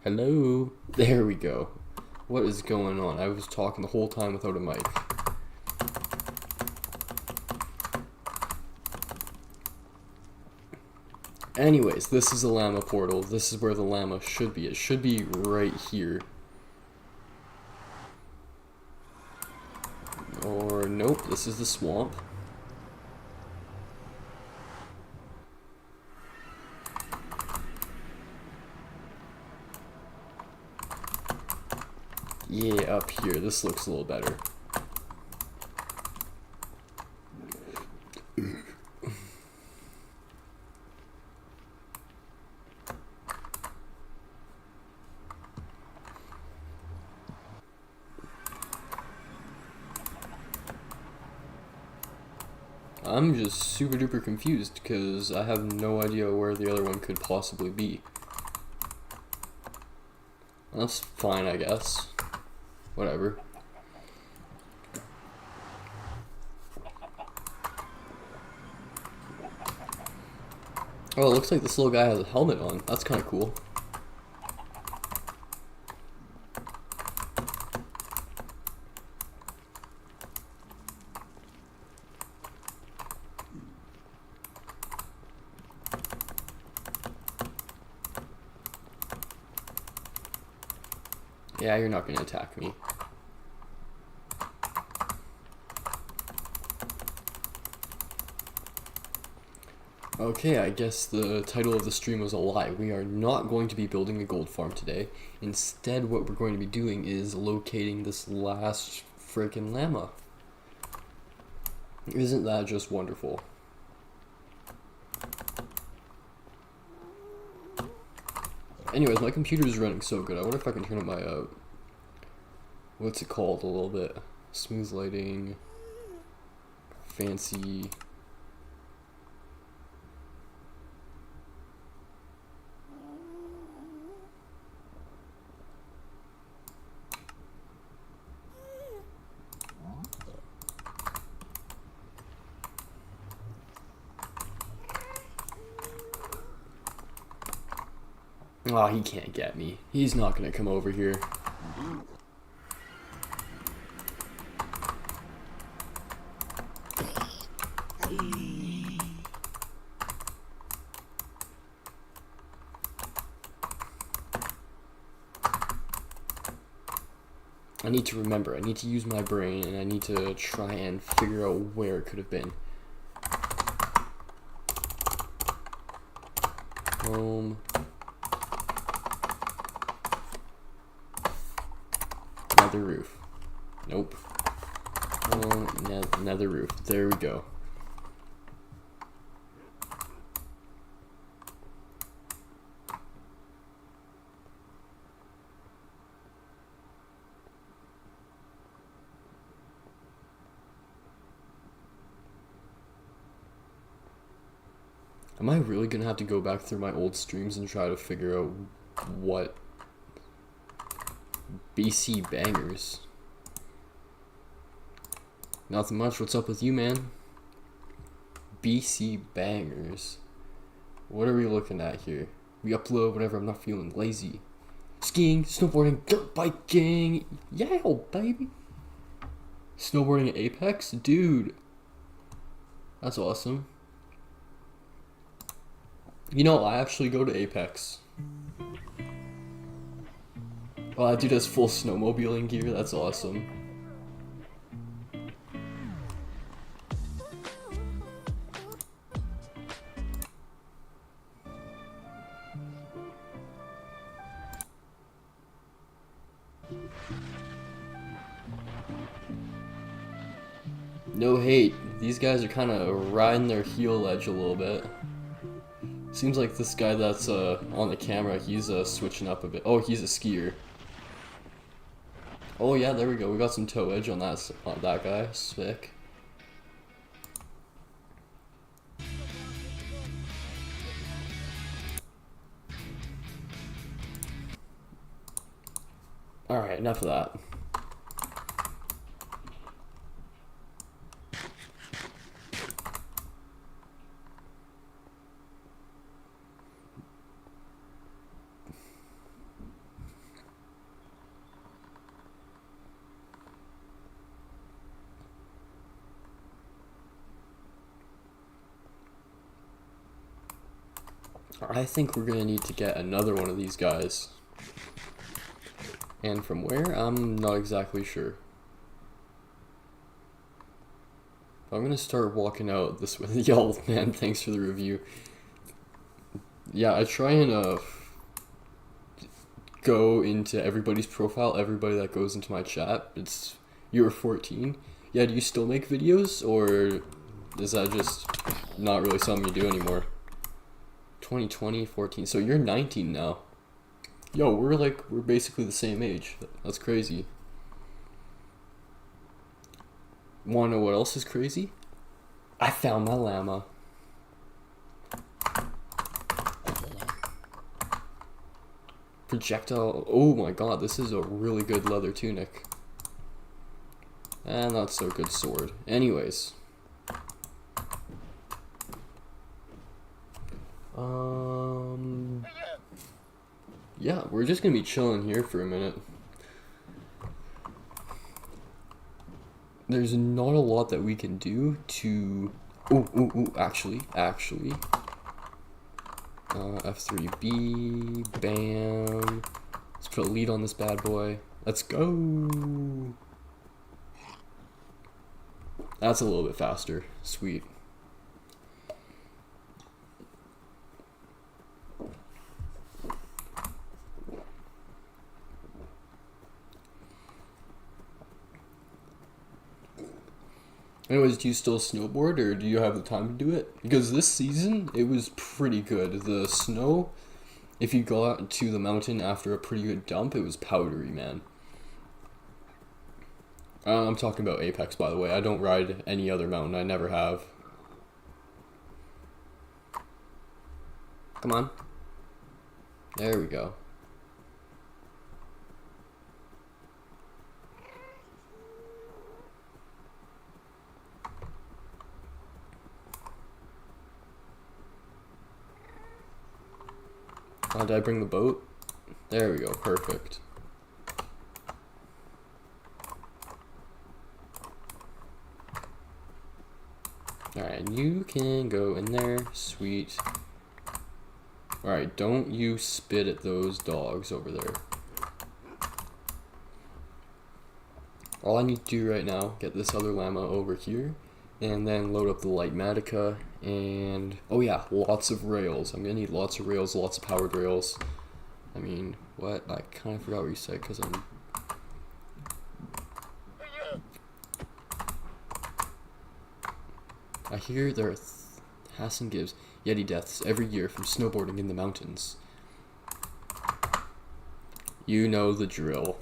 Hello? There we go. What is going on? I was talking the whole time without a mic. Anyways, this is the llama portal. This is where the llama should be. It should be right here. Or nope, this is the swamp. Yeah, up here. This looks a little better. I'm just super duper confused because I have no idea where the other one could possibly be. That's fine, I guess. Whatever. Oh, it looks like this little guy has a helmet on. That's kind of cool. Yeah, you're not going to attack me. Okay, I guess the title of the stream was a lie. We are not going to be building a gold farm today. Instead, what we're going to be doing is locating this last freaking llama. Isn't that just wonderful? Anyways, my computer is running so good. I wonder if I can turn up my, what's it called a little bit? Smooth lighting, fancy. Aw, he can't get me. He's not gonna come over here. I need to remember, I need to use my brain, and I need to try and figure out where it could have been. Home. Nether roof. Nope. Nether roof. There we go. Am I really gonna have to go back through my old streams and try to figure out what BC bangers? Nothing much. What's up with you, man? BC bangers. What are we looking at here? We upload whenever I'm not feeling lazy. Skiing, snowboarding, dirt biking. Yeah, baby. Snowboarding at Apex? Dude. That's awesome. You know, I actually go to Apex. Oh, that dude has full snowmobiling gear. That's awesome. No hate. These guys are kind of riding their heel edge a little bit. Seems like this guy that's on the camera, he's switching up a bit. Oh, he's a skier. Oh yeah, there we go. We got some toe edge on that guy. Sick. Alright, enough of that. I think we're gonna need to get another one of these guys. And from where? I'm not exactly sure. I'm gonna start walking out this way. Yo, man, thanks for the review. Yeah, I try and go into everybody's profile, everybody that goes into my chat. It's you're 14. Yeah, do you still make videos, or is that just not really something you do anymore? 2020, 14. So you're 19 now. Yo, we're basically the same age. That's crazy. Wanna know what else is crazy? I found my llama. Projectile. Oh my god, this is a really good leather tunic. And not so good sword. Anyways. Yeah, we're just gonna be chilling here for a minute. There's not a lot that we can do to... actually. F3B, bam. Let's put a lead on this bad boy. Let's go. That's a little bit faster. Sweet. Anyways, do you still snowboard, or do you have the time to do it? Because this season, it was pretty good. The snow, if you go out to the mountain after a pretty good dump, it was powdery, man. I'm talking about Apex, by the way. I don't ride any other mountain. I never have. Come on. There we go. Did I bring the boat? There we go, perfect. Alright, you can go in there, sweet. Alright, don't you spit at those dogs over there. All I need to do right now, get this other llama over here, and then load up the light Matica, and oh yeah, lots of rails. I'm gonna need lots of rails, lots of powered rails. I mean, what? I kind of forgot what you said because I'm... I hear there are Hassan gives Yeti deaths every year from snowboarding in the mountains. You know the drill.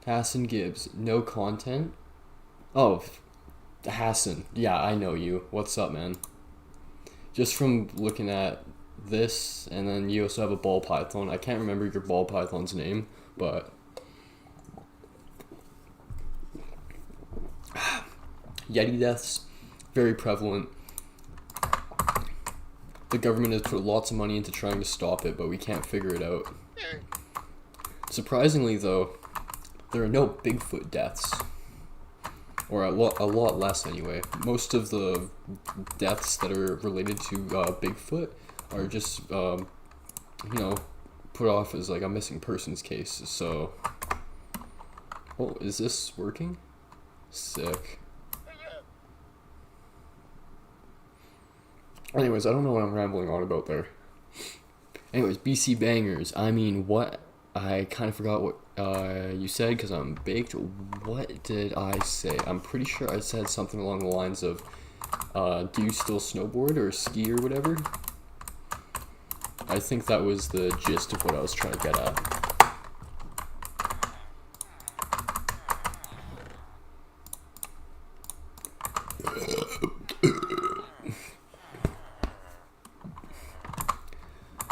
Hassan Gibbs, no content? Oh, Hassan. Yeah, I know you. What's up, man? Just from looking at this, and then you also have a ball python. I can't remember your ball python's name, but... Yeti deaths, very prevalent. The government has put lots of money into trying to stop it, but we can't figure it out. Surprisingly, though, there are no Bigfoot deaths, or a lot less anyway. Most of the deaths that are related to Bigfoot are just, you know, put off as like a missing persons case. So, oh, is this working? Sick. Anyways, I don't know what I'm rambling on about there. Anyways, BC bangers. I mean, what? I kind of forgot what you said because I'm baked. What did I say? I'm pretty sure I said something along the lines of, do you still snowboard or ski or whatever? I think that was the gist of what I was trying to get at.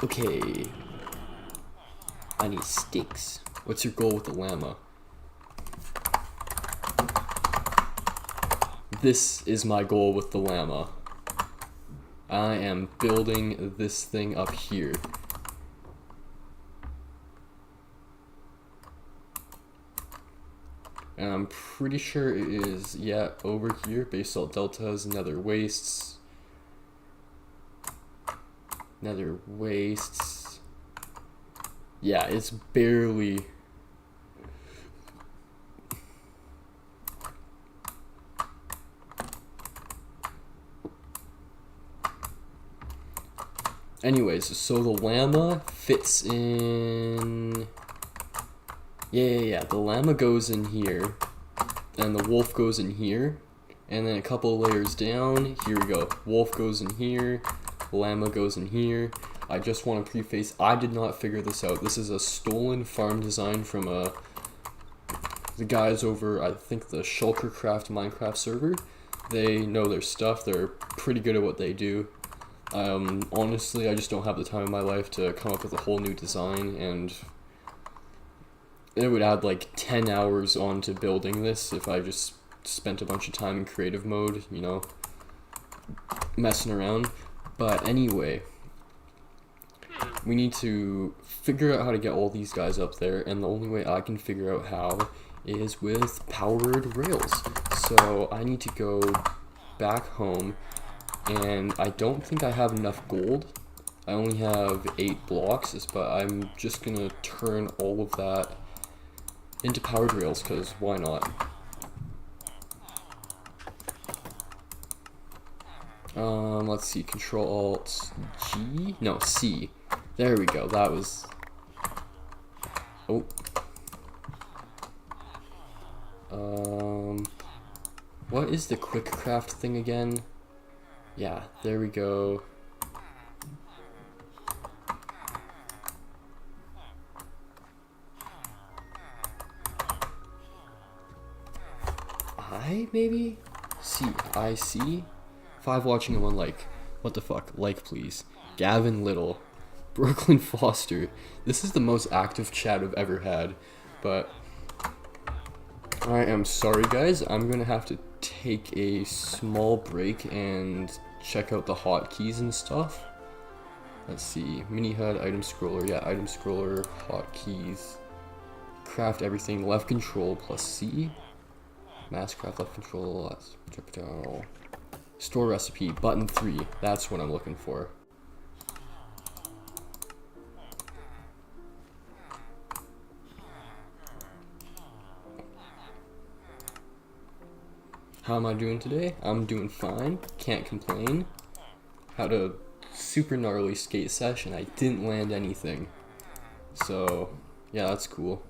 Okay. I need sticks. What's your goal with the llama? This is my goal with the llama. I am building this thing up here. And I'm pretty sure it is, yeah, over here. Basalt deltas, nether wastes. Nether wastes. Yeah, it's barely... Anyways, so the llama fits in... Yeah. The llama goes in here, and the wolf goes in here, and then a couple layers down, here we go. Wolf goes in here, llama goes in here. I just want to preface, I did not figure this out. This is a stolen farm design from the guys over, I think, the Shulkercraft Minecraft server. They know their stuff. They're pretty good at what they do. Honestly, I just don't have the time in my life to come up with a whole new design, and it would add like 10 hours onto building this if I just spent a bunch of time in creative mode, you know, messing around. But anyway, we need to figure out how to get all these guys up there, and the only way I can figure out how is with powered rails. So I need to go back home, and I don't think I have enough gold. I only have 8 blocks, but I'm just gonna turn all of that into powered rails, because why not? Let's see, Control Alt G? No, C. There we go, that was... Oh. What is the quick craft thing again? Yeah, there we go. I, maybe? C-I-C? 5 watching and 1 like. What the fuck? Like, please. Gavin Little. Brooklyn Foster. This is the most active chat I've ever had. But I am sorry, guys. I'm gonna have to take a small break and check out the hotkeys and stuff. Let's see. Mini HUD, item scroller. Yeah, item scroller, hotkeys. Craft everything. Left control plus C. Masscraft, left control. Store recipe. Button 3. That's what I'm looking for. How am I doing today? I'm doing fine. Can't complain. Had a super gnarly skate session. I didn't land anything. So, yeah, that's cool.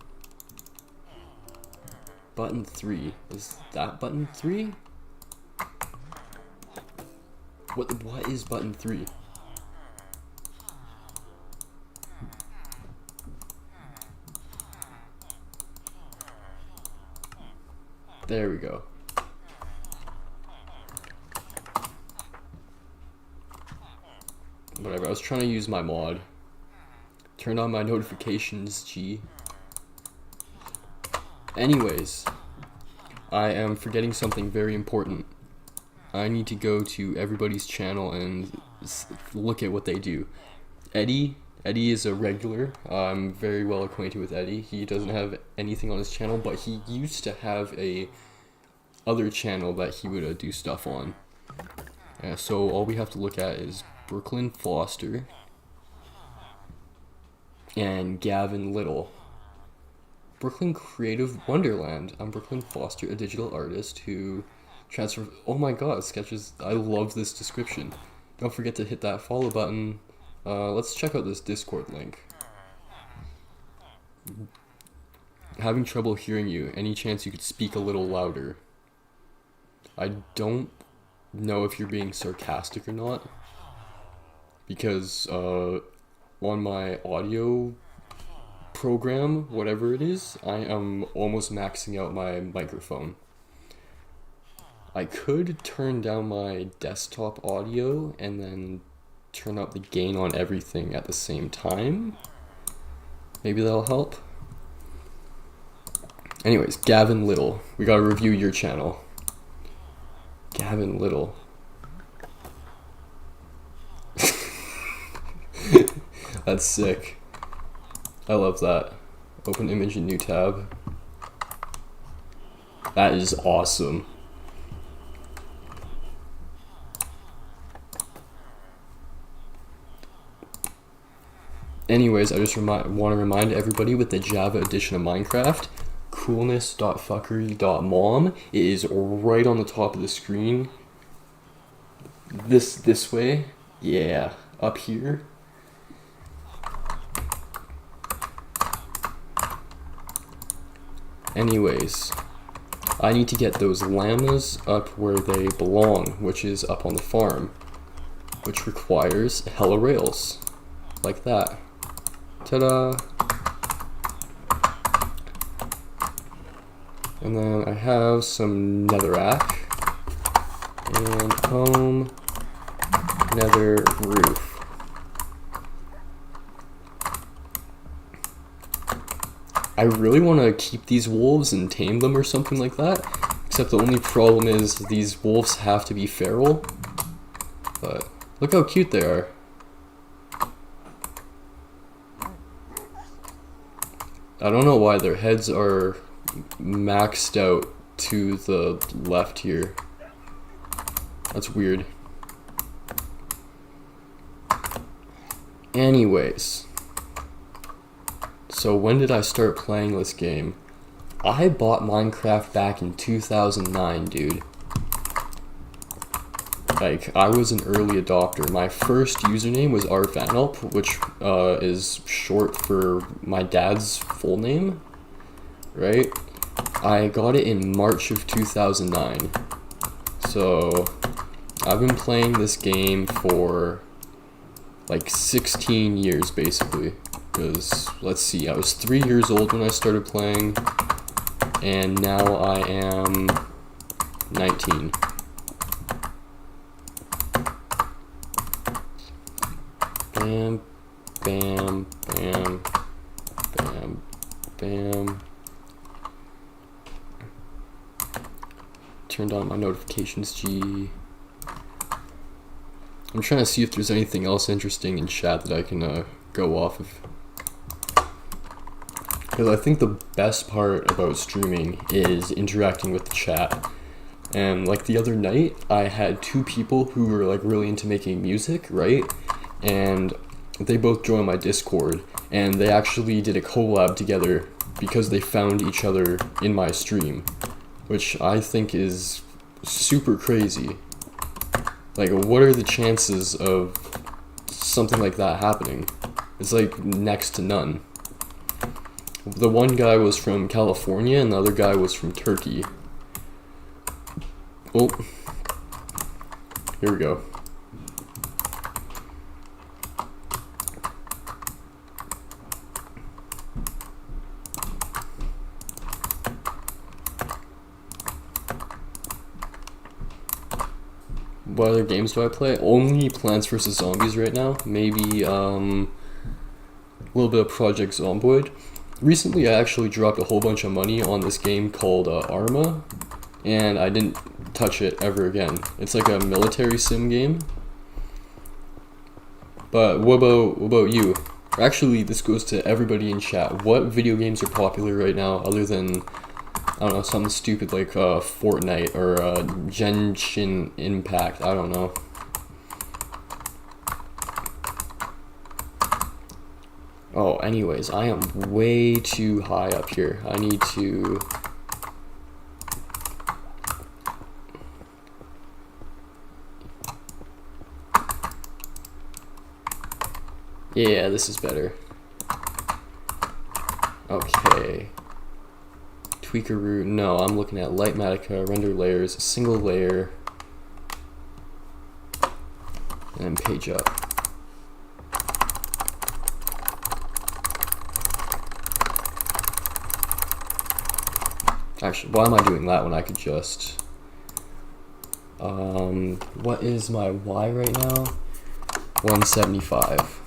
Button 3. Is that button 3? What is button 3? There we go. Whatever, I was trying to use my mod. Turn on my notifications, G. Anyways, I am forgetting something very important. I need to go to everybody's channel and look at what they do. Eddie is a regular. I'm very well acquainted with Eddie. He doesn't have anything on his channel, but he used to have a other channel that he would do stuff on. So all we have to look at is Brooklyn Foster and Gavin Little. Brooklyn Creative Wonderland. I'm Brooklyn Foster, a digital artist who transfer. Oh my god, sketches. I love this description. Don't forget to hit that follow button. Let's check out this Discord link. Having trouble hearing you. Any chance you could speak a little louder? I don't know if you're being sarcastic or not, because on my audio program, whatever it is, I am almost maxing out my microphone. I could turn down my desktop audio and then turn up the gain on everything at the same time. Maybe that'll help. Anyways, Gavin Little. We gotta review your channel. Gavin Little. That's sick. I love that. Open image in new tab. That is awesome. Anyways, I just want to remind everybody with the Java edition of Minecraft, coolness.fuckery.mom. It is right on the top of the screen. This way. Yeah, up here. Anyways, I need to get those llamas up where they belong, which is up on the farm, which requires hella rails, like that. Ta-da! And then I have some netherrack and home nether roof. I really want to keep these wolves and tame them or something like that, except the only problem is these wolves have to be feral. But look how cute they are. I don't know why their heads are maxed out to the left here. That's weird. Anyways, so when did I start playing this game? I bought Minecraft back in 2009, dude. Like, I was an early adopter. My first username was rvanelp, which is short for my dad's full name, right? I got it in March of 2009. So, I've been playing this game for like 16 years, basically. Because, let's see, I was 3 years old when I started playing, and now I am 19. Bam, bam, bam, bam, bam. Turned on my notifications, G. I'm trying to see if there's anything else interesting in chat that I can go off of. Because I think the best part about streaming is interacting with the chat. And like the other night, I had two people who were like really into making music, right? And they both joined my Discord, and they actually did a collab together because they found each other in my stream, which I think is super crazy. Like, what are the chances of something like that happening? It's like next to none. The one guy was from California and the other guy was from Turkey. Oh, here we go. What other games do I play? Only Plants vs. Zombies right now. Maybe a little bit of Project Zomboid. Recently I actually dropped a whole bunch of money on this game called Arma, and I didn't touch it ever again. It's like a military sim game. But what about you? Actually, this goes to everybody in chat. What video games are popular right now other than, I don't know, something stupid like Fortnite or Genshin Impact? I don't know. Oh, anyways, I am way too high up here. I need to... Yeah, this is better. Okay. Tweaker root. No, I'm looking at Lightmatica, render layers, single layer, and page up. Actually, why am I doing that when I could just... what is my Y right now? 175.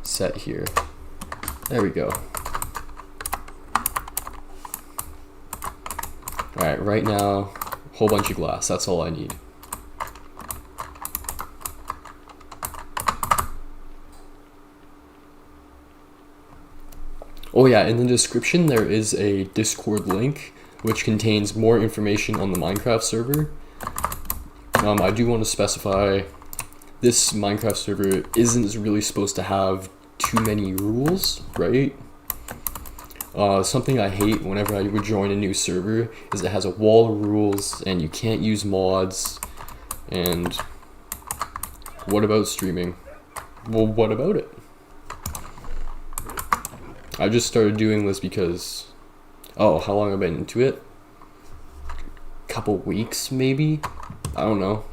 Set here. There we go. Alright, right now, whole bunch of glass. That's all I need. Oh yeah, in the description there is a Discord link which contains more information on the Minecraft server. I do want to specify this Minecraft server isn't really supposed to have too many rules, right? Something I hate whenever I would join a new server is it has a wall of rules and you can't use mods. And what about streaming? Well, what about it? I just started doing this because, how long have I been into it? Couple weeks maybe? I don't know.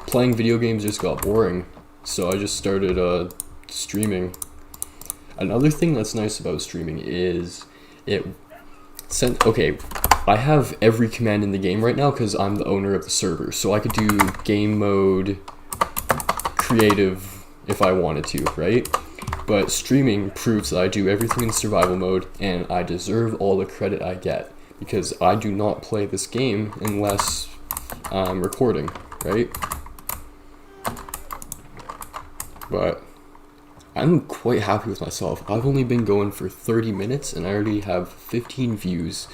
Playing video games just got boring, so I just started streaming. Another thing that's nice about streaming is I have every command in the game right now because I'm the owner of the server, so I could do game mode, creative if I wanted to, right? But streaming proves that I do everything in survival mode, and I deserve all the credit I get because I do not play this game unless I'm recording, right? But I'm quite happy with myself. I've only been going for 30 minutes and I already have 15 views,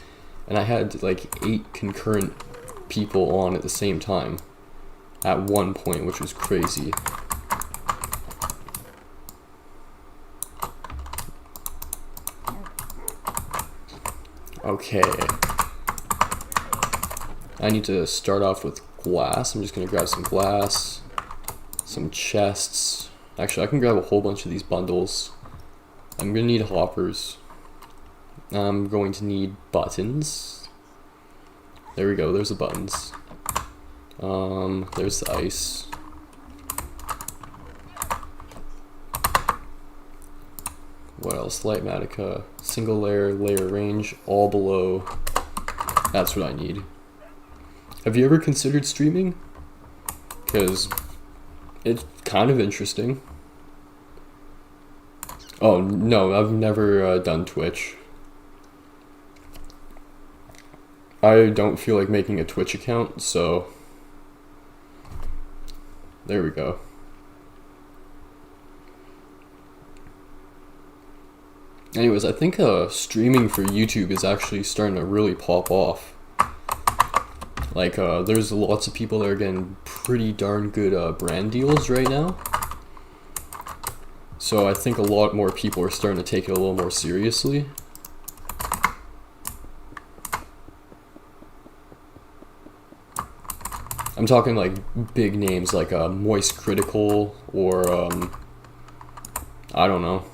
and I had like 8 concurrent people on at the same time at one point, which was crazy. Okay. I need to start off with glass. I'm just gonna grab some glass, some chests. Actually, I can grab a whole bunch of these bundles. I'm gonna need hoppers. I'm going to need buttons. There we go, there's the buttons. There's the ice. What else? Light Matica, single layer, layer range, all below. That's what I need. Have you ever considered streaming? Because it's kind of interesting. Oh, no, I've never done Twitch. I don't feel like making a Twitch account, so there we go. Anyways, I think streaming for YouTube is actually starting to really pop off. Like, there's lots of people that are getting pretty darn good brand deals right now. So I think a lot more people are starting to take it a little more seriously. I'm talking like big names like Moist Critical or I don't know.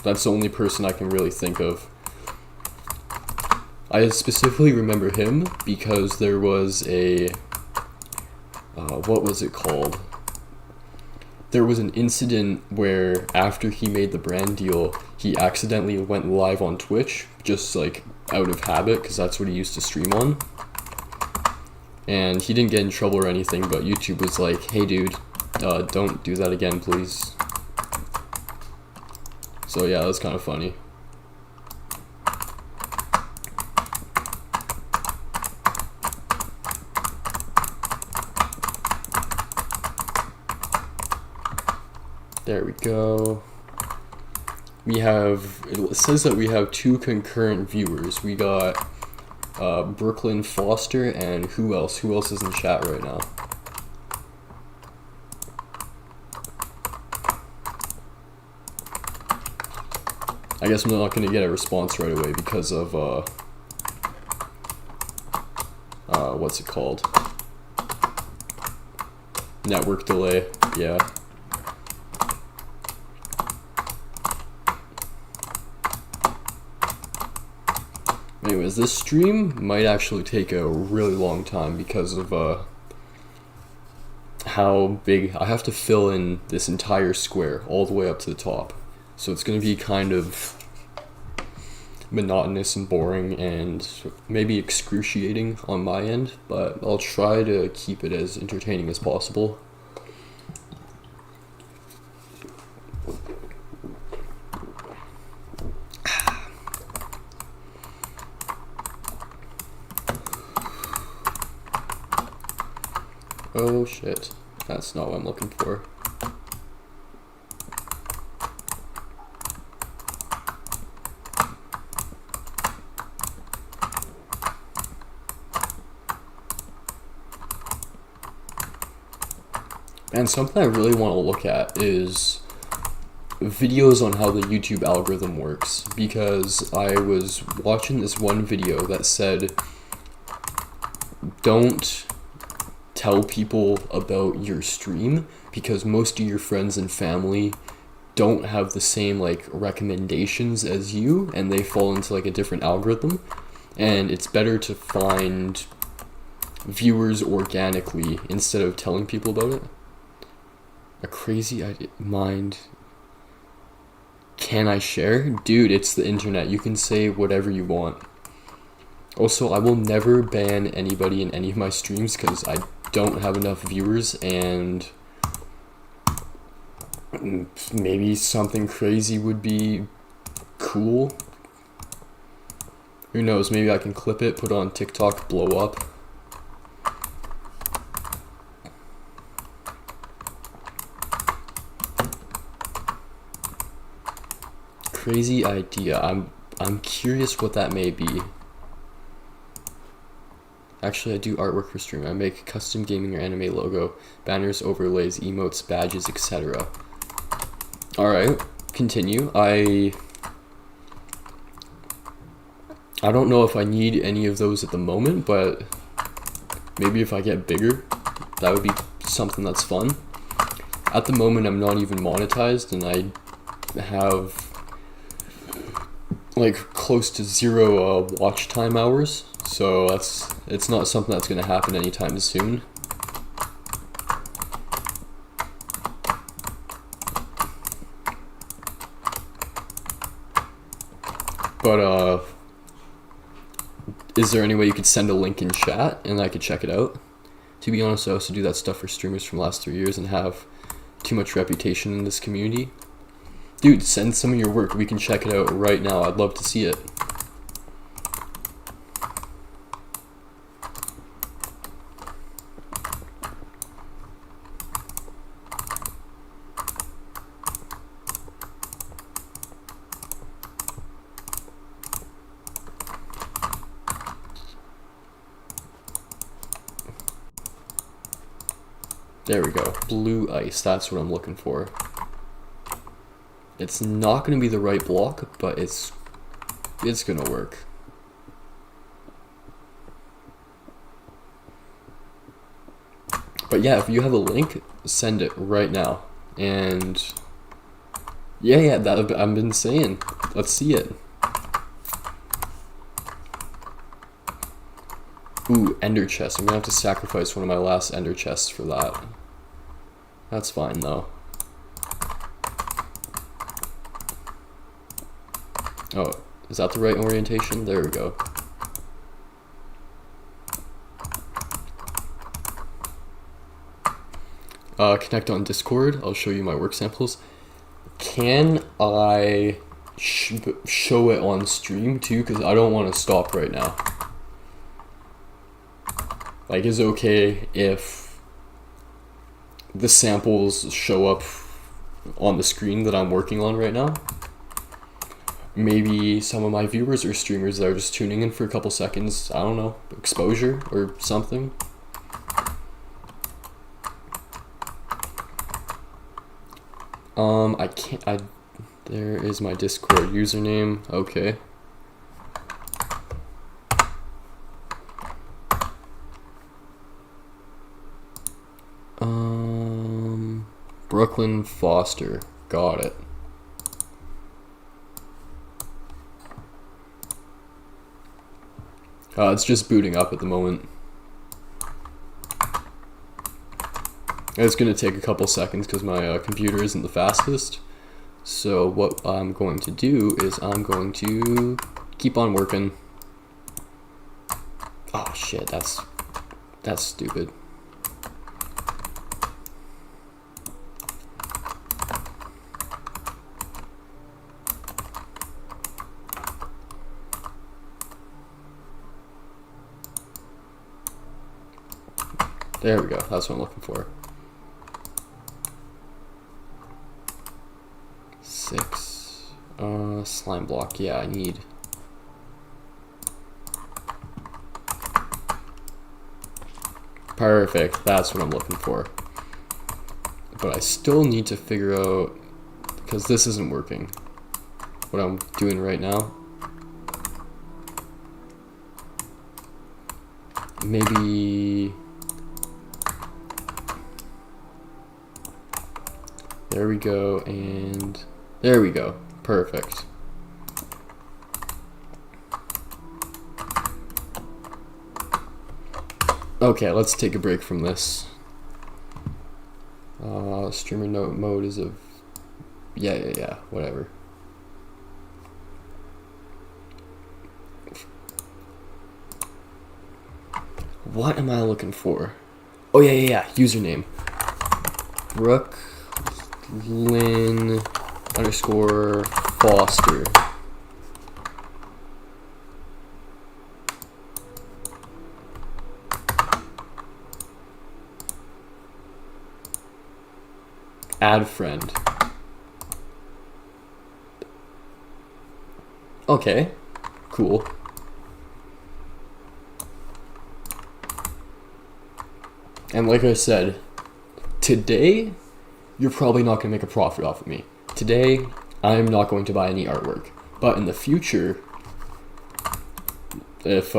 That's the only person I can really think of. I specifically remember him because there was a what was it called? There was an incident where after he made the brand deal, he accidentally went live on Twitch, just like out of habit, because that's what he used to stream on. And he didn't get in trouble or anything, but YouTube was like, hey dude, don't do that again, please. So yeah, that's kind of funny. There we go. We have, it says that we have 2 concurrent viewers. We got Brooklyn Foster and who else? Who else is in chat right now? I guess I'm not going to get a response right away because of, what's it called? Network delay, yeah. Anyways, this stream might actually take a really long time because of how big I have to fill in this entire square all the way up to the top. So it's going to be kind of monotonous and boring and maybe excruciating on my end, but I'll try to keep it as entertaining as possible. Oh shit, that's not what I'm looking for. And something I really want to look at is videos on how the YouTube algorithm works, because I was watching this one video that said don't tell people about your stream because most of your friends and family don't have the same like recommendations as you, and they fall into like a different algorithm, and it's better to find viewers organically instead of telling people about it. A crazy idea. Mind. Can I share? Dude, it's the internet. You can say whatever you want. Also, I will never ban anybody in any of my streams because I don't have enough viewers, and maybe something crazy would be cool. Who knows? Maybe I can clip it, put it on TikTok, blow up. Crazy idea. I'm curious what that may be. Actually, I do artwork for stream. I make custom gaming or anime logo, banners, overlays, emotes, badges, etc. Alright, continue. I don't know if I need any of those at the moment, but maybe if I get bigger, that would be something that's fun. At the moment, I'm not even monetized, and I have like close to 0 watch time hours, so it's not something that's going to happen anytime soon. But is there any way you could send a link in chat and I could check it out? To be honest, I also do that stuff for streamers from the last 3 years and have too much reputation in this community. Dude, send some of your work. We can check it out right now. I'd love to see it. There we go. Blue ice. That's what I'm looking for. It's not going to be the right block, but it's going to work. But yeah, if you have a link, send it right now. And yeah, that I've been saying. Let's see it. Ooh, ender chest. I'm going to have to sacrifice one of my last ender chests for that. That's fine though. Oh, is that the right orientation? There we go. Connect on Discord. I'll show you my work samples. Can I show it on stream too? Because I don't want to stop right now. Like, is it okay if the samples show up on the screen that I'm working on right now? Maybe some of my viewers or streamers that are just tuning in for a couple seconds, I don't know, exposure or something. I can't, there is my Discord username, okay. Brooklyn Foster, got it. It's just booting up at the moment. It's going to take a couple seconds because my computer isn't the fastest. So what I'm going to do is I'm going to keep on working. Oh shit, that's stupid. There we go, that's what I'm looking for. 6, slime block, yeah, I need. Perfect, that's what I'm looking for. But I still need to figure out, because this isn't working, what I'm doing right now. Maybe there we go, and there we go. Perfect. Okay, let's take a break from this. Streamer note mode is a yeah, whatever. What am I looking for? Oh yeah, username. Brooklyn _ Foster. Add friend. Okay, cool. And like I said, today, you're probably not going to make a profit off of me. Today, I'm not going to buy any artwork. But in the future, if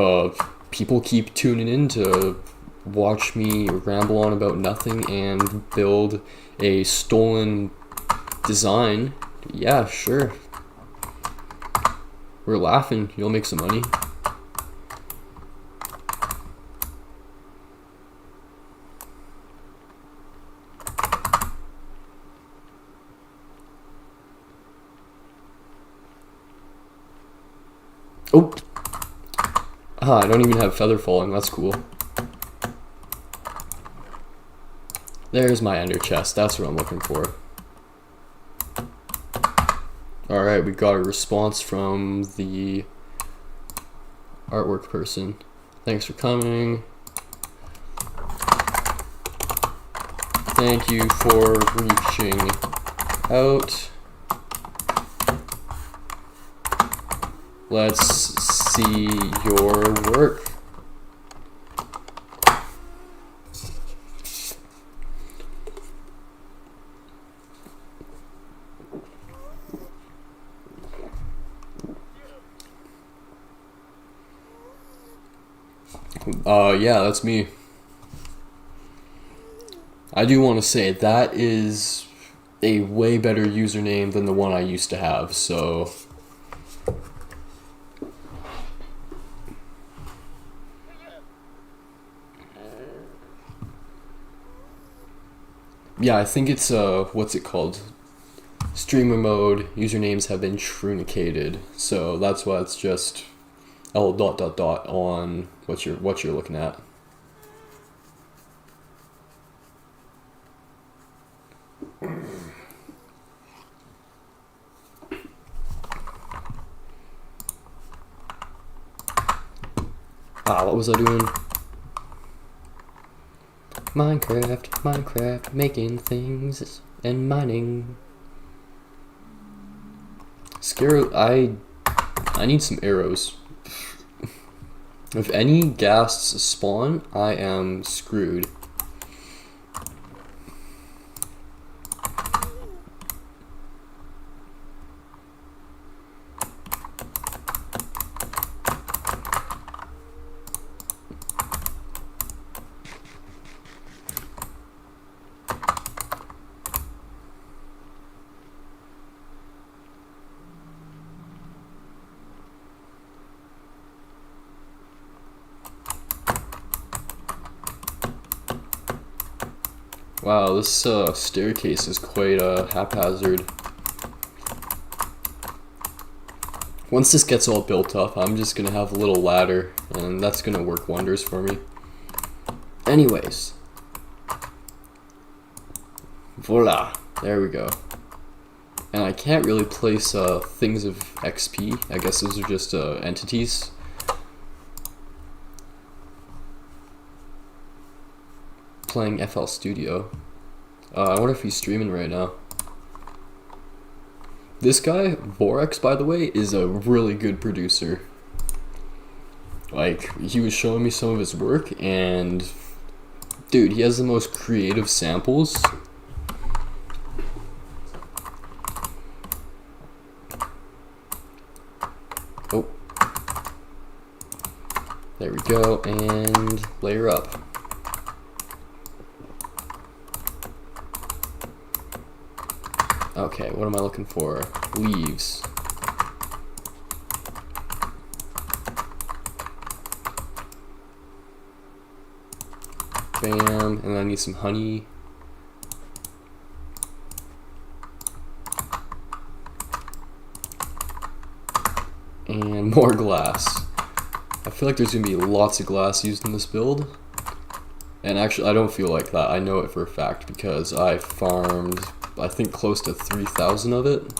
people keep tuning in to watch me ramble on about nothing and build a stolen design, yeah, sure. We're laughing, you'll make some money. Oh! I don't even have feather falling, that's cool. There's my ender chest, that's what I'm looking for. Alright, we got a response from the artwork person. Thanks for coming. Thank you for reaching out. Let's see your work. Yeah, that's me. I do want to say that is a way better username than the one I used to have, so yeah, I think it's what's it called? Streamer mode usernames have been trunicated, so that's why it's just L ... on what you're looking at. What was I doing? Minecraft, making things and mining. I need some arrows. If any ghasts spawn, I am screwed. Wow, this staircase is quite haphazard. Once this gets all built up, I'm just gonna have a little ladder, and that's gonna work wonders for me. Anyways. Voila, there we go. And I can't really place things of XP. I guess those are just entities. Playing FL Studio. I wonder if he's streaming right now. This guy, Vorex, by the way, is a really good producer. Like, he was showing me some of his work, and dude, he has the most creative samples. go and layer up. Okay, what am I looking for? Leaves. Bam, and I need some honey. And more glass. I feel like there's gonna be lots of glass used in this build. And actually, I don't feel like that. I know it for a fact because I farmed, I think, close to 3,000 of it.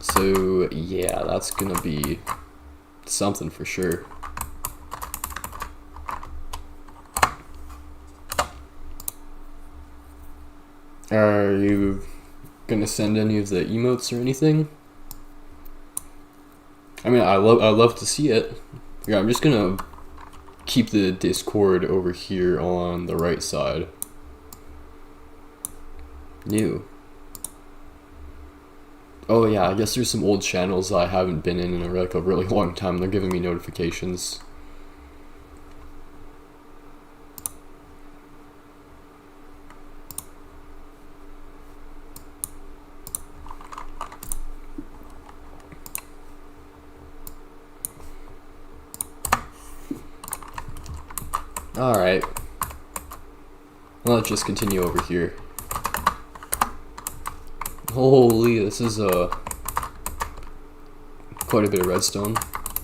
So, yeah, that's gonna be something for sure. Are you gonna send any of the emotes or anything? I mean, I love to see it. Yeah, I'm just gonna keep the Discord over here on the right side. New. Oh yeah, I guess there's some old channels I haven't been in like a really long time. They're giving me notifications. Alright. Well, let's just continue over here. Holy, this is quite a bit of redstone.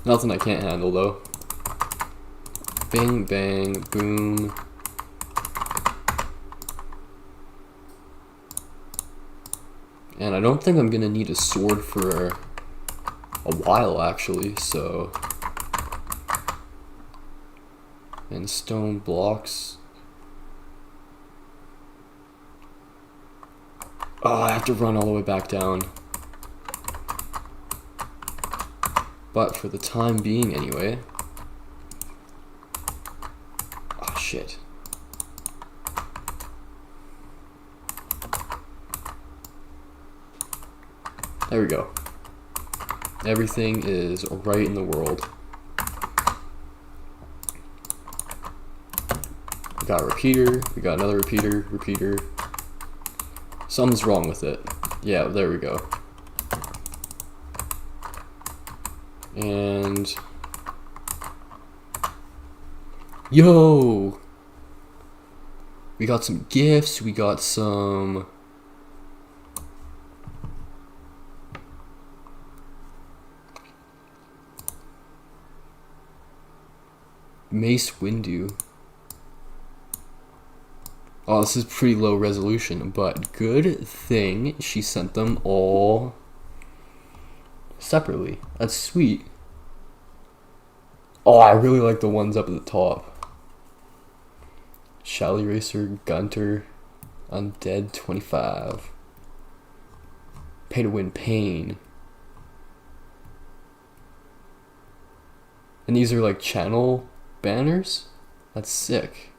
Nothing I can't handle though. Bang, bang, boom. And I don't think I'm gonna need a sword for a while actually, so. And stone blocks. Oh, I have to run all the way back down. But for the time being anyway. Oh shit. There we go. Everything is right in the world. We got a repeater, we got another repeater. Something's wrong with it. Yeah, there we go. And yo! We got some gifts, we got some Mace Windu. Oh, this is pretty low resolution, but good thing she sent them all separately. That's sweet. Oh, I really like the ones up at the top. Shally Racer, Gunter, Undead 25. Pay to win pain. And these are like channel banners? That's sick.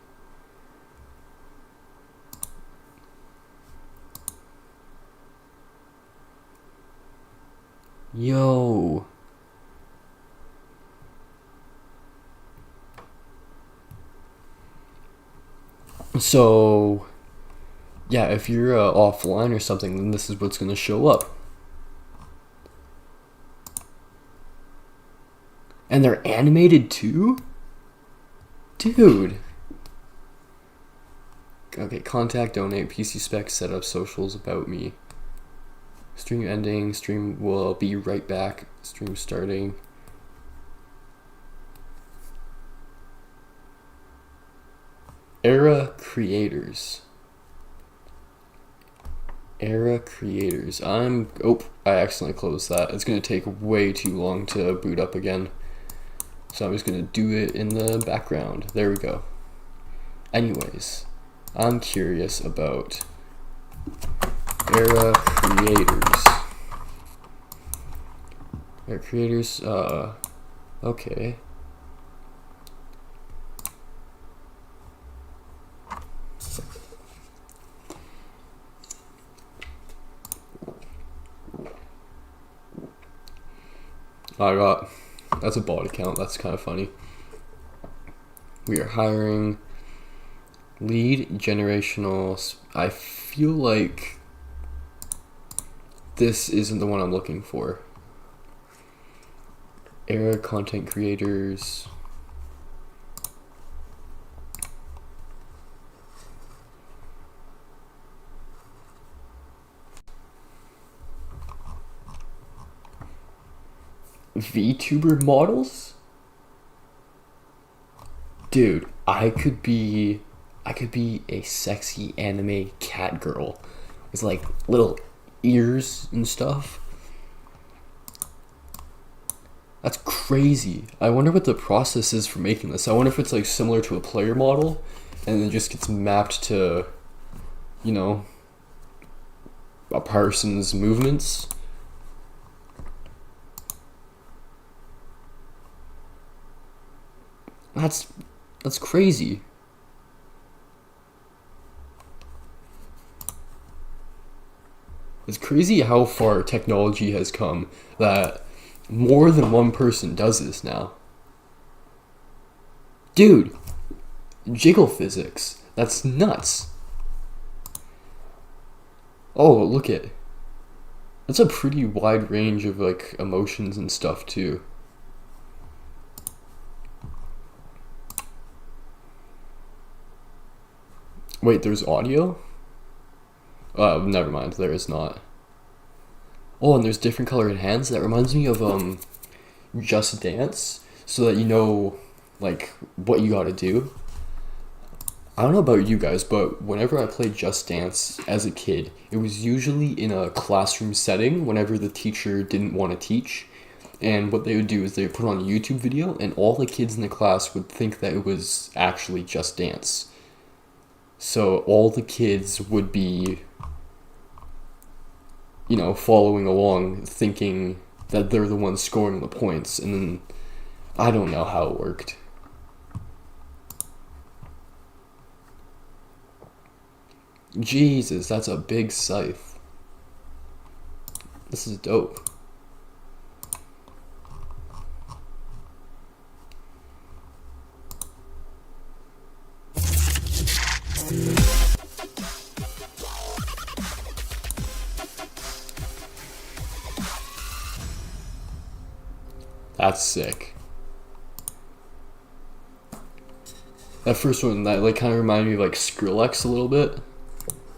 Yo. So, yeah, if you're offline or something, then this is what's going to show up. And they're animated too? Dude. Okay, contact, donate, PC specs, setup, socials, about me. Stream ending, stream will be right back, stream starting. Era creators. Era creators. Oh, I accidentally closed that. It's gonna take way too long to boot up again. So I'm just gonna do it in the background. There we go. Anyways, I'm curious about era creators. Era creators, okay. I got That's a bot account. That's kind of funny. We are hiring lead generational. I feel like this isn't the one I'm looking for. Era content creators. VTuber models? Dude, I could be a sexy anime cat girl with like little ears and stuff. That's crazy. I wonder what the process is for making this. I wonder if it's like similar to a player model and then just gets mapped to, you know, a person's movements. That's crazy. It's crazy how far technology has come that more than one person does this now. Dude, jiggle physics. That's nuts. Oh, look at. That's a pretty wide range of like emotions and stuff too. Wait, there's audio? Never mind, there is not. Oh, and there's different colored hands. That reminds me of Just Dance, so that you know like what you gotta do. I don't know about you guys, but whenever I played Just Dance as a kid, it was usually in a classroom setting whenever the teacher didn't want to teach. And what they would do is they would put on a YouTube video, and all the kids in the class would think that it was actually Just Dance. So all the kids would be, you know, following along, thinking that they're the ones scoring the points, and then I don't know how it worked. Jesus, that's a big scythe. This is dope. That's sick. That first one, that like kind of reminded me of like Skrillex a little bit.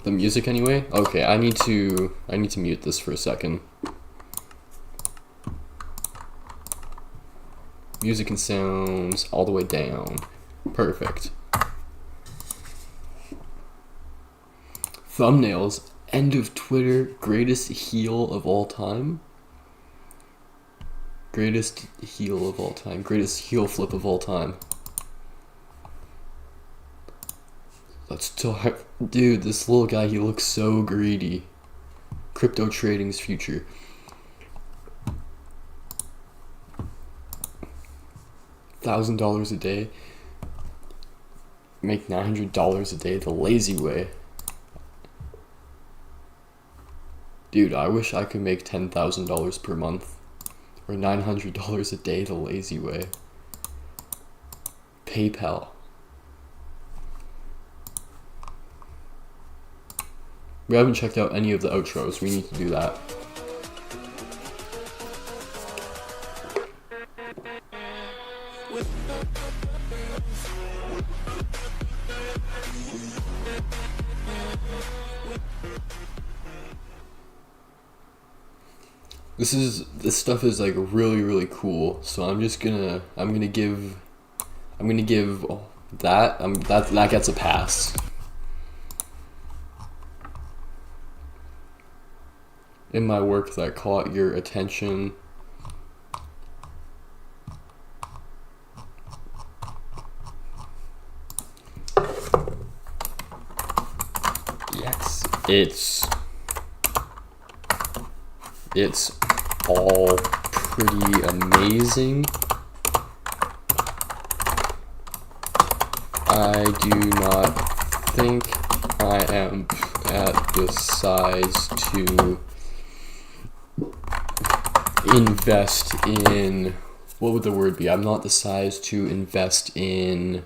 The music anyway. Okay, I need to mute this for a second. Music and sounds all the way down. Perfect. Thumbnails. End of Twitter. Greatest heel of all time. Greatest heel of all time. Greatest heel flip of all time. Let's talk. Dude, this little guy, he looks so greedy. Crypto trading's future. $1,000 a day. Make $900 a day the lazy way. Dude, I wish I could make $10,000 per month. Or $900 a day the lazy way. PayPal. We haven't checked out any of the outros. We need to do that. This stuff is like really cool. So I'm gonna give that gets a pass. In my work that caught your attention. Yes, it's all pretty amazing. I do not think I am at the size to invest in what would the word be? I'm not the size to invest in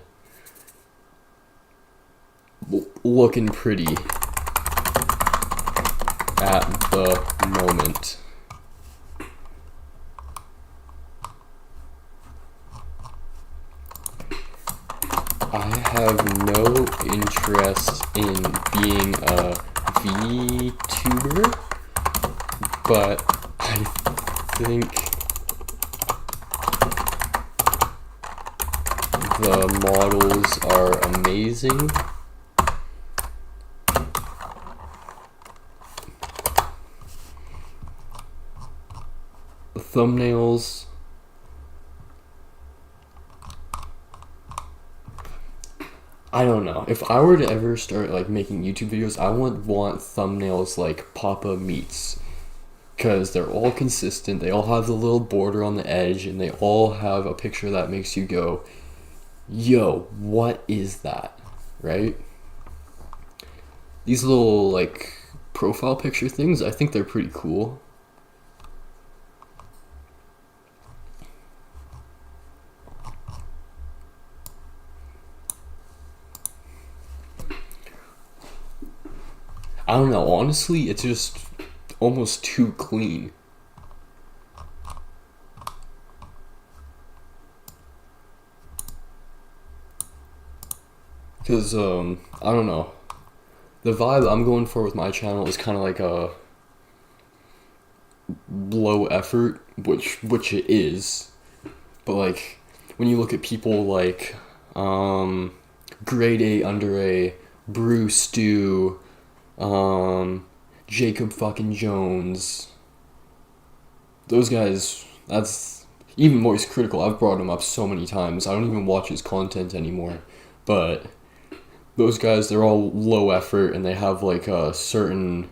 looking pretty at the moment. I have no interest in being a VTuber, but I think the models are amazing. The thumbnails, I don't know. If I were to ever start like making YouTube videos, I would want thumbnails like Papa Meats, because they're all consistent. They all have the little border on the edge, and they all have a picture that makes you go, yo, what is that, right? These little like profile picture things, I think they're pretty cool. I don't know, honestly, it's just almost too clean. Because, I don't know. The vibe I'm going for with my channel is kind of like a low effort, which it is. But, like, when you look at people like, Grade A Under A, Brew Stew, Jacob fucking Jones, those guys, that's even Moist Critical. I've brought him up so many times. I don't even watch his content anymore, but those guys, they're all low effort and they have like a certain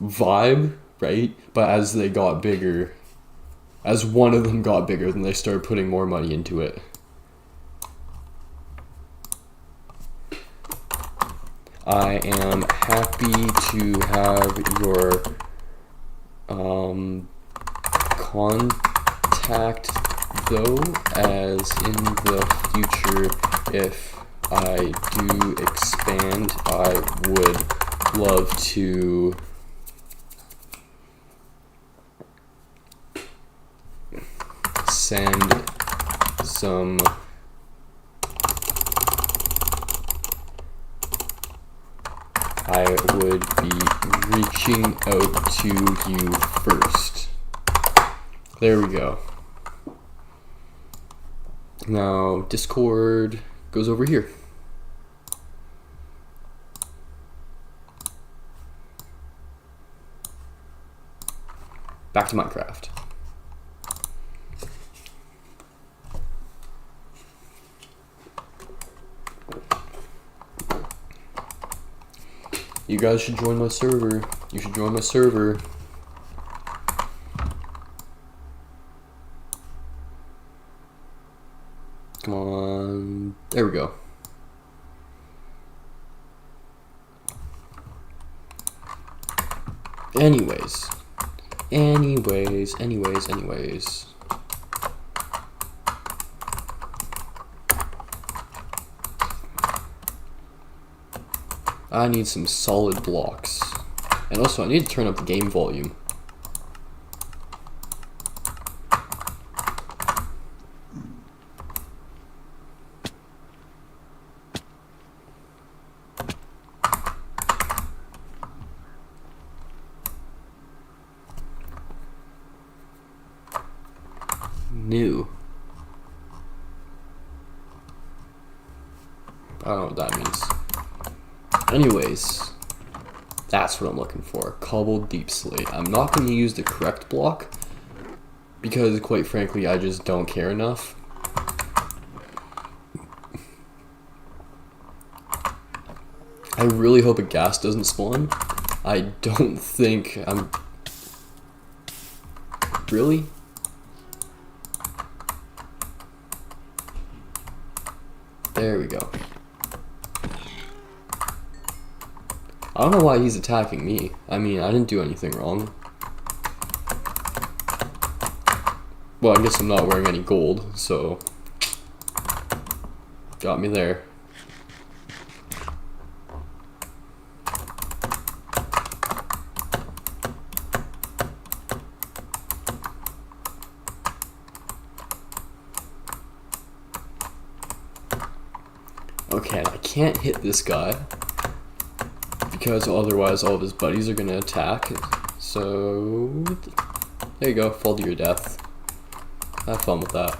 vibe, right? But as they got bigger, as one of them got bigger, then they started putting more money into it. I am happy to have your contact, though, as in the future, if I do expand, I would love to send some I would be reaching out to you first. There we go. Now, Discord goes over here. Back to Minecraft. You guys should join my server. You should join my server. Come on. There we go. Anyways. I need some solid blocks. And also, I need to turn up the game volume. New. I don't know what that means. Anyways, that's what I'm looking for. Cobbled deep slate. I'm not going to use the correct block because, quite frankly, I just don't care enough. I really hope a gas doesn't spawn. I don't think I'm... Really? There we go. I don't know why he's attacking me. I mean, I didn't do anything wrong. Well, I guess I'm not wearing any gold, so got me there. Okay, I can't hit this guy because otherwise all of his buddies are gonna attack. So there you go, fall to your death. Have fun with that.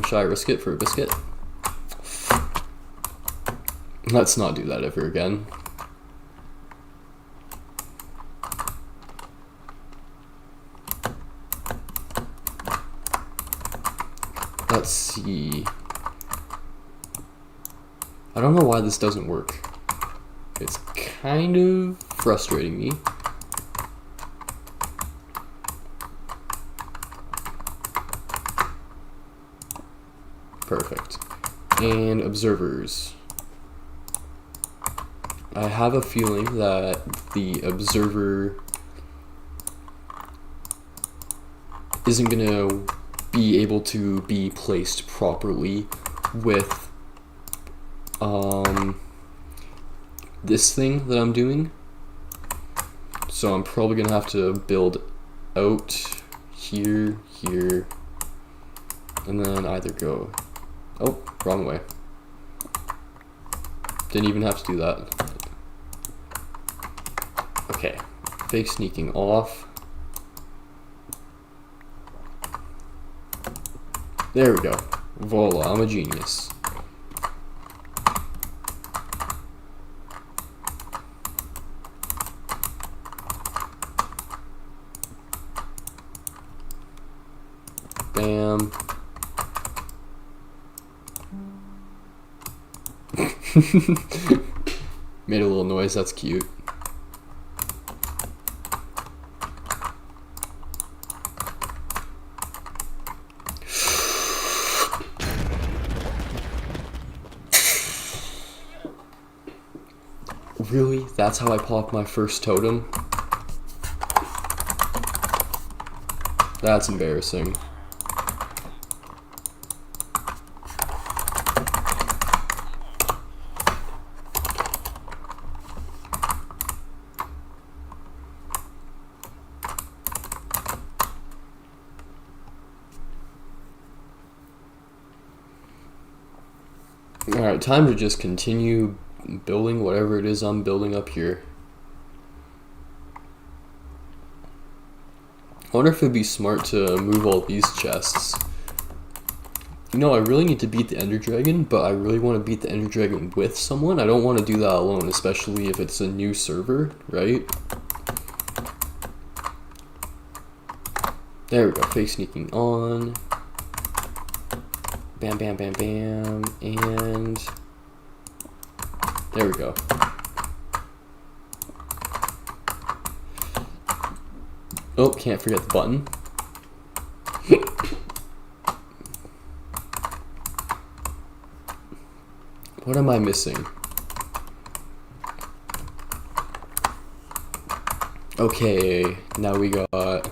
Should I risk it for a biscuit? Let's not do that ever again. Let's see. I don't know why this doesn't work. It's kind of frustrating me. Perfect. And observers. I have a feeling that the observer isn't gonna be able to be placed properly with this thing that I'm doing. So I'm probably gonna have to build out here, here, and then either go, oh, wrong way. Didn't even have to do that. Okay, fake sneaking off. There we go. Voila, I'm a genius. Bam. Made a little noise, that's cute. Really? That's how I pop my first totem? That's embarrassing. Alright, time to just continue building whatever it is I'm building up here. I wonder if it'd be smart to move all these chests. You know, I really need to beat the Ender Dragon, but I really want to beat the Ender Dragon with someone. I don't want to do that alone, especially if it's a new server, right? There we go, fake sneaking on. Bam, bam, bam, bam, and there we go. Oh, can't forget the button. What am I missing? Okay, now we got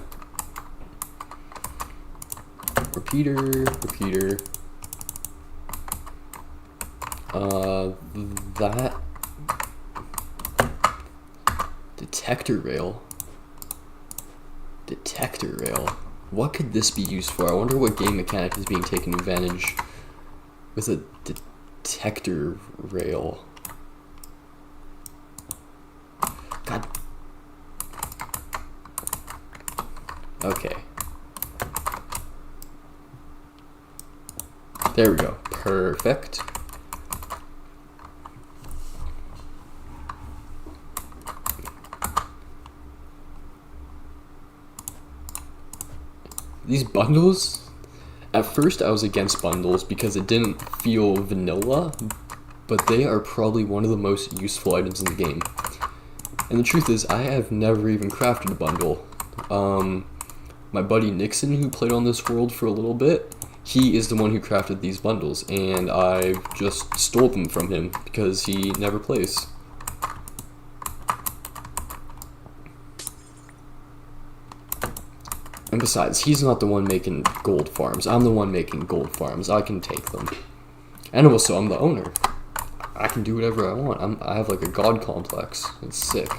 repeater. That detector rail. What could this be used for? I wonder what game mechanic is being taken advantage with a detector rail. God. Okay. There we go. Perfect. These bundles, at first I was against bundles because it didn't feel vanilla, but they are probably one of the most useful items in the game. And the truth is, I have never even crafted a bundle. My buddy Nixon, who played on this world for a little bit, he is the one who crafted these bundles, and I just stole them from him because he never plays. And besides, he's not the one making gold farms. I'm the one making gold farms. I can take them. And also, I'm the owner. I can do whatever I want. I have like a god complex. It's sick.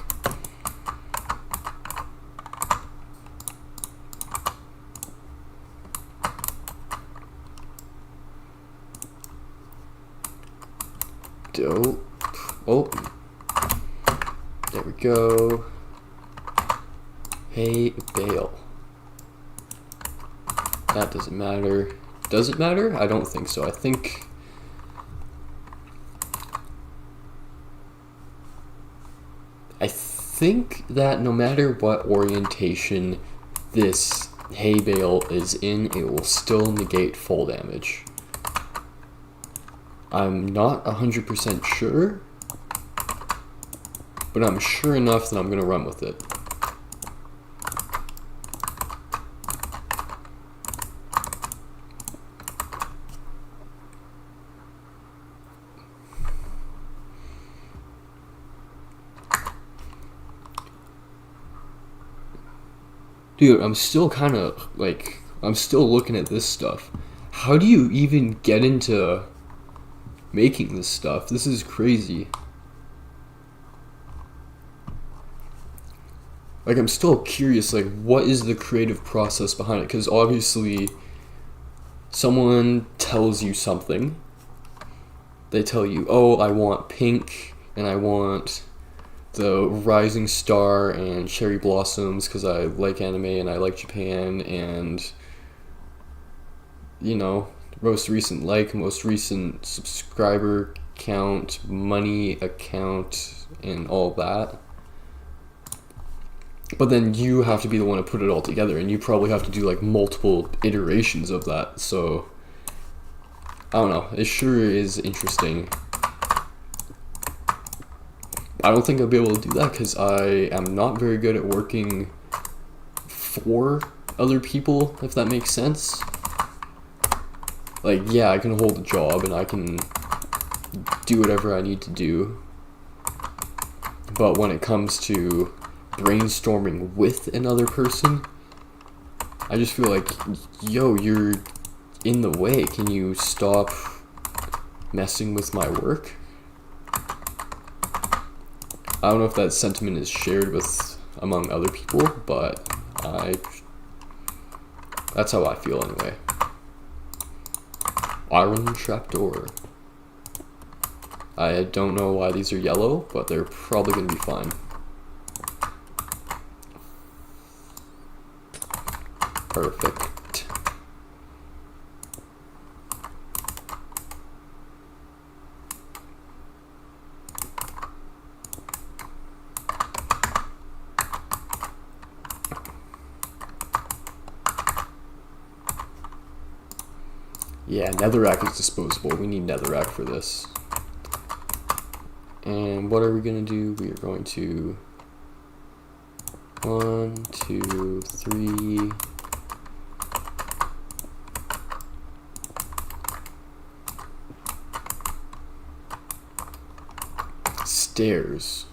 Dope. Oh. There we go. Hay bale. That doesn't matter. Does it matter? I don't think so. I think that no matter what orientation this hay bale is in, it will still negate fall damage. I'm not 100% sure, but I'm sure enough that I'm gonna run with it. Dude, I'm still kind of, like, I'm still looking at this stuff. How do you even get into making this stuff? This is crazy. Like, I'm still curious, like, what is the creative process behind it? Because obviously, someone tells you something. They tell you, oh, I want pink, and I want the rising star and cherry blossoms because I like anime and I like Japan, and you know, most recent like, most recent subscriber count, money account, and all that. But then you have to be the one to put it all together, and you probably have to do like multiple iterations of that. So I don't know, it sure is interesting. I don't think I'll be able to do that because I am not very good at working for other people, if that makes sense. Like, yeah, I can hold a job and I can do whatever I need to do. But when it comes to brainstorming with another person, I just feel like, yo, you're in the way. Can you stop messing with my work? I don't know if that sentiment is shared with among other people, but that's how I feel anyway. Iron trapdoor. I don't know why these are yellow, but they're probably gonna be fine. Perfect. Yeah, netherrack is disposable. We need netherrack for this. And what are we gonna do? We are going to 1, 2, 3. Stairs.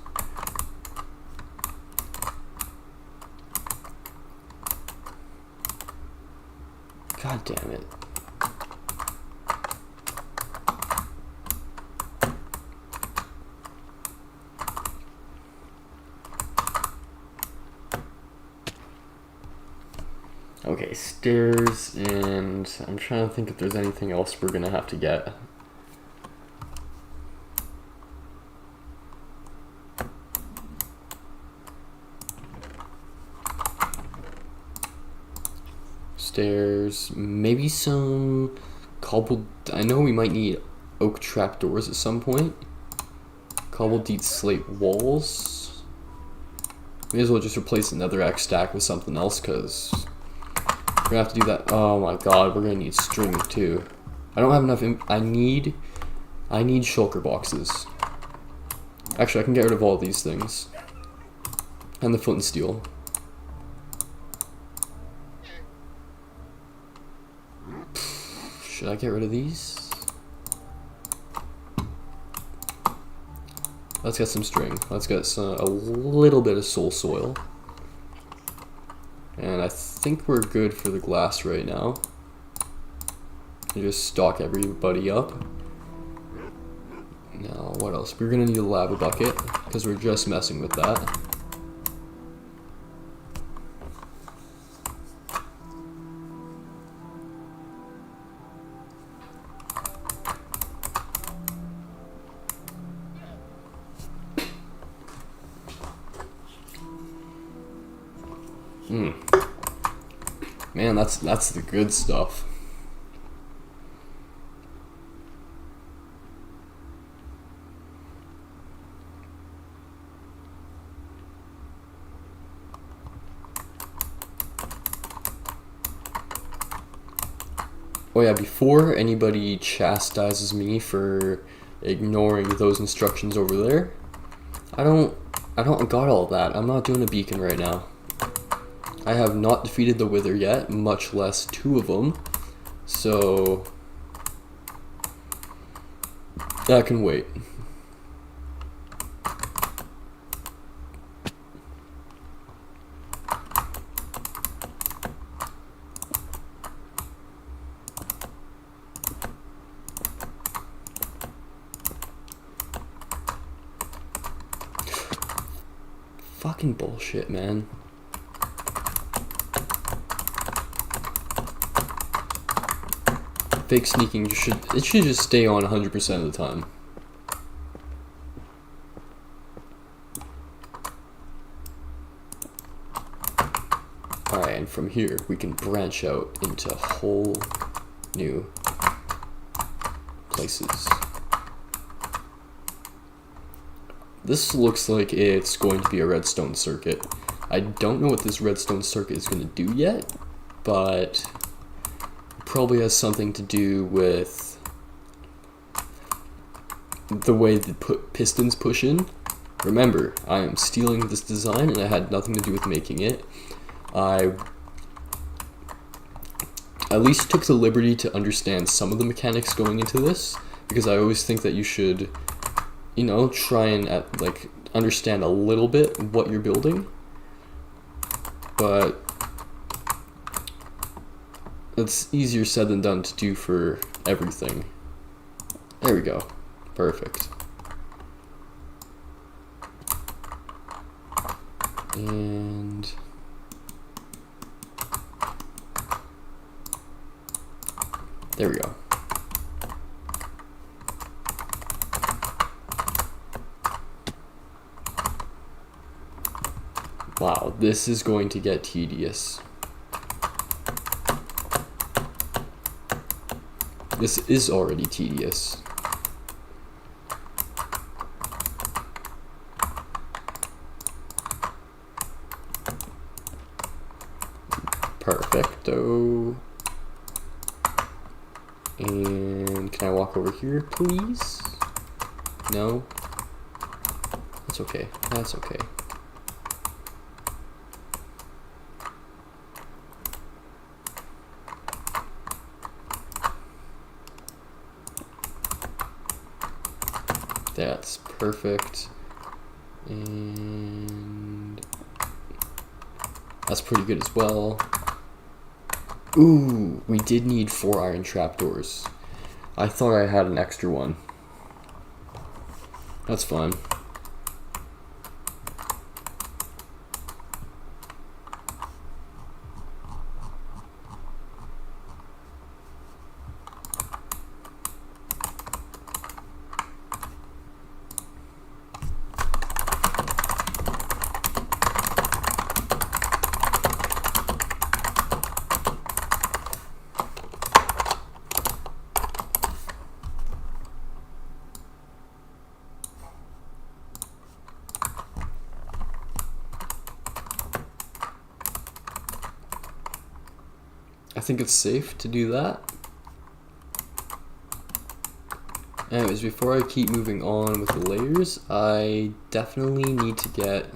God damn it. Okay, stairs, and I'm trying to think if there's anything else we're gonna have to get. Stairs, maybe some cobbled. I know we might need oak trapdoors at some point. Cobbled deep slate walls. May as well just replace the netherrack stack with something else, because we're gonna have to do that. Oh my god, we're gonna need string too. I don't have enough. I need shulker boxes. Actually, I can get rid of all of these things. And the flint and steel. Should I get rid of these? Let's get some string. Let's get a little bit of soul soil. And I think we're good for the glass right now. You just stock everybody up. Now, what else? We're gonna need a lava bucket, because we're just messing with that. Man, that's the good stuff. Oh yeah, before anybody chastises me for ignoring those instructions over there, I don't got all that. I'm not doing a beacon right now. I have not defeated the Wither yet, much less 2 of them. So that can wait. Fucking bullshit, man. Fake sneaking should just stay on 100% of the time. Alright, and from here we can branch out into whole new places. This looks like it's going to be a redstone circuit. I don't know what this redstone circuit is going to do yet, but it probably has something to do with the way the pistons push in. Remember, I am stealing this design and I had nothing to do with making it. I at least took the liberty to understand some of the mechanics going into this, because I always think that you should, you know, try and understand a little bit what you're building. But it's easier said than done to do for everything. There we go. Perfect. And there we go. Wow, this is going to get tedious. This is already tedious. Perfecto. And can I walk over here, please? No? That's okay. That's okay. That's perfect. And that's pretty good as well. Ooh, we did need 4 iron trapdoors. I thought I had an extra one. That's fine. I think it's safe to do that. Anyways, before I keep moving on with the layers, I definitely need to get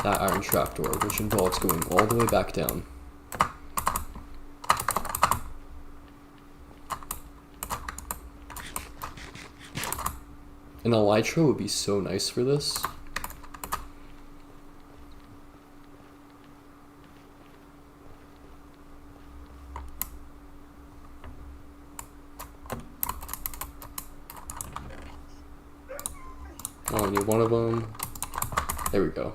that iron trapdoor, which involves going all the way back down. An elytra would be so nice for this. I only need one of them. There we go.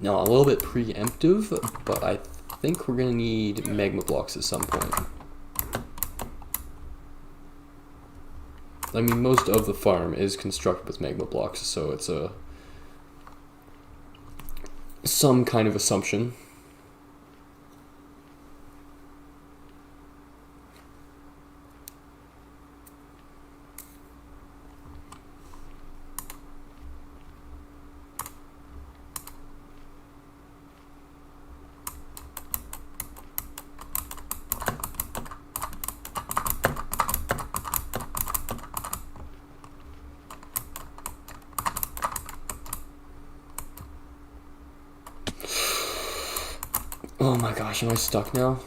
Now, a little bit preemptive, but I think we're gonna need magma blocks at some point. I mean, most of the farm is constructed with magma blocks, so it's some kind of assumption. Oh my gosh, am I stuck now?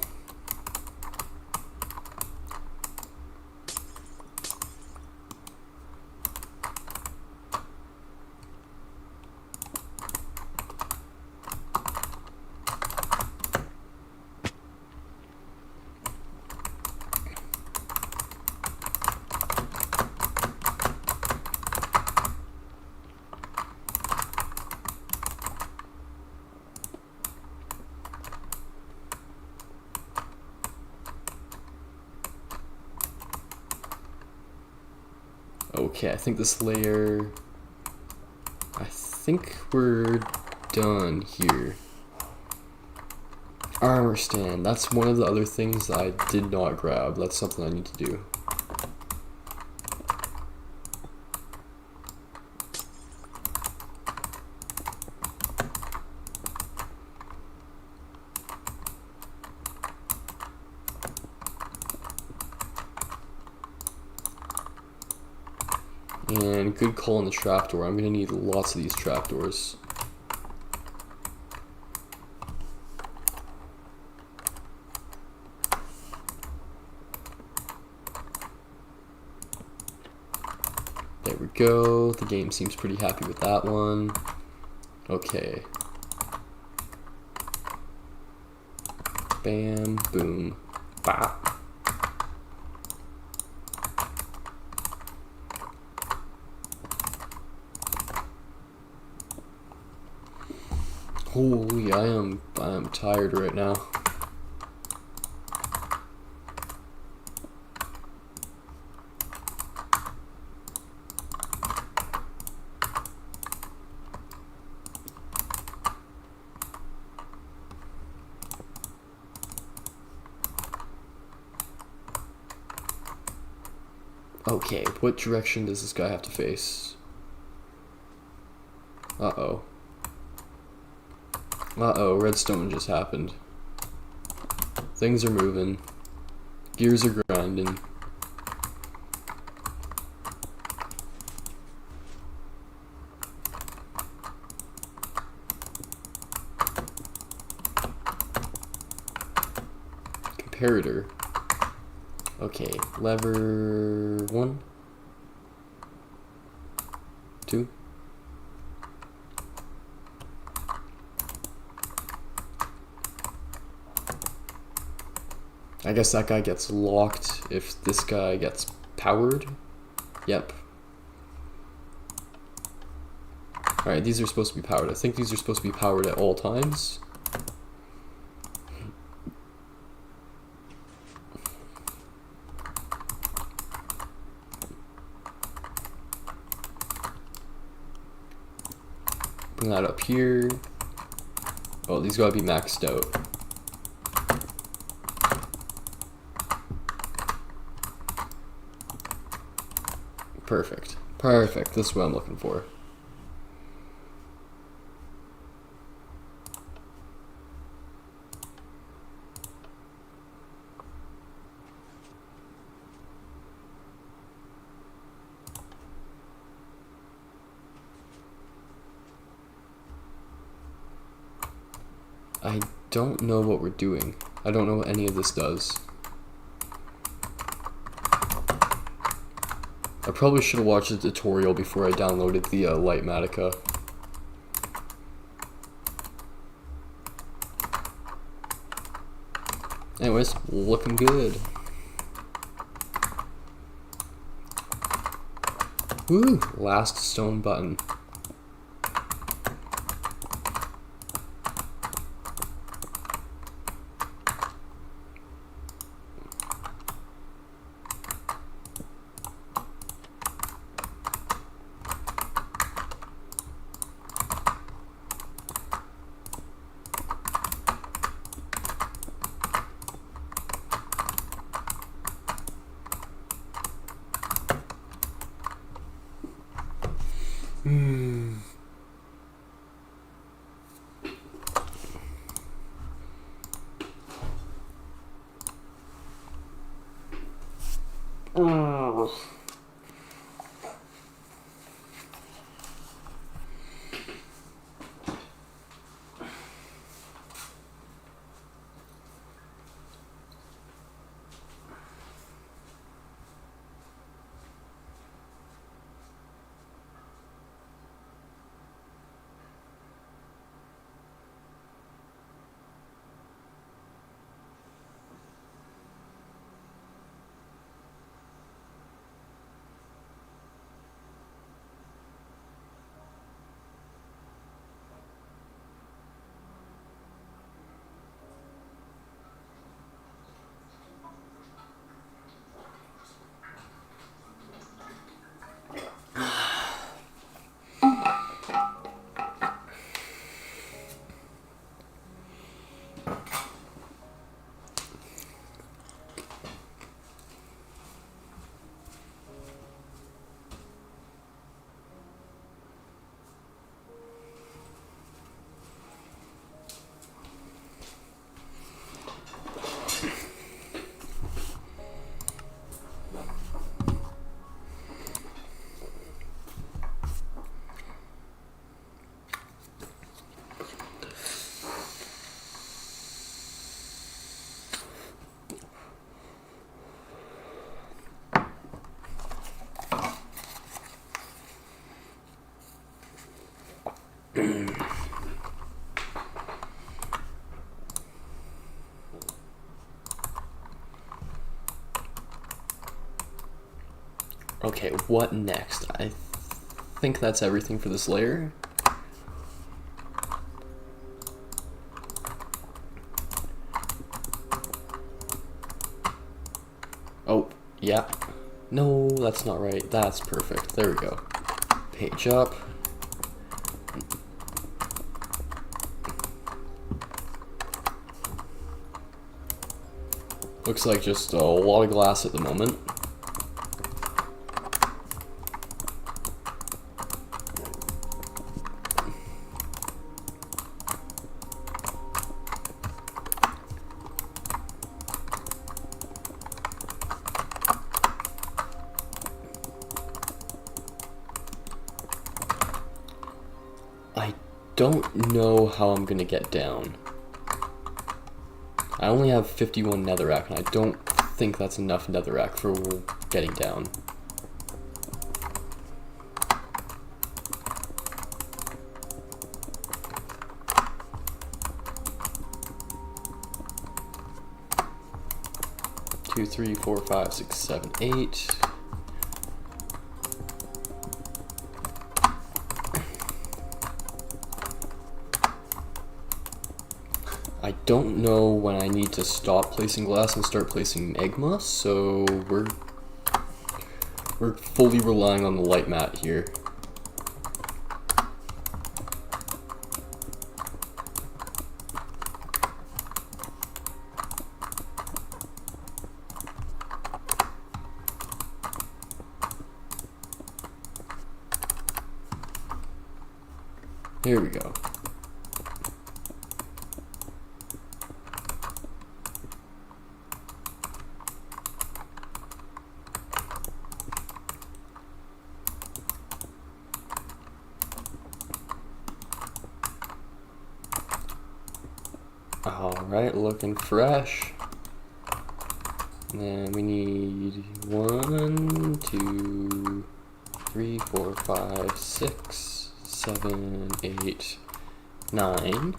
Okay, I think this layer... I think we're done here. Armor stand. That's one of the other things that I did not grab. That's something I need to do. And good call on the trapdoor. I'm gonna need lots of these trapdoors. There we go. The game seems pretty happy with that one. Okay. Bam, boom, bop. Holy, I am tired right now. Okay, what direction does this guy have to face? Uh-oh. Uh-oh, redstone just happened. Things are moving. Gears are grinding. Comparator. Okay, lever 1, 2. I guess that guy gets locked if this guy gets powered. Yep. Alright, these are supposed to be powered. I think these are supposed to be powered at all times. Bring that up here. Oh, these gotta be maxed out. Perfect. Perfect. This is what I'm looking for. I don't know what we're doing. I don't know what any of this does. I probably should have watched the tutorial before I downloaded the Lightmatica. Anyways, looking good. Woo! Last stone button. Okay, what next? I think that's everything for this layer. Oh, yeah. No, that's not right. That's perfect. There we go. Page up. Looks like just a lot of glass at the moment. I don't know how I'm gonna get down. I only have 51 netherrack, and I don't think that's enough netherrack for getting down. Two, three, four, five, six, seven, eight. I don't know when I need to stop placing glass and start placing magma, so we're fully relying on the light mat here. Here we go. Alright, looking fresh. And then we need 1, 2, 3, 4, 5, 6, 7, 8, 9.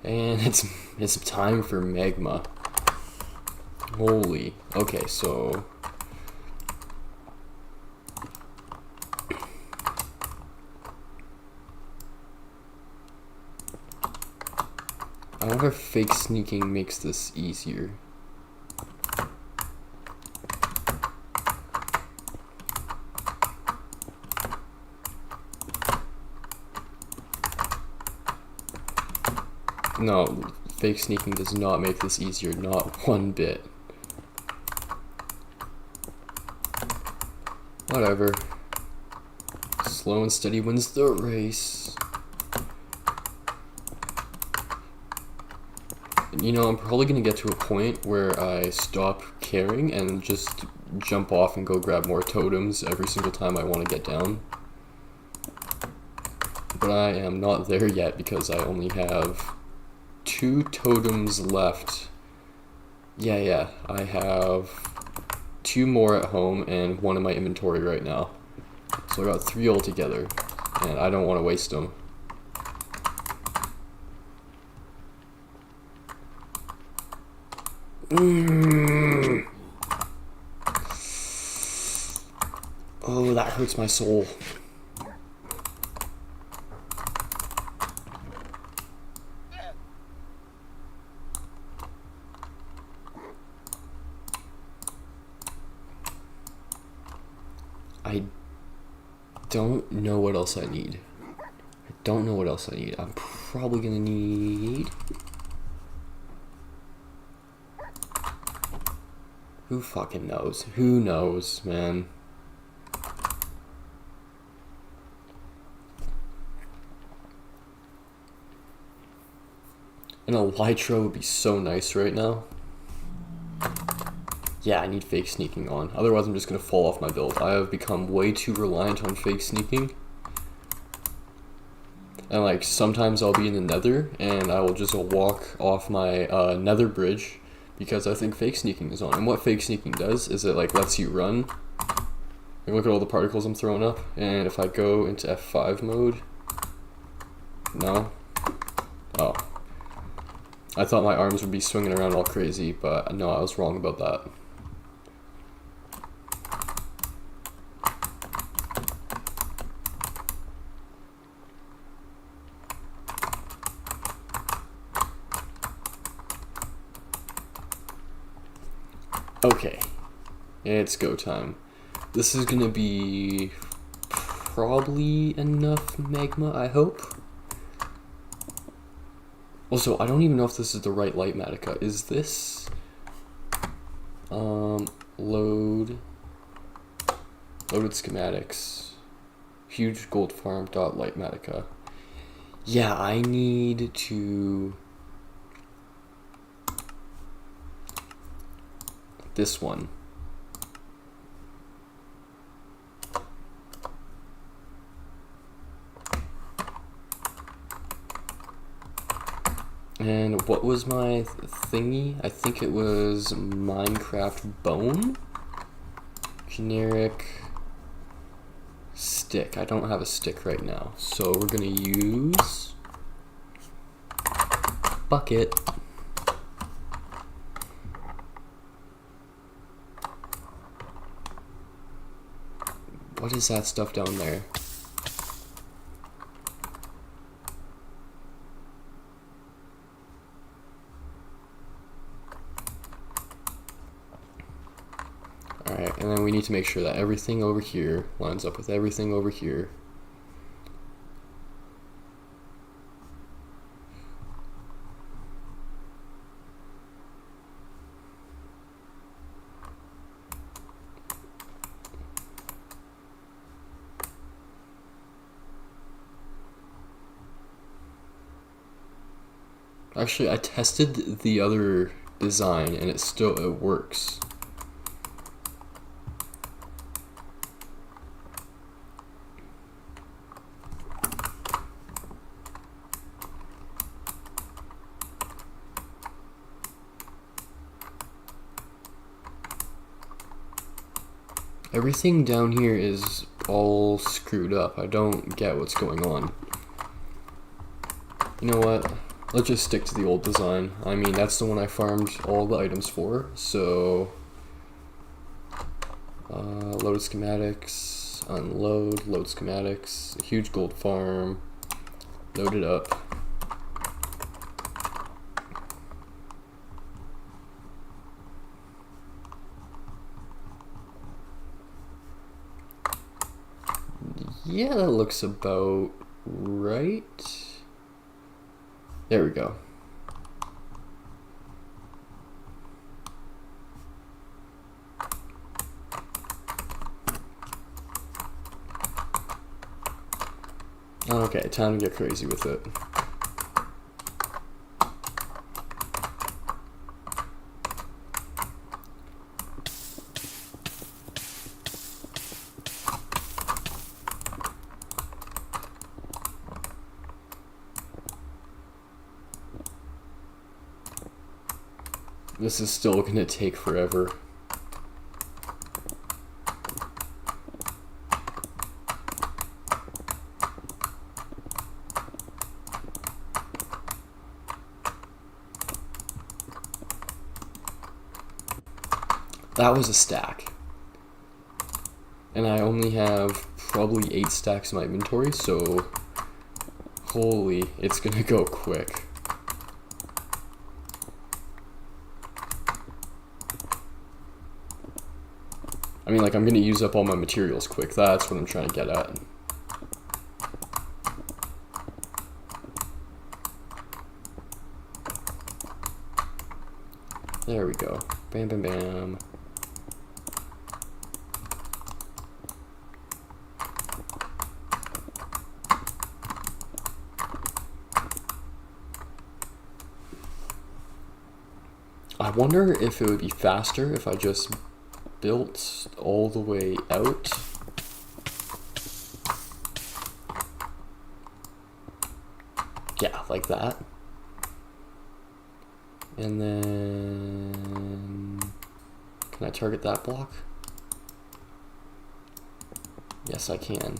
And it's time for magma. Holy. Okay, so... I wonder if fake sneaking makes this easier. No, fake sneaking does not make this easier, not one bit. Whatever. Slow and steady wins the race. You know, I'm probably gonna get to a point where I stop caring and just jump off and go grab more totems every single time I want to get down. But I am not there yet because I only have 2 totems left. Yeah, I have 2 more at home and 1 in my inventory right now. So I got 3 altogether, and I don't want to waste them. Oh, that hurts my soul. I don't know what else I need. I'm probably gonna need... Who fucking knows? Who knows, man? An elytra would be so nice right now. Yeah, I need fake sneaking on. Otherwise, I'm just gonna fall off my build. I have become way too reliant on fake sneaking. And like, sometimes I'll be in the nether, and I will just walk off my nether bridge because I think fake sneaking is on. And what fake sneaking does is it like lets you run. Like, look at all the particles I'm throwing up. And if I go into F5 mode... No? Oh. I thought my arms would be swinging around all crazy, but no, I was wrong about that. Okay, it's go time. This is gonna be probably enough magma, I hope. Also, I don't even know if this is the right light matica. Is this loaded schematics, huge gold farm dot light matica? Yeah, I need to... This one. And what was my thingy? I think it was Minecraft bone? Generic stick. I don't have a stick right now. So we're gonna use bucket. What is that stuff down there? Alright, and then we need to make sure that everything over here lines up with everything over here. Actually, I tested the other design and it works. Everything down here is all screwed up. I don't get what's going on. You know what? Let's just stick to the old design. I mean, that's the one I farmed all the items for, so... load schematics, unload, load schematics, a huge gold farm, load it up. Yeah, that looks about right. There we go. Okay, time to get crazy with it. This is still gonna take forever. That was a stack. And I only have probably 8 stacks in my inventory, so holy, it's gonna go quick. I mean, like, I'm gonna use up all my materials quick. That's what I'm trying to get at. There we go. Bam, bam, bam. I wonder if it would be faster if I just built all the way out. Yeah, like that. And then, can I target that block? Yes, I can.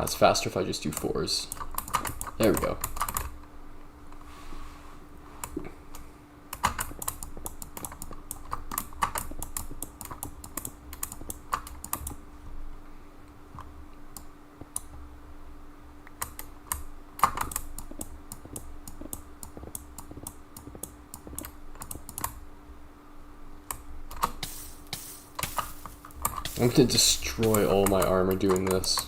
It's faster if I just do 4s. There we go. I'm gonna destroy all my armor doing this.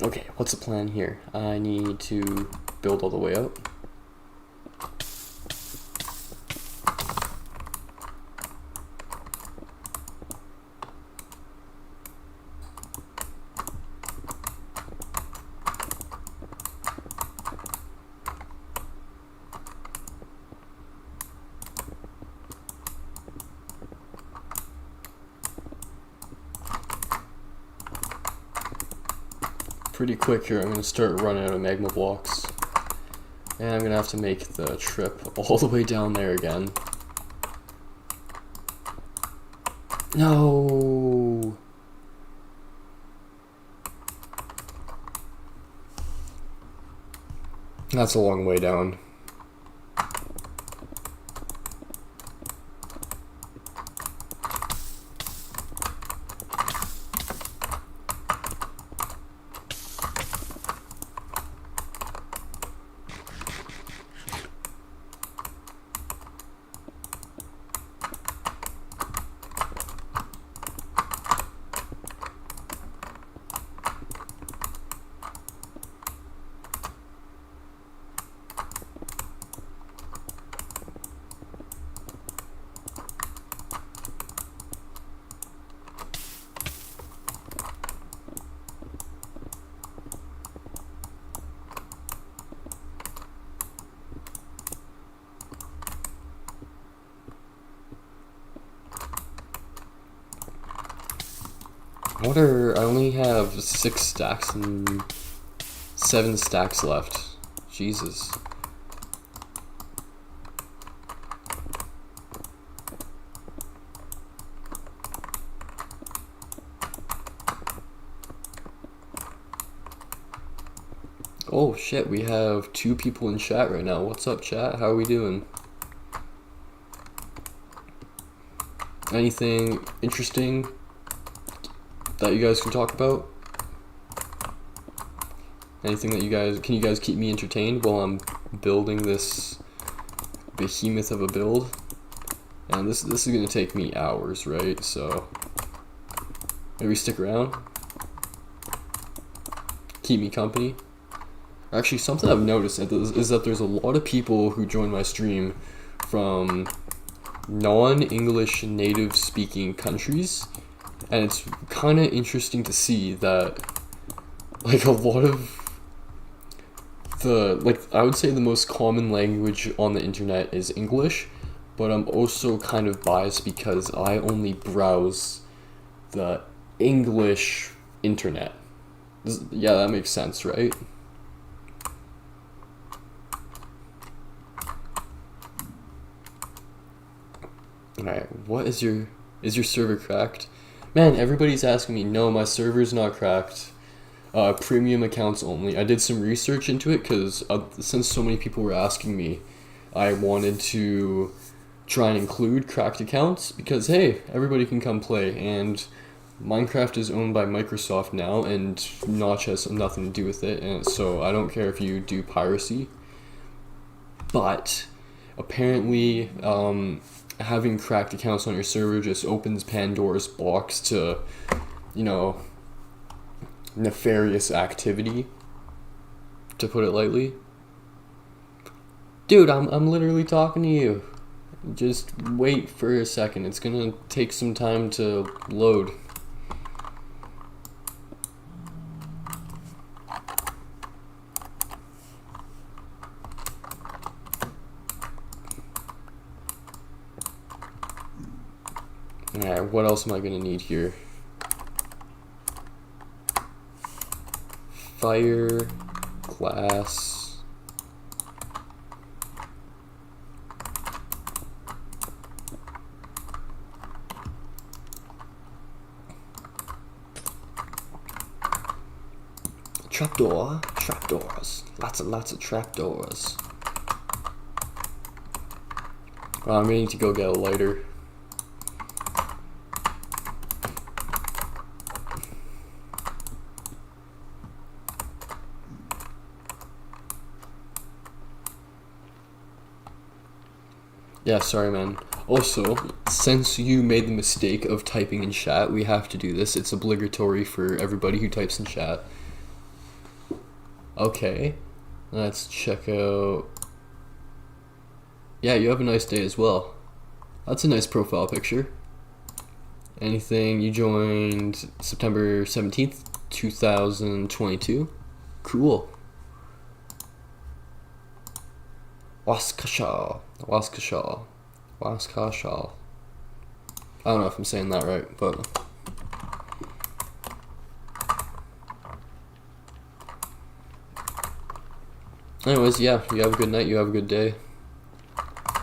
Okay, what's the plan here? I need to build all the way out. Pretty quick here. I'm going to start running out of magma blocks. And I'm going to have to make the trip all the way down there again. No! That's a long way down. I only have 6 stacks and 7 stacks left. Jesus. Oh shit, we have 2 people in chat right now. What's up, chat? How are we doing? Anything interesting that you guys can talk about? Anything that can you guys keep me entertained while I'm building this behemoth of a build? And this is gonna take me hours, right? So maybe stick around. Keep me company. Actually, something I've noticed is that there's a lot of people who join my stream from non-English native speaking countries, and it's kind of interesting to see that like a lot of I would say the most common language on the internet is English, but I'm also kind of biased because I only browse the English internet. Yeah, that makes sense, right? Alright, is your server cracked? Man, everybody's asking me, no, my server's not cracked. Premium accounts only. I did some research into it because since so many people were asking me, I wanted to try and include cracked accounts because, hey, everybody can come play, and Minecraft is owned by Microsoft now, and Notch has nothing to do with it, and so I don't care if you do piracy. But apparently, having cracked accounts on your server just opens Pandora's box to, nefarious activity, to put it lightly. Dude, I'm literally talking to you. Just wait for a second. It's gonna take some time to load. Alright, what else am I gonna need here? Fire, glass. Trapdoors. Lots and lots of trapdoors. Well, I'm gonna need to go get a lighter. Yeah, sorry, man. Also, since you made the mistake of typing in chat, we have to do this. It's obligatory for everybody who types in chat. Okay, let's check out... Yeah, you have a nice day as well. That's a nice profile picture. Anything? You joined September 17th, 2022? Cool. Waskasha. I don't know if I'm saying that right, but... Anyways, yeah, you have a good night, you have a good day.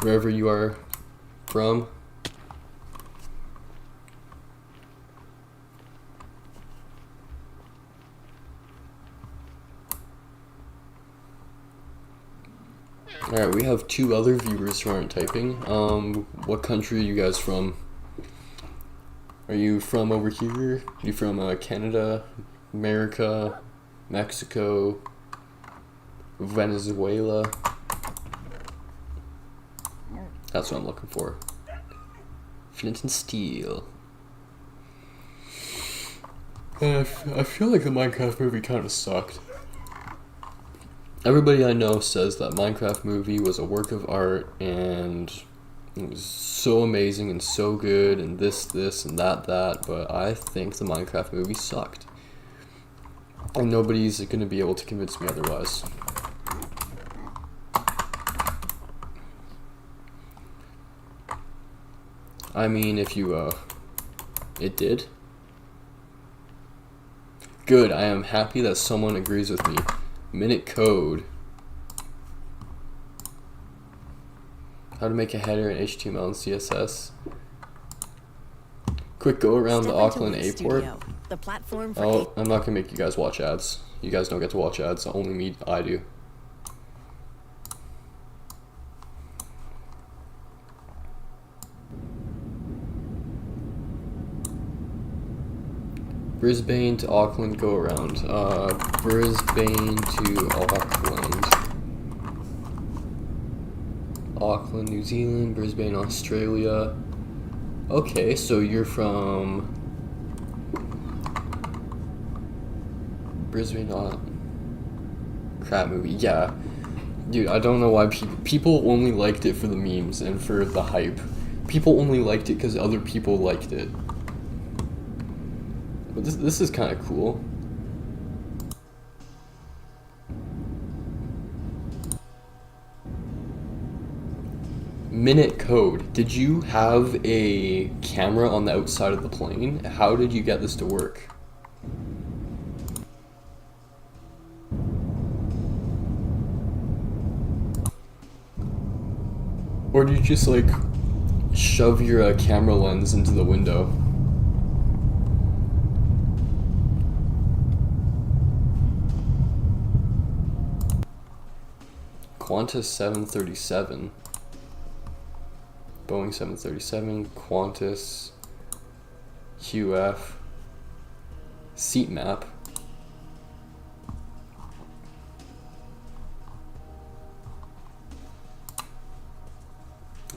Wherever you are from. Alright, we have 2 other viewers who aren't typing. What country are you guys from? Are you from over here? Are you from Canada, America, Mexico, Venezuela? That's what I'm looking for. Flint and steel. I feel like the Minecraft movie kind of sucked. Everybody I know says that Minecraft movie was a work of art and it was so amazing and so good and this and that, but I think the Minecraft movie sucked. And nobody's going to be able to convince me otherwise. I mean, if you, it did. Good, I am happy that someone agrees with me. Minute code. How to make a header in HTML and CSS. Quick go around the Auckland airport. The platform for Oh, I'm not gonna make you guys watch ads. You guys don't get to watch ads. Only me, I do. Brisbane to Auckland go around. Brisbane to Auckland. Auckland, New Zealand. Brisbane, Australia. Okay, so you're from Brisbane. Crap movie. Yeah, dude. I don't know why people only liked it for the memes and for the hype. People only liked it because other people liked it. But this is kind of cool. Minute code. Did you have a camera on the outside of the plane? How did you get this to work? Or do you just like shove your camera lens into the window? Qantas 737. Boeing 737, Qantas, QF, seat map.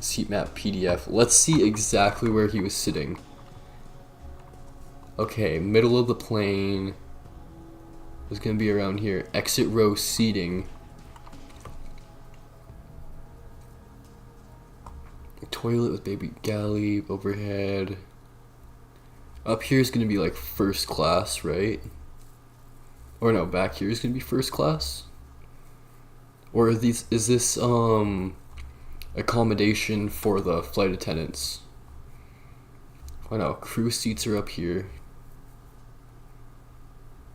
Seat map PDF. Let's see exactly where he was sitting. Okay, middle of the plane is gonna be around here. Exit row seating. Toilet with baby galley, overhead. Up here is gonna be like first class, right? Or no, back here is gonna be first class. Or is this accommodation for the flight attendants? Oh no, crew seats are up here.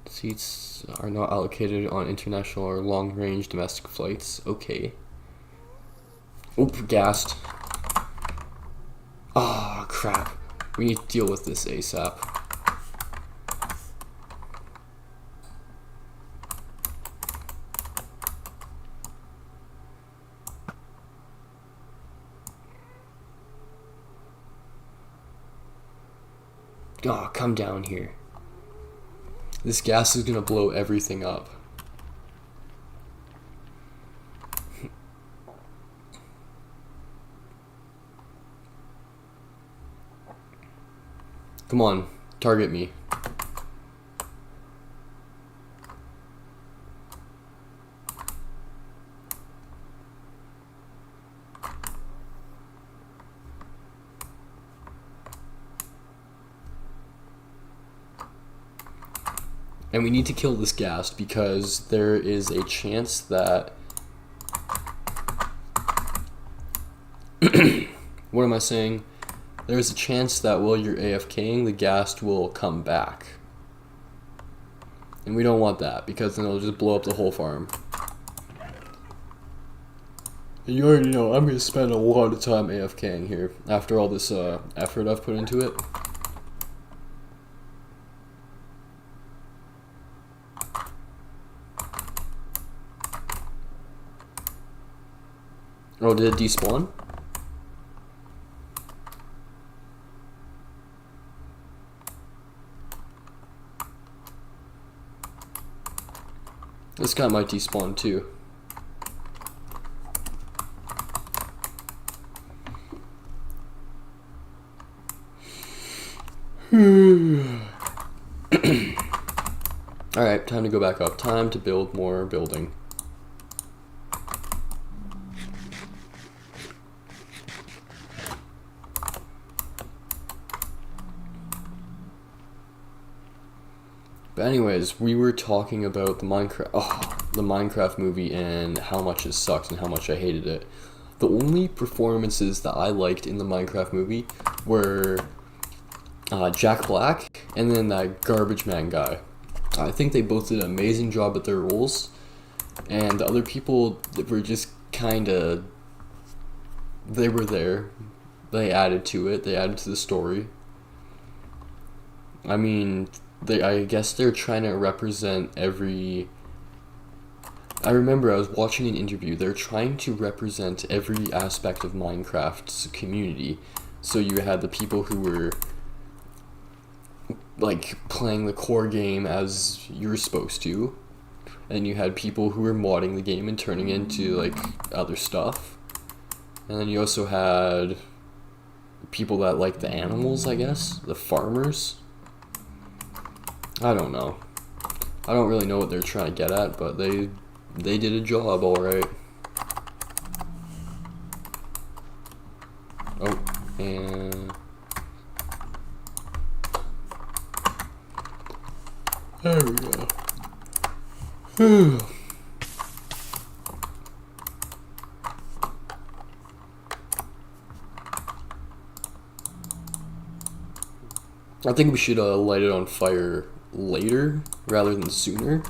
Seats are not allocated on international or long range domestic flights. Okay. Oop, gassed. Oh, crap. We need to deal with this ASAP. Oh, come down here. This gas is gonna blow everything up. Come on, target me. And we need to kill this ghast because there is a chance that... What am I saying? There's a chance that while you're AFKing, the ghast will come back. And we don't want that, because then it'll just blow up the whole farm. And you already know, I'm going to spend a lot of time AFKing here, after all this effort I've put into it. Oh, did it despawn? This guy might despawn too. Alright, time to go back up. Time to build more building. But anyways, we were talking about the Minecraft movie and how much it sucked and how much I hated it. The only performances that I liked in the Minecraft movie were Jack Black and then that garbage man guy. I think they both did an amazing job at their roles, and the other people that were just kind of, they were there. They added to it. They added to the story. I mean, I guess they're trying to represent every. I remember I was watching an interview. They're trying to represent every aspect of Minecraft's community. So you had the people who were like playing the core game as you were supposed to, and you had people who were modding the game and turning into like other stuff, and then you also had people that like the animals, I guess, the farmers. I don't know. I don't really know what they're trying to get at, but they did a job, all right. Oh, and there we go. Whew. I think we should light it on fire later rather than sooner.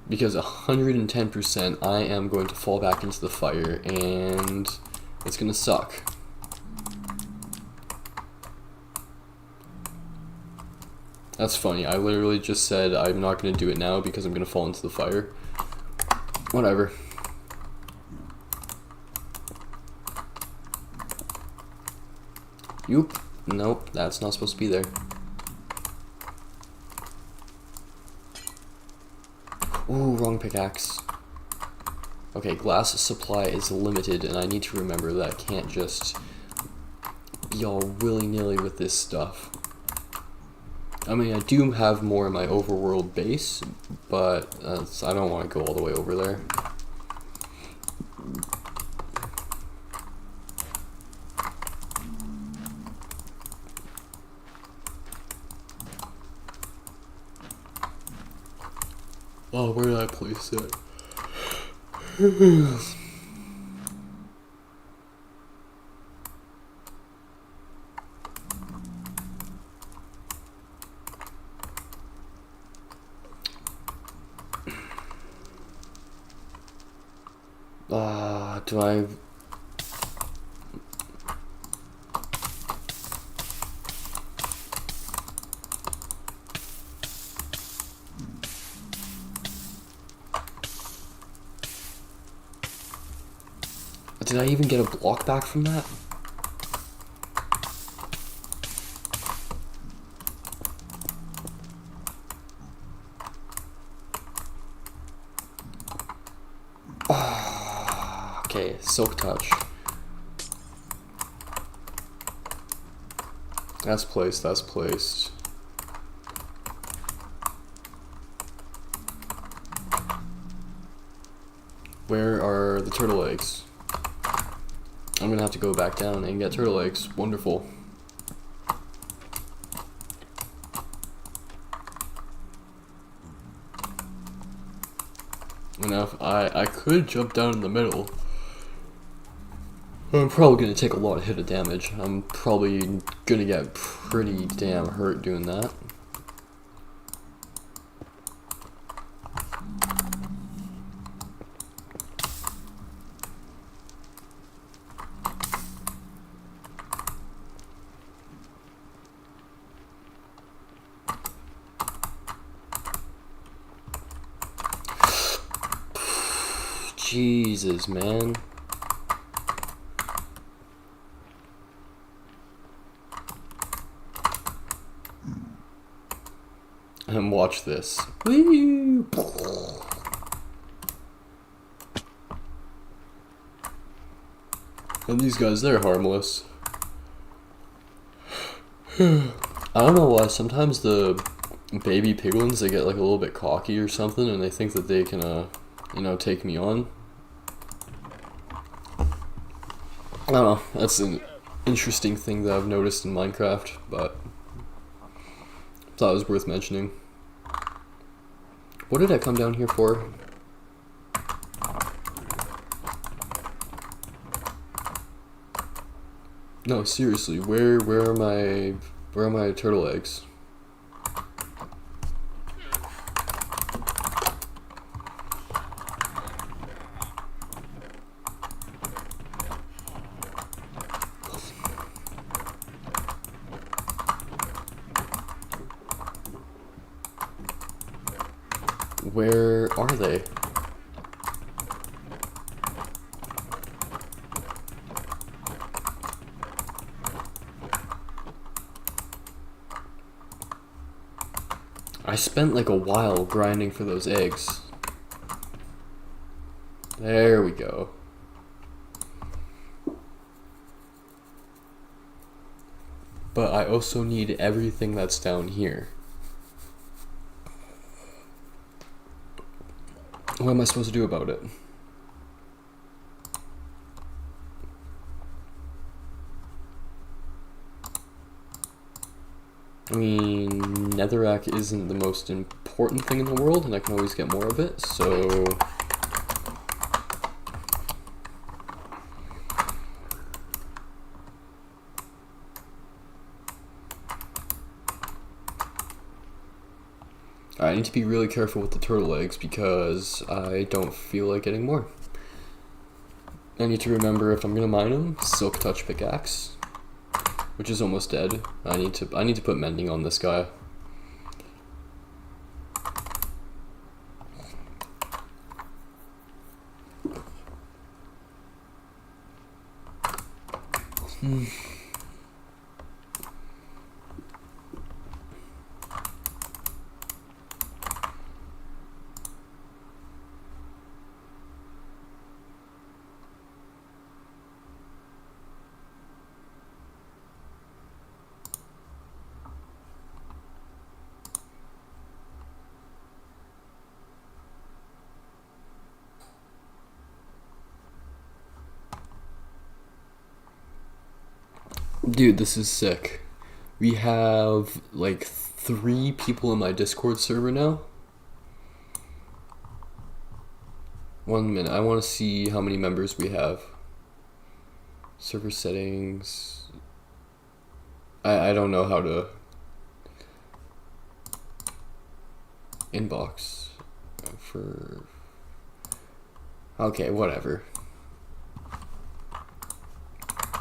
Because 110% I am going to fall back into the fire and it's gonna suck. That's funny, I literally just said I'm not gonna do it now because I'm gonna fall into the fire. Whatever. Yoop. Nope, that's not supposed to be there. Ooh, wrong pickaxe. Okay, glass supply is limited, and I need to remember that I can't just be all willy-nilly with this stuff. I mean, I do have more in my overworld base, but I don't want to go all the way over there. Oh, where did I place it? Do I... Did I even get a block back from that? Okay, silk touch. That's placed, that's placed. Where are the turtle eggs? I'm gonna have to go back down and get turtle eggs. Wonderful. Enough. I could jump down in the middle. I'm probably gonna take a lot of hit of damage. I'm probably gonna get pretty damn hurt doing that. Jesus, man. And watch this. Woo! And these guys, they're harmless. I don't know why, sometimes the baby piglins, they get like a little bit cocky or something and they think that they can, you know, take me on. I don't know, that's an interesting thing that I've noticed in Minecraft, but thought it was worth mentioning. What did I come down here for? No, seriously, where are my turtle eggs? Where are they? I spent like a while grinding for those eggs. There we go. But I also need everything that's down here. What am I supposed to do about it? I mean, netherrack isn't the most important thing in the world, and I can always get more of it, so... I need to be really careful with the turtle eggs because I don't feel like getting more. I need to remember if I'm gonna mine them, silk touch pickaxe, which is almost dead. I need to put mending on this guy. Dude, this is sick. We have like 3 people in my Discord server now. 1 minute, I want to see how many members we have. Server settings. I don't know how to... Inbox. For... Okay, whatever.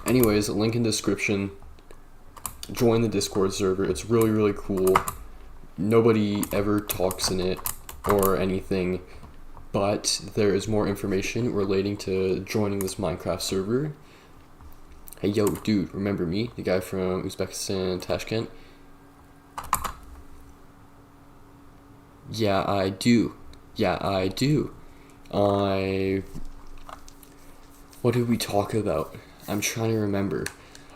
Anyways, link in description. Join the Discord server. It's really, really cool. Nobody ever talks in it or anything, but there is more information relating to joining this Minecraft server. Hey, yo, dude, remember me? The guy from Uzbekistan, Tashkent? Yeah, I do. Yeah, I do. What did we talk about? I'm trying to remember.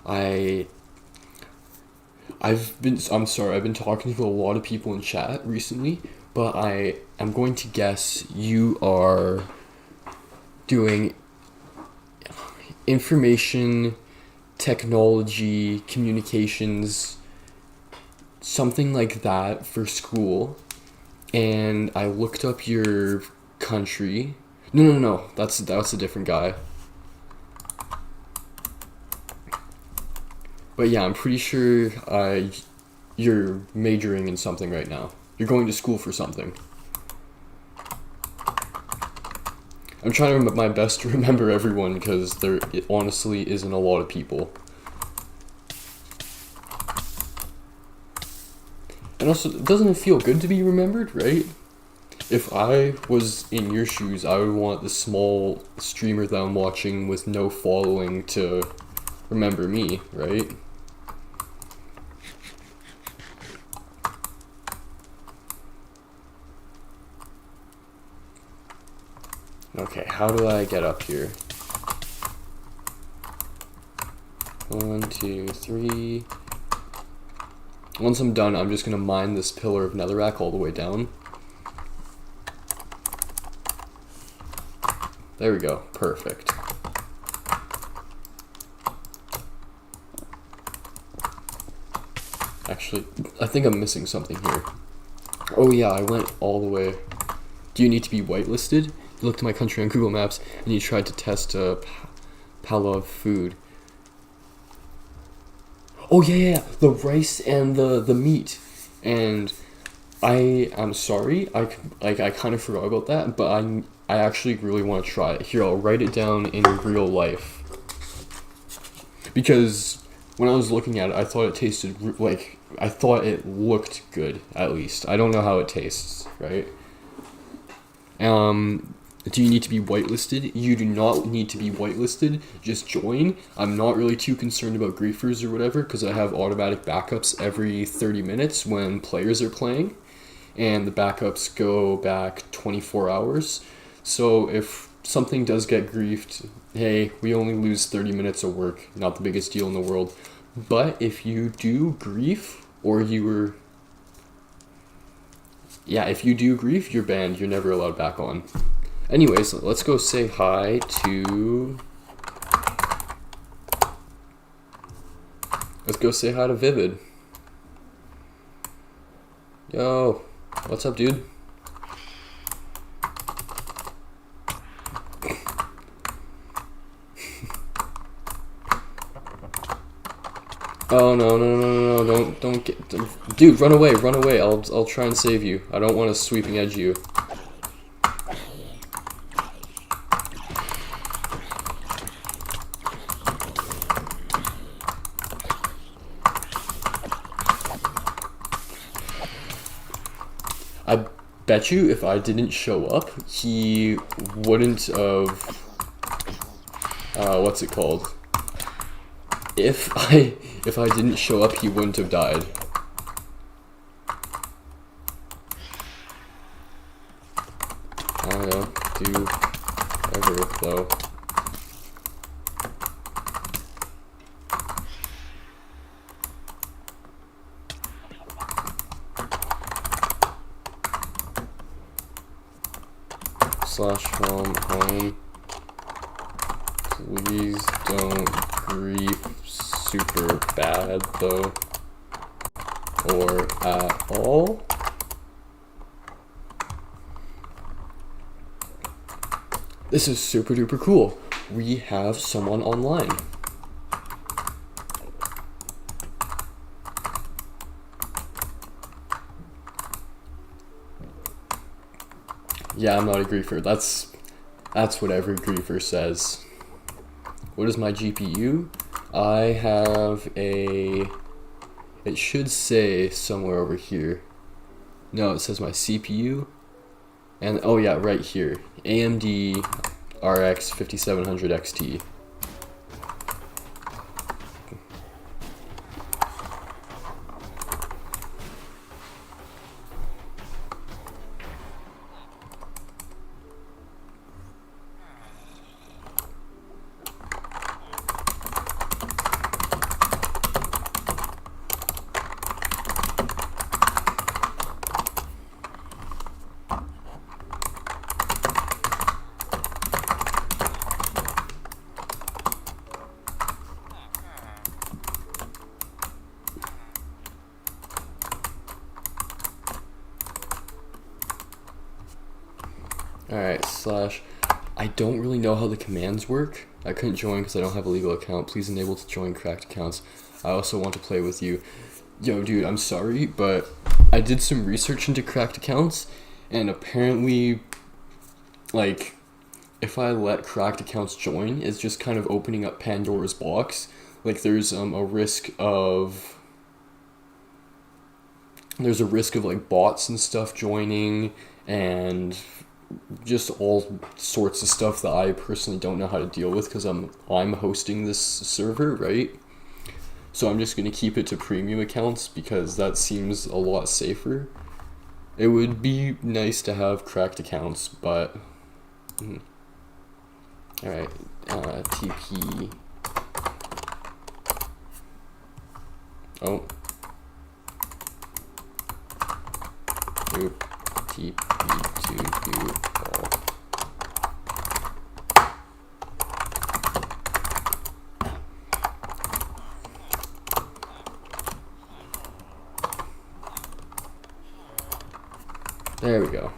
I'm sorry, I've been talking to a lot of people in chat recently, but I'm going to guess you are doing information technology, communications, something like that for school. And I looked up your country. No, that's a different guy. But yeah, I'm pretty sure you're majoring in something right now. You're going to school for something. I'm trying my best to remember everyone because there honestly isn't a lot of people. And also, doesn't it feel good to be remembered, right? If I was in your shoes, I would want the small streamer that I'm watching with no following to remember me, right? Okay, how do I get up here? 1, 2, 3. Once I'm done, I'm just gonna mine this pillar of netherrack all the way down. There we go, perfect. Actually, I think I'm missing something here. Oh yeah, I went all the way. Do you need to be whitelisted? You looked at my country on Google Maps and you tried to test a pala of food. Oh yeah, the rice and the meat, and I'm sorry, I kind of forgot about that, but I actually really want to try it. Here, I'll write it down in real life, because when I was looking at it, I thought it tasted like I thought it looked good. At least I don't know how it tastes, right? Do you need to be whitelisted? You do not need to be whitelisted. Just join. I'm not really too concerned about griefers or whatever because I have automatic backups every 30 minutes when players are playing, and the backups go back 24 hours. So if something does get griefed, hey, we only lose 30 minutes of work. Not the biggest deal in the world. But if you do grief or you were... Yeah, if you do grief, you're banned. You're never allowed back on. Anyways, let's go say hi to... Let's go say hi to Vivid. Yo, what's up, dude? Oh no, don't get... Dude, run away. I'll try and save you. I don't want to sweeping edge you. I bet you if I didn't show up, he wouldn't have... what's it called? If I didn't show up, he wouldn't have died. I'll do whatever, though. /home. Please don't grief super bad though, or at all. This is super duper cool. We have someone online. Yeah, I'm not a griefer. That's what every griefer says. What is my GPU? I have a... It should say somewhere over here. No, it says my CPU. And oh yeah, right here. AMD RX 5700 XT. Alright, / I don't really know how the commands work. I couldn't join because I don't have a legal account. Please enable to join cracked accounts. I also want to play with you. Yo, dude, I'm sorry, but I did some research into cracked accounts, and apparently, like, if I let cracked accounts join, it's just kind of opening up Pandora's box. Like, there's a risk of... There's a risk of, like, bots and stuff joining, and... just all sorts of stuff that I personally don't know how to deal with because I'm hosting this server, right? So I'm just going to keep it to premium accounts because that seems a lot safer. It would be nice to have cracked accounts, but... Alright, TP... Oh. Oop. TP to do all. There we go.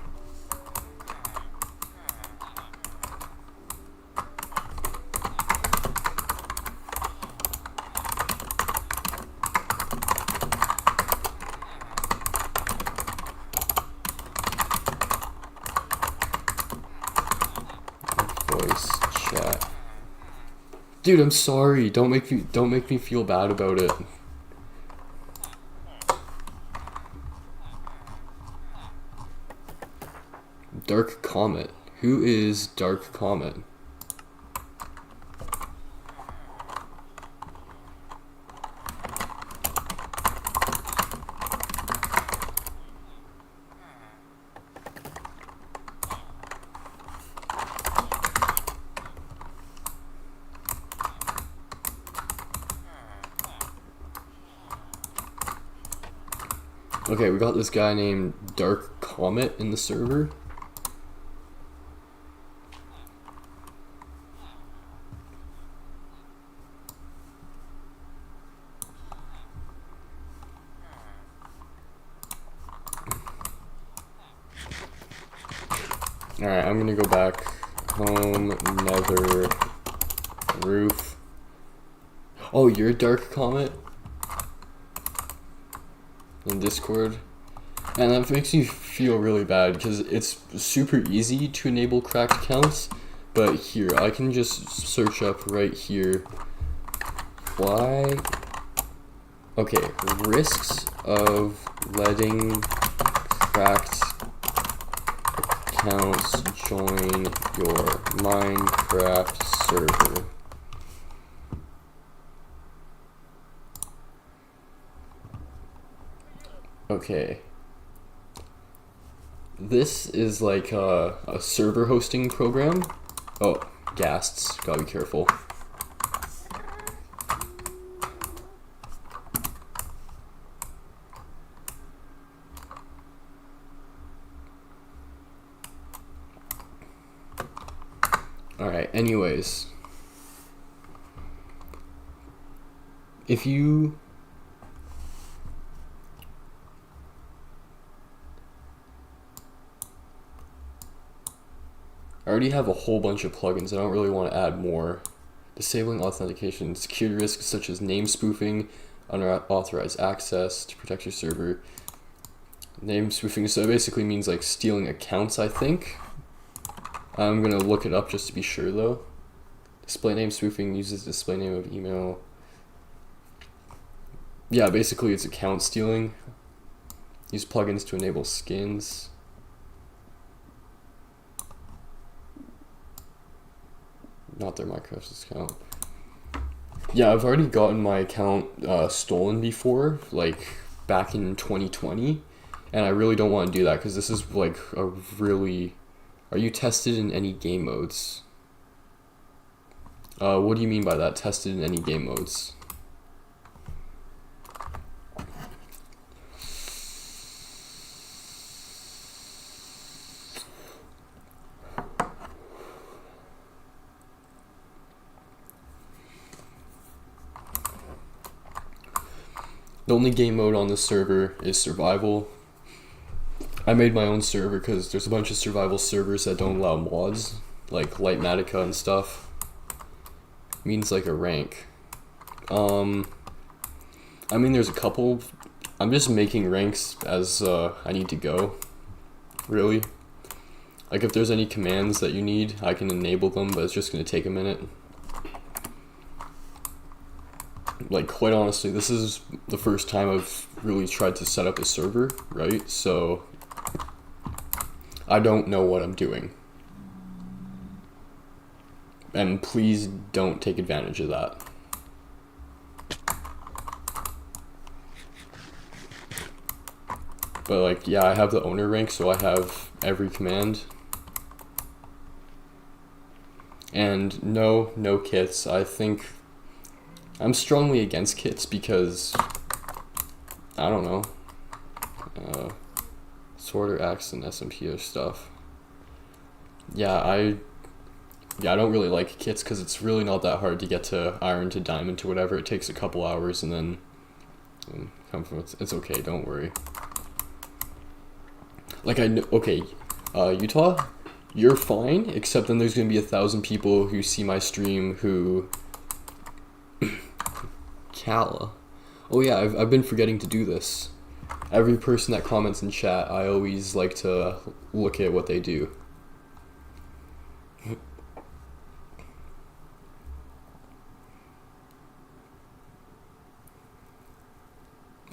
chat. Dude, I'm sorry. Don't make me feel bad about it. Dark Comet. Who is Dark Comet? Okay, we got this guy named Dark Comet in the server. Alright, I'm gonna go back. Home, nether, roof. Oh, you're Dark Comet? In Discord? And that makes me feel really bad because it's super easy to enable cracked accounts. But here, I can just search up right here. Why? Okay, risks of letting cracked accounts join your Minecraft server. Okay. This is like a server hosting program. Oh, ghasts. Gotta be careful. Alright, anyways. If you... I already have a whole bunch of plugins. I don't really want to add more. Disabling authentication. Security risks such as name spoofing, unauthorized access to protect your server. Name spoofing, so it basically means like stealing accounts, I think. I'm gonna look it up just to be sure though. Display name spoofing uses display name of email. Yeah, basically it's account stealing. Use plugins to enable skins. Not their Minecraft account. Yeah, I've already gotten my account stolen before, like back in 2020, and I really don't want to do that because this is like a really... Are you tested in any game modes? What do you mean by that, tested in any game modes? The only game mode on this server is survival. I made my own server because there's a bunch of survival servers that don't allow mods, like Lightmatica and stuff. Means like a rank. I mean there's a couple. I'm just making ranks as I need to go, really. Like if there's any commands that you need, I can enable them, but it's just going to take a minute. Like quite honestly, this is the first time I've really tried to set up a server, right? So I don't know what I'm doing. And please don't take advantage of that. But like, yeah, I have the owner rank, so I have every command. And no kits. I think I'm strongly against kits because, I don't know, Sworder, Axe, and SMP stuff. Yeah, I don't really like kits because it's really not that hard to get to iron to diamond to whatever. It takes a couple hours and then it's okay, don't worry. Like I know, okay, Utah, you're fine, except then there's gonna be 1,000 people who see my stream who Cala. Oh yeah, I've been forgetting to do this. Every person that comments in chat, I always like to look at what they do.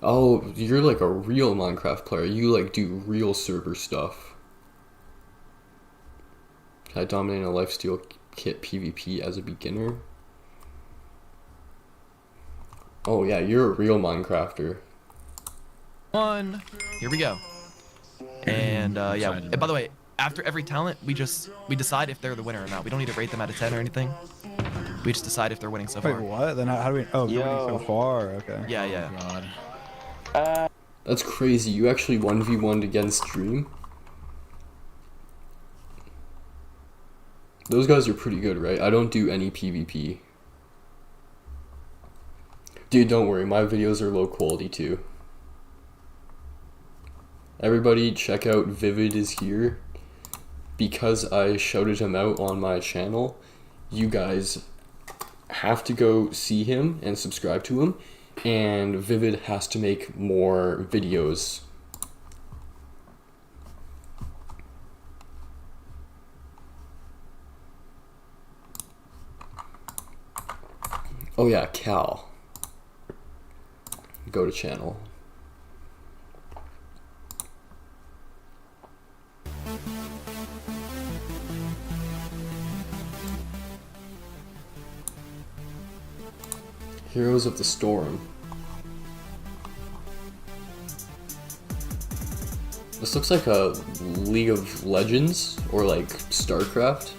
Oh, you're like a real Minecraft player. You like do real server stuff. Can I dominate a lifesteal kit PvP as a beginner? Oh yeah, you're a real Minecrafter. Here we go. And yeah. And by the way, after every talent, we decide if they're the winner or not. We don't need to rate them out of 10 or anything. We just decide if they're winning so far. Wait, what? Then how do we? Oh, they're winning so far. Okay. Yeah, yeah. God. That's crazy. You actually 1v1'd against Dream? Those guys are pretty good, right? I don't do any PvP. Dude, don't worry. My videos are low quality too. Everybody check out Vivid is here. Because I shouted him out on my channel, you guys have to go see him and subscribe to him. And Vivid has to make more videos. Oh yeah, Cal. Go to channel. Heroes of the Storm. This looks like a League of Legends or like StarCraft.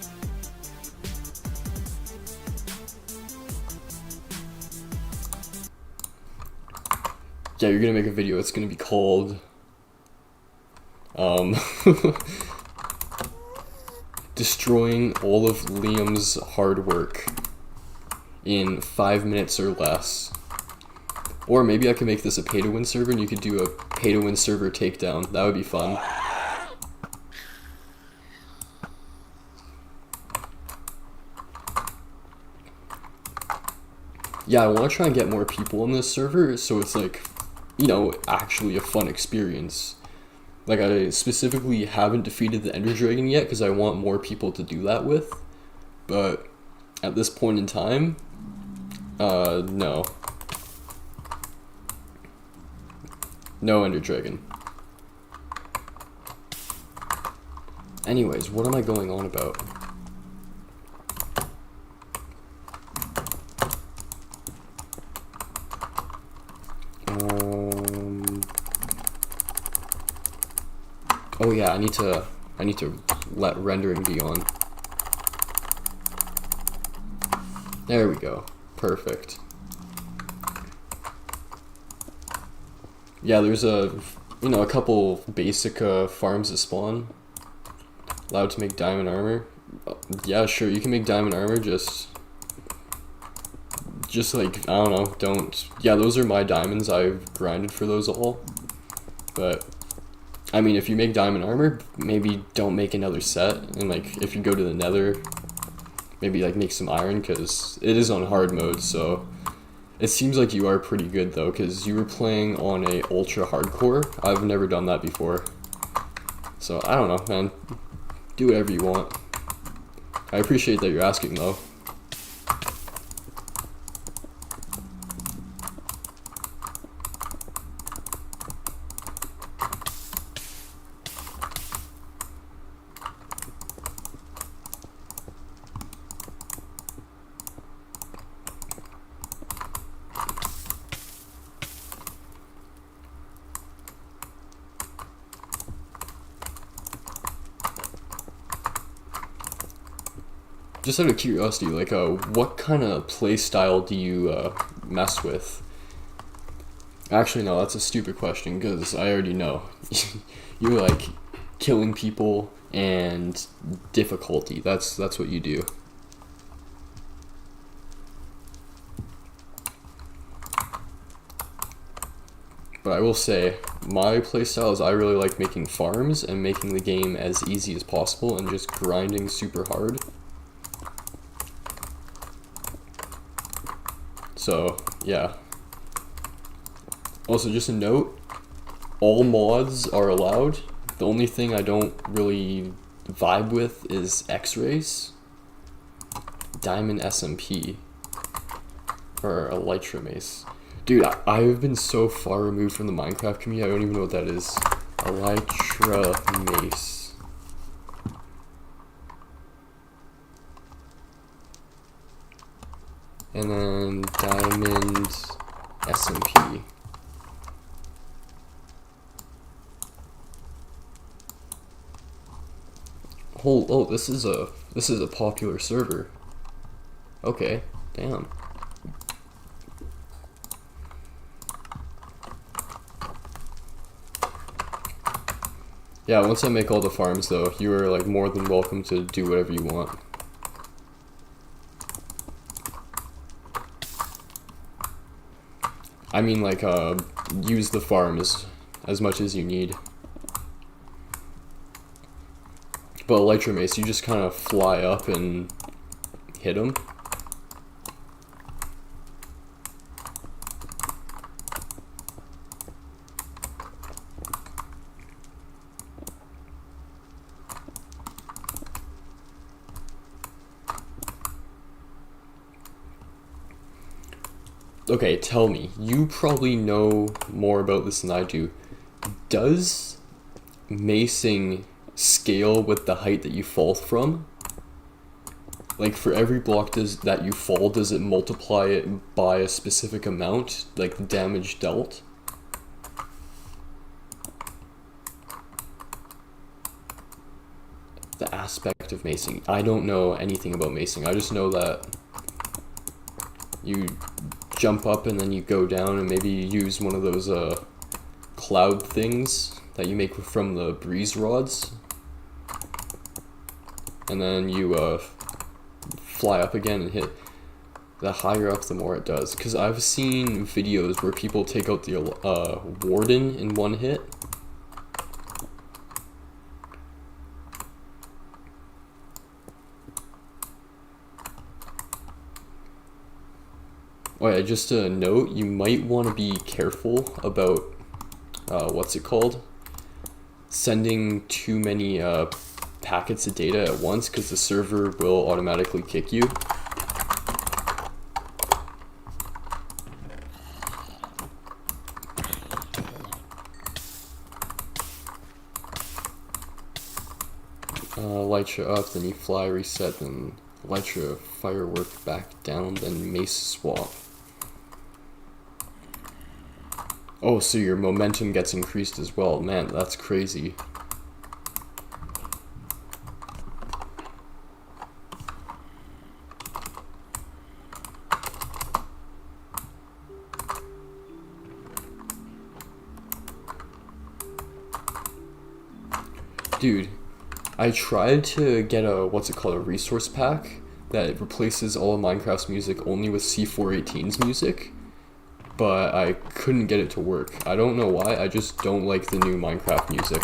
Yeah, you're gonna make a video. It's gonna be called destroying all of Liam's hard work in 5 minutes or less. Or maybe I could make this a pay-to-win server and you could do a pay-to-win server takedown. That would be fun. Yeah, I want to try and get more people on this server so it's like, you know, actually a fun experience. Like, I specifically haven't defeated the Ender Dragon yet because I want more people to do that with. But at this point in time, no. No Ender Dragon. Anyways, what am I going on about? Oh yeah, I need to let rendering be on. There we go. Perfect. Yeah, there's a couple basic farms that spawn. Allowed to make diamond armor. Yeah, sure, you can make diamond armor, just like, I don't know, yeah, those are my diamonds. I've grinded for those all. But I mean, if you make diamond armor, maybe don't make another set, and like if you go to the nether, maybe like make some iron, because it is on hard mode. So it seems like you are pretty good though, because you were playing on a ultra hardcore. I've never done that before, so I don't know, man. Do whatever you want. I appreciate that you're asking though. Just out of curiosity, like, what kind of play style do you mess with? Actually, no, that's a stupid question, because I already know. You're like killing people and difficulty. That's what you do. But I will say, my playstyle is I really like making farms and making the game as easy as possible and just grinding super hard. So, yeah. Also, just a note, all mods are allowed. The only thing I don't really vibe with is X-Rays, Diamond SMP, or Elytra Mace. Dude, I've been so far removed from the Minecraft community, I don't even know what that is. Elytra mace. And then diamond SMP. Oh, this is a popular server. Okay, damn. Yeah, once I make all the farms though, you are like more than welcome to do whatever you want. I mean like use the farms as much as you need. But Elytra Mace, you just kind of fly up and hit them. Okay, tell me, you probably know more about this than I do. Does macing scale with the height that you fall from? Like for every block that you fall, does it multiply it by a specific amount, like the damage dealt? The aspect of macing. I don't know anything about macing. I just know that you jump up and then you go down and maybe you use one of those cloud things that you make from the breeze rods. And then you fly up again and hit. The higher up, the more it does. Because I've seen videos where people take out the warden in one hit. Oh yeah, just a note, you might want to be careful about, what's it called? Sending too many packets of data at once, because the server will automatically kick you. Elytra up, then you fly, reset, then Elytra firework back down, then mace swap. Oh, so your momentum gets increased as well. Man, that's crazy. Dude, I tried to get a, what's it called, a resource pack that replaces all of Minecraft's music only with C418's music, but I couldn't get it to work. I don't know why, I just don't like the new Minecraft music.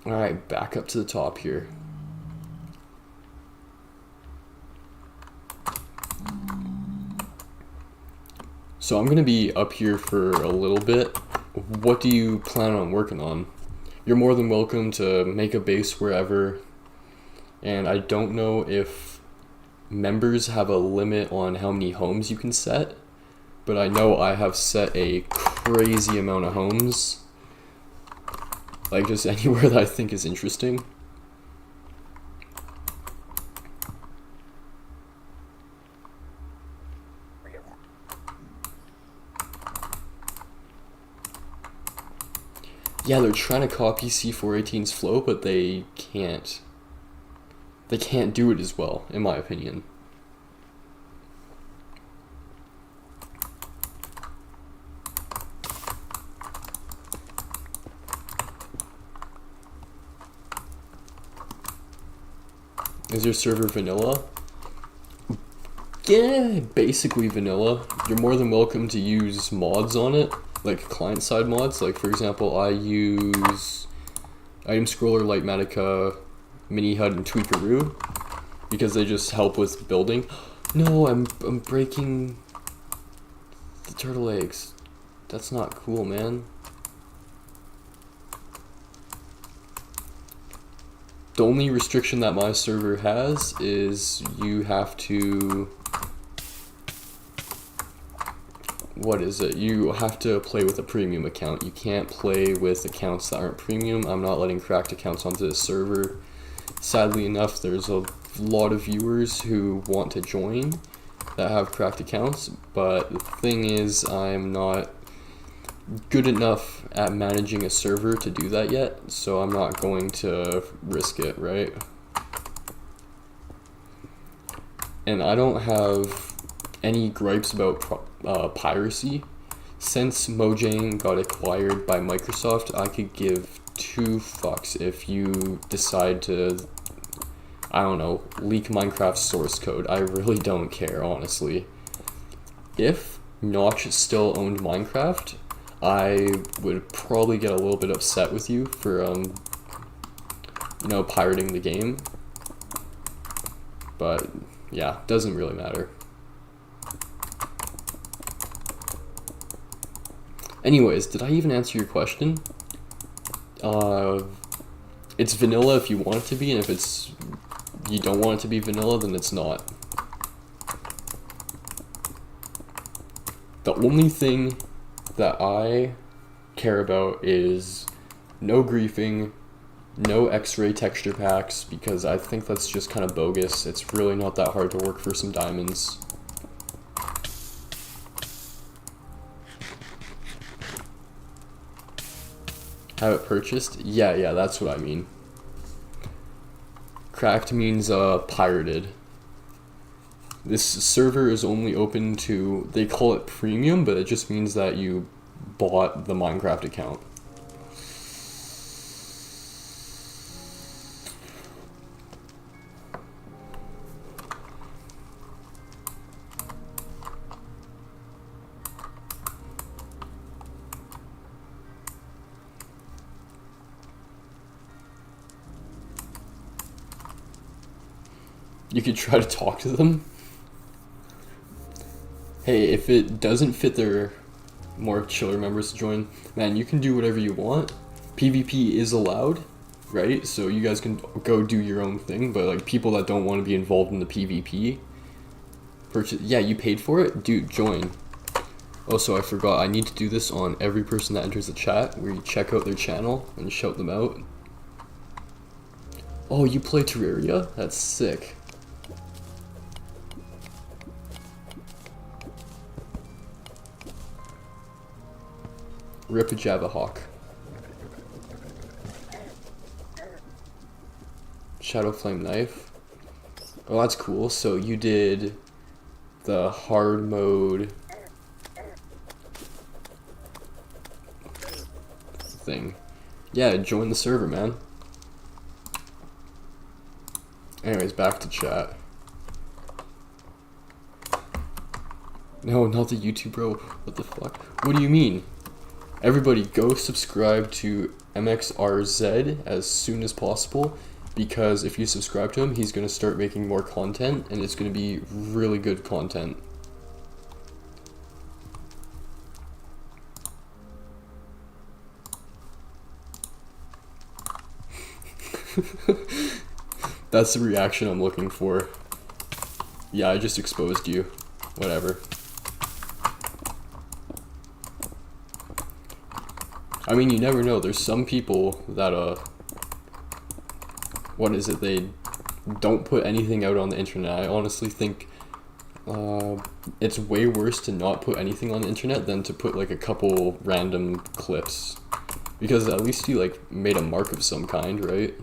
Alright, back up to the top here. So I'm gonna be up here for a little bit. What do you plan on working on? You're more than welcome to make a base wherever. And I don't know if members have a limit on how many homes you can set, but I know I have set a crazy amount of homes. Like just anywhere that I think is interesting. Yeah, they're trying to copy C418's flow, but they can't. They can't do it as well, in my opinion. Is your server vanilla? Yeah, basically vanilla. You're more than welcome to use mods on it, like client-side mods. Like for example, I use Item Scroller, Lightmatica, Mini HUD, and Tweakaroo because they just help with building. No, I'm breaking the turtle eggs. That's not cool, man. The only restriction that my server has is you have to... What is it? You have to play with a premium account. You can't play with accounts that aren't premium. I'm not letting cracked accounts onto this server. Sadly enough, there's a lot of viewers who want to join that have cracked accounts, but the thing is, I'm not good enough at managing a server to do that yet, so I'm not going to risk it, right? And I don't have any gripes about piracy. Since Mojang got acquired by Microsoft, I could give 2 fucks if you decide to, I don't know, leak Minecraft's source code. I really don't care, honestly. If Notch still owned Minecraft, I would probably get a little bit upset with you for, you know, pirating the game. But, yeah, doesn't really matter. Anyways, did I even answer your question? It's vanilla if you want it to be, and if you don't want it to be vanilla, then it's not. The only thing that I care about is no griefing, no X-ray texture packs, because I think that's just kind of bogus. It's really not that hard to work for some diamonds. Have it purchased? Yeah, that's what I mean. Cracked means pirated. This server is only open to, they call it premium, but it just means that you bought the Minecraft account. You could try to talk to them. Hey, if it doesn't fit their more chiller members to join, man, you can do whatever you want. PvP is allowed, right? So you guys can go do your own thing, but like people that don't want to be involved in the PvP, yeah, you paid for it? Dude, join. Also, I forgot, I need to do this on every person that enters the chat, where you check out their channel and shout them out. Oh, you play Terraria? That's sick. Rip a Java Hawk. Shadow Flame Knife. Oh, that's cool. So you did the hard mode thing. Yeah, join the server, man. Anyways, back to chat. No, not the YouTube, bro. What the fuck? What do you mean? Everybody go subscribe to MXRZ as soon as possible, because if you subscribe to him, he's going to start making more content, and it's going to be really good content. That's the reaction I'm looking for. Yeah, I just exposed you. Whatever. I mean, you never know. There's some people that, what is it? They don't put anything out on the internet. I honestly think it's way worse to not put anything on the internet than to put like a couple random clips. Because at least you like made a mark of some kind, right?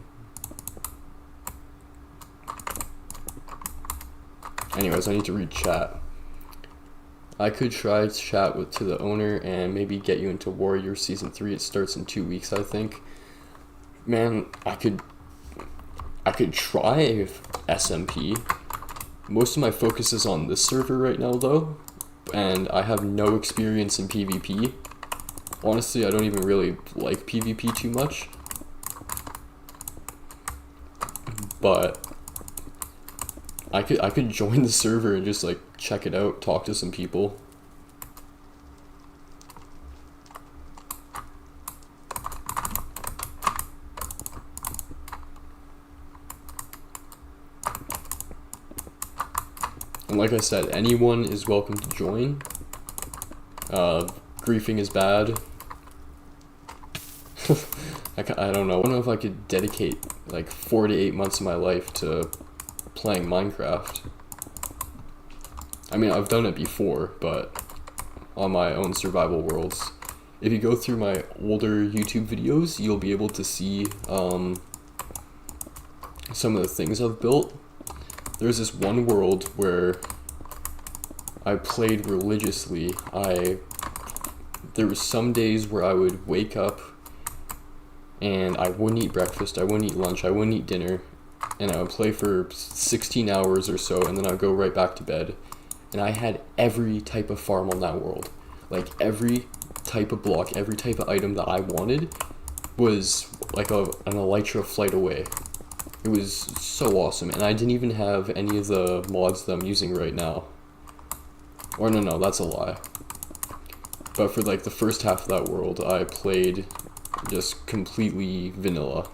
Anyways, I need to read chat. I could try to chat to the owner and maybe get you into Warrior Season 3. It starts in 2 weeks, I think. Man, I could try SMP. Most of my focus is on this server right now, though, and I have no experience in PvP. Honestly, I don't even really like PvP too much. But I could join the server and just like check it out, talk to some people. And like I said, anyone is welcome to join. Griefing is bad. I don't know. I don't know if I could dedicate like 4 to 8 months of my life to playing Minecraft. I mean, I've done it before, but on my own survival worlds. If you go through my older YouTube videos, you'll be able to see some of the things I've built. There's this one world where I played religiously. There was some days where I would wake up and I wouldn't eat breakfast, I wouldn't eat lunch, I wouldn't eat dinner, and I would play for 16 hours or so, and then I'd go right back to bed. And I had every type of farm on that world. Like every type of block, every type of item that I wanted was like an elytra flight away. It was so awesome, and I didn't even have any of the mods that I'm using right now. Or no, that's a lie. But for like the first half of that world, I played just completely vanilla.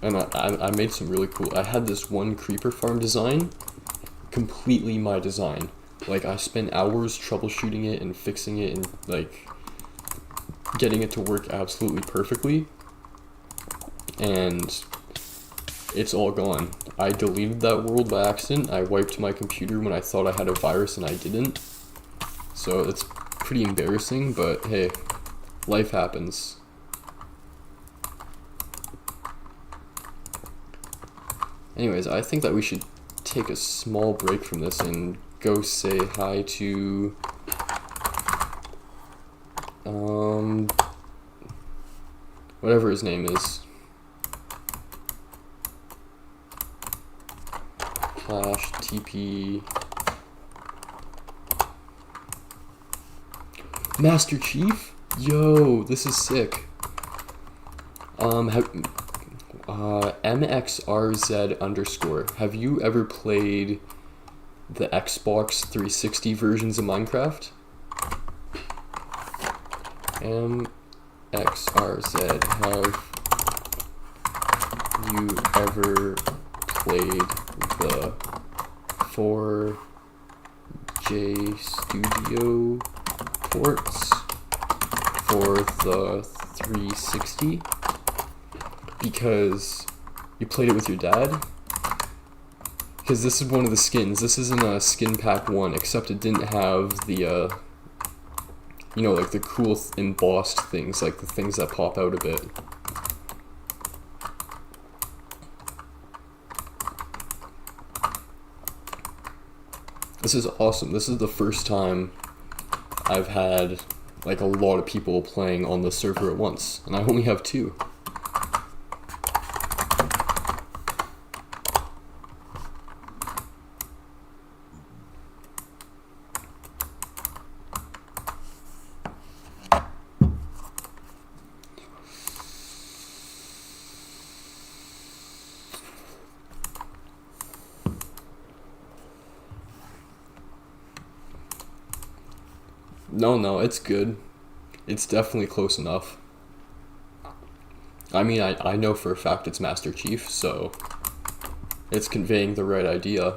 And I made some really cool, I had this one creeper farm design, completely my design. Like I spent hours troubleshooting it and fixing it and like getting it to work absolutely perfectly. And it's all gone. I deleted that world by accident. I wiped my computer when I thought I had a virus and I didn't. So it's pretty embarrassing, but hey, life happens. Anyways, I think that we should take a small break from this and go say hi to whatever his name is. Slash TP Master Chief? Yo, this is sick. MXRZ_. Have you ever played the Xbox 360 versions of Minecraft? MXRZ, have you ever played the 4J Studio ports for the 360? Because you played it with your dad? Because this is one of the skins. This isn't a skin pack 1, except it didn't have the, you know, like the cool embossed things, like the things that pop out a bit. This is awesome. This is the first time I've had like a lot of people playing on the server at once, and I only have 2. No, it's good. It's definitely close enough. I mean, I know for a fact it's Master Chief, so it's conveying the right idea.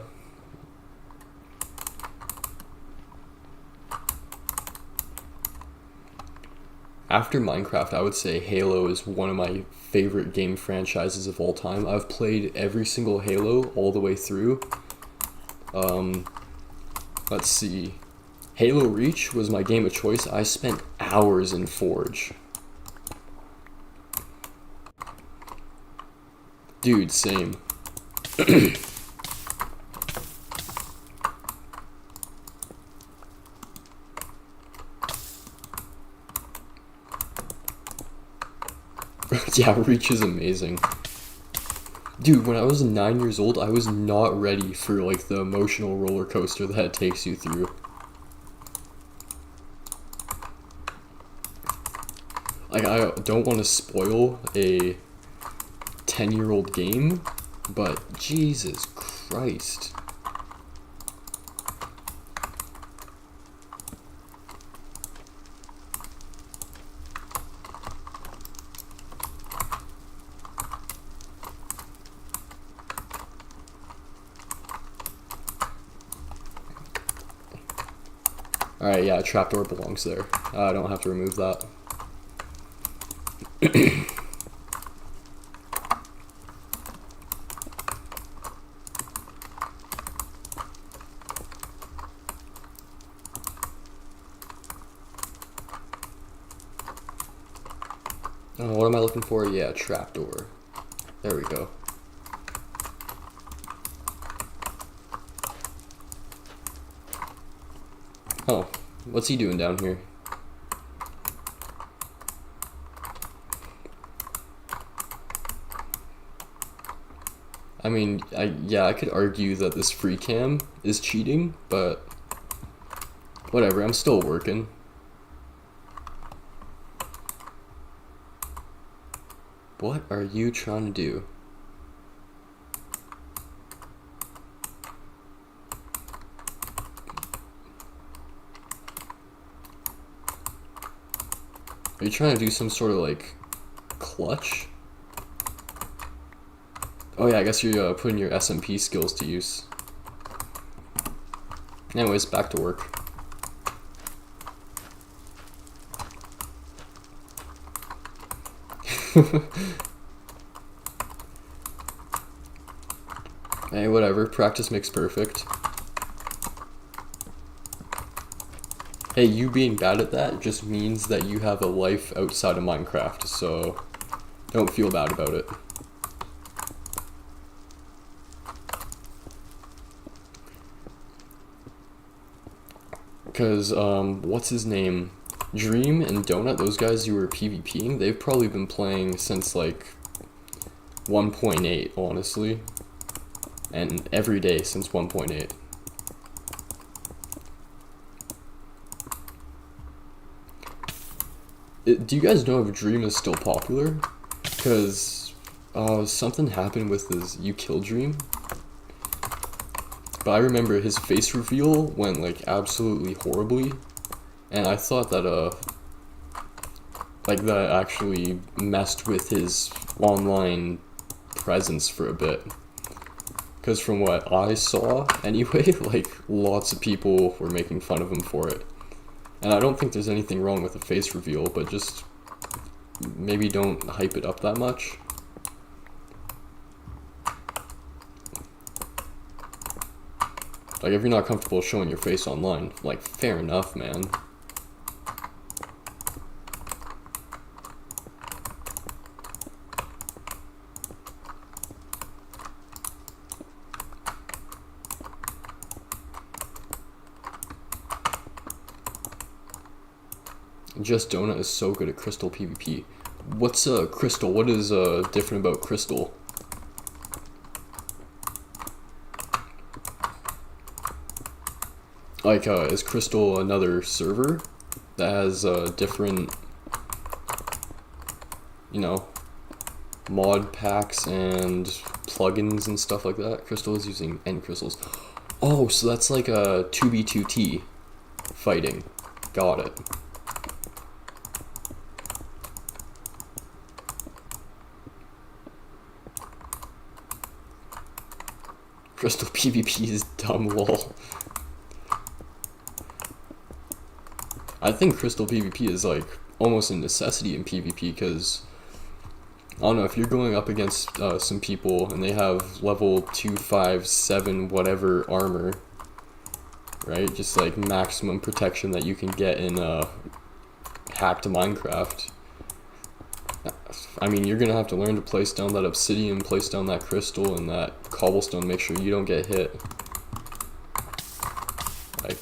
After Minecraft, I would say Halo is one of my favorite game franchises of all time. I've played every single Halo all the way through. Let's see. Halo Reach was my game of choice. I spent hours in Forge. Dude, same. Yeah, Reach is amazing. Dude, when I was 9 years old, I was not ready for like the emotional roller coaster that it takes you through. Like, I don't want to spoil a 10-year-old game, but Jesus Christ. Alright, yeah, trapdoor belongs there. I don't have to remove that. What am I looking for? Yeah, trapdoor. There we go. Oh, what's he doing down here? I mean, I could argue that this free cam is cheating, but whatever, I'm still working. What are you trying to do? Are you trying to do some sort of like clutch? Oh yeah, I guess you're putting your SMP skills to use. Anyways, back to work. Hey, whatever. Practice makes perfect. Hey, you being bad at that just means that you have a life outside of Minecraft, so don't feel bad about it. Because, what's his name? Dream and Donut, those guys you were PvPing, they've probably been playing since, like, 1.8, honestly. And every day since 1.8. Do you guys know if Dream is still popular? Because, something happened with his You Kill Dream. But I remember his face reveal went, like, absolutely horribly. And I thought that, like, that actually messed with his online presence for a bit. Because from what I saw, anyway, like, lots of people were making fun of him for it. And I don't think there's anything wrong with a face reveal, but just maybe don't hype it up that much. Like, if you're not comfortable showing your face online, like, fair enough, man. Just Donut is so good at Crystal PvP. What's Crystal? What is different about Crystal? Like, is Crystal another server that has different, you know, mod packs and plugins and stuff like that? Crystal is using end crystals. Oh, so that's like a 2v2t fighting. Got it. Crystal PvP is dumb, lol. I think Crystal PvP is like almost a necessity in PvP because I don't know, if you're going up against some people and they have level 2, 5, 7 whatever armor, right? Just like maximum protection that you can get in hacked Minecraft. I mean, you're gonna have to learn to place down that obsidian, place down that crystal and that cobblestone, make sure you don't get hit. Like,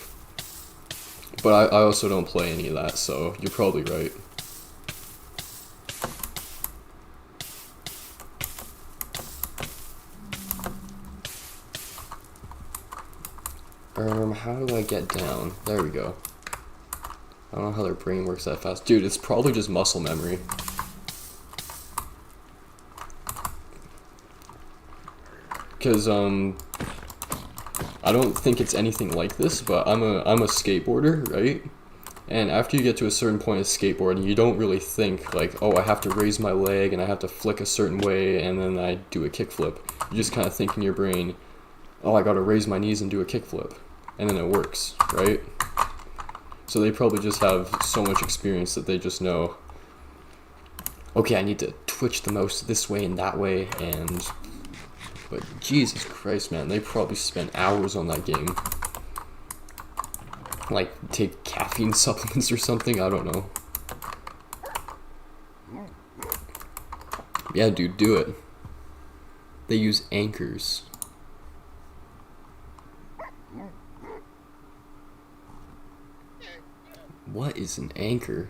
but I also don't play any of that, so you're probably right. How do I get down? There we go. I don't know how their brain works that fast. Dude, it's probably just muscle memory. Because, I don't think it's anything like this, but I'm a skateboarder, right? And after you get to a certain point of skateboarding, you don't really think, like, oh, I have to raise my leg and I have to flick a certain way and then I do a kickflip. You just kind of think in your brain, oh, I gotta raise my knees and do a kickflip. And then it works, right? So they probably just have so much experience that they just know, okay, I need to twitch the mouse this way and that way, and... But Jesus Christ, man, they probably spent hours on that game. Like, take caffeine supplements or something, I don't know. Yeah, dude, do it. They use anchors. What is an anchor?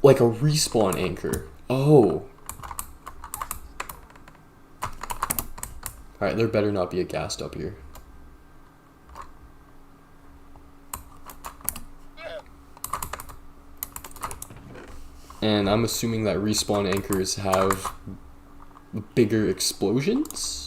Like a respawn anchor. Oh. Alright, there better not be a ghast up here. And I'm assuming that respawn anchors have bigger explosions?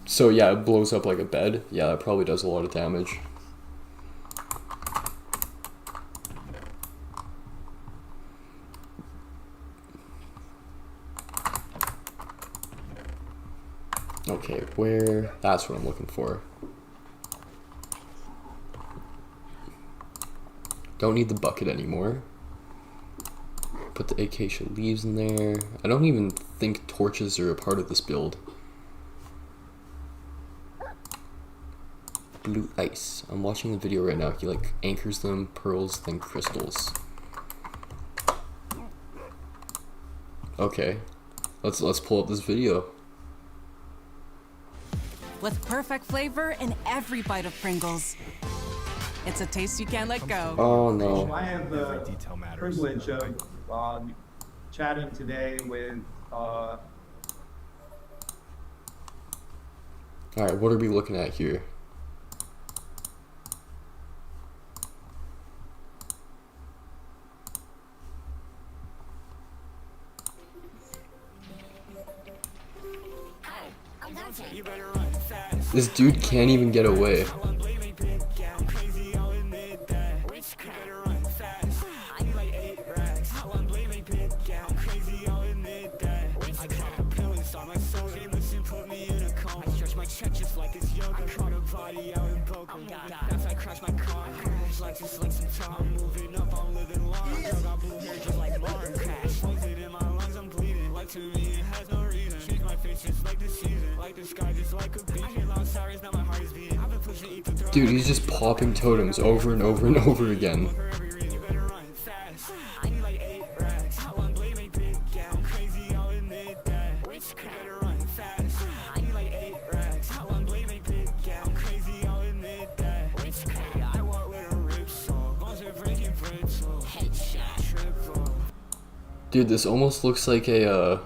So yeah, it blows up like a bed. Yeah, that probably does a lot of damage. Okay, where? That's what I'm looking for. Don't need the bucket anymore. Put the acacia leaves in there. I don't even think torches are a part of this build. Blue ice. I'm watching the video right now. He like anchors them, pearls, then crystals. Okay, let's pull up this video. With perfect flavor in every bite of Pringles. It's a taste you can't let go. Oh no. I have the privilege of chatting today with Alright, what are we looking at here? This dude can't even get away. Dude, he's just popping totems over and over and over again. Dude, this almost looks like a,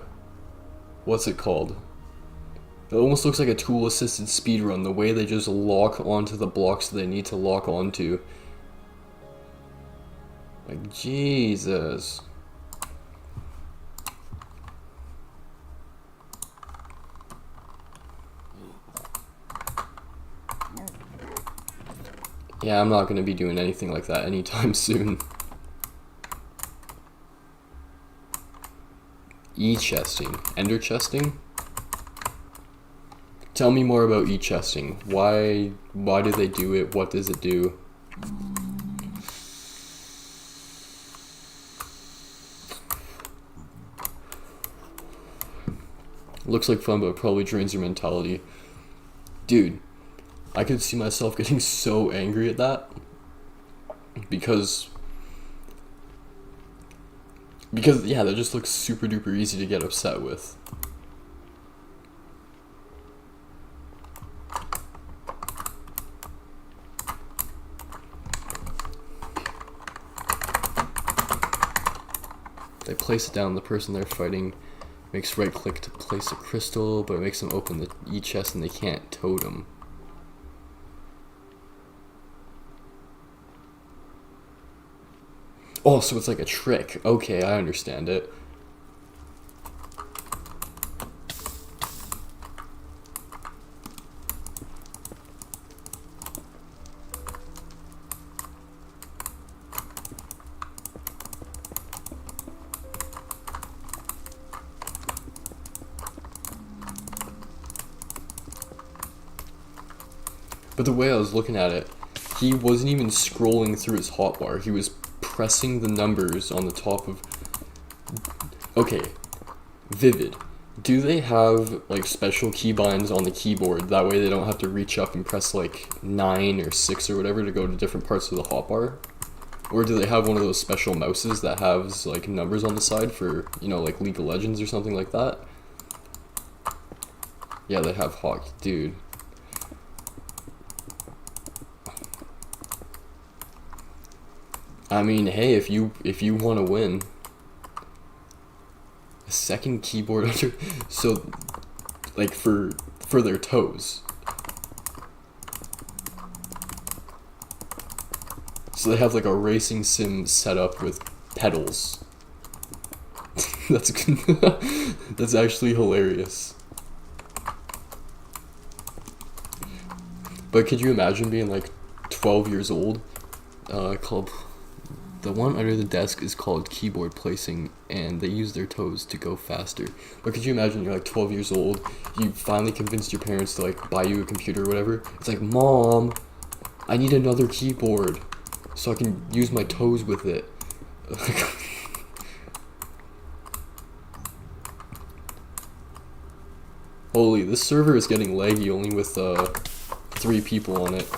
what's it called? It almost looks like a tool-assisted speedrun, the way they just lock onto the blocks they need to lock onto. Like, Jesus. Yeah, I'm not going to be doing anything like that anytime soon. E-chesting. Ender chesting? Tell me more about e-chesting. Why do they do it? What does it do? Looks like fun, but it probably drains your mentality. Dude, I could see myself getting so angry at that. Because yeah, that just looks super duper easy to get upset with. They place it down, the person they're fighting makes right click to place a crystal, but it makes them open the e-chest and they can't totem. Oh, so it's like a trick. Okay, I understand it. But the way I was looking at it, he wasn't even scrolling through his hotbar. He was pressing the numbers on the top of... Okay, Vivid. Do they have, like, special keybinds on the keyboard? That way they don't have to reach up and press, like, 9 or 6 or whatever to go to different parts of the hotbar? Or do they have one of those special mouses that has, like, numbers on the side for, you know, like, League of Legends or something like that? Yeah, they have hotkey. Dude. I mean, hey, if you want to win, a second keyboard under, so like for their toes. So they have like a racing sim set up with pedals. That's that's actually hilarious. But could you imagine being like 12 years old, called... The one under the desk is called keyboard placing, and they use their toes to go faster. But could you imagine you're like 12 years old, you finally convinced your parents to like buy you a computer or whatever. It's like, Mom, I need another keyboard so I can use my toes with it. Holy, this server is getting laggy only with 3 people on it.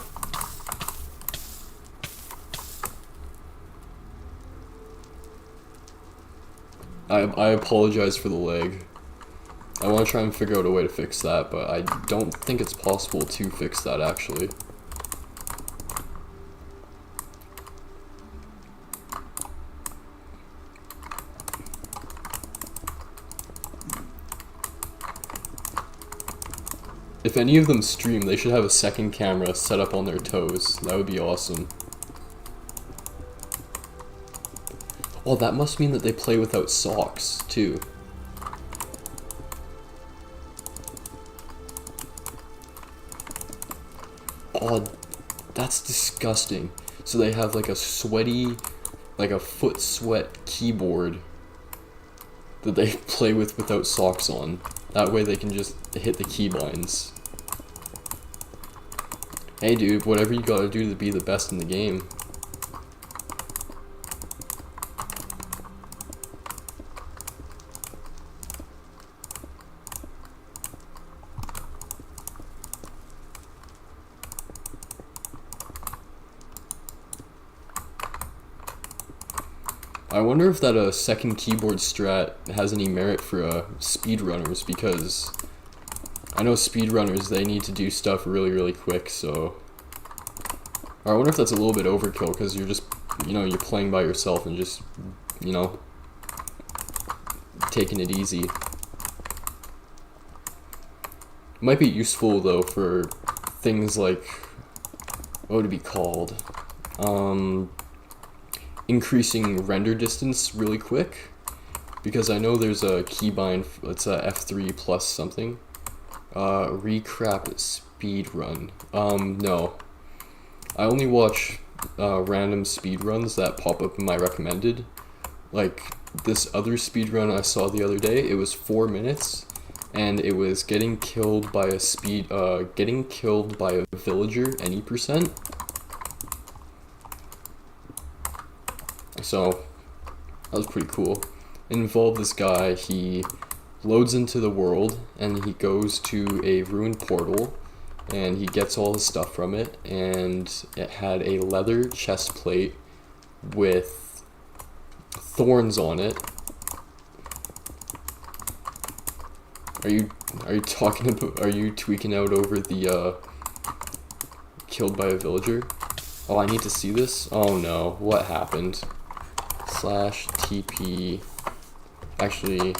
I apologize for the lag. I want to try and figure out a way to fix that, but I don't think it's possible to fix that actually. If any of them stream, they should have a second camera set up on their toes. That would be awesome. Well, that must mean that they play without socks, too. Oh, that's disgusting. So they have like a sweaty, like a foot sweat keyboard that they play with without socks on. That way they can just hit the keybinds. Hey dude, whatever you gotta do to be the best in the game. I wonder if that second keyboard strat has any merit for speedrunners, because I know speedrunners, they need to do stuff really, really quick, so... Or I wonder if that's a little bit overkill, because you're just, you know, you're playing by yourself and just, you know, taking it easy. Might be useful, though, for things like, what would it be called? Increasing render distance really quick, because I know there's a keybind, it's a F3 plus something. Recrap speed run. No. I only watch random speed runs that pop up in my recommended. Like this other speed run I saw the other day, it was 4 minutes, and it was getting killed by a villager any percent. So that was pretty cool. It involved this guy, he loads into the world and he goes to a ruined portal and he gets all the stuff from it, and it had a leather chest plate with thorns on it. Are you talking about, are you tweaking out over the killed by a villager? Oh, I need to see this? Oh no, what happened? /TP, actually,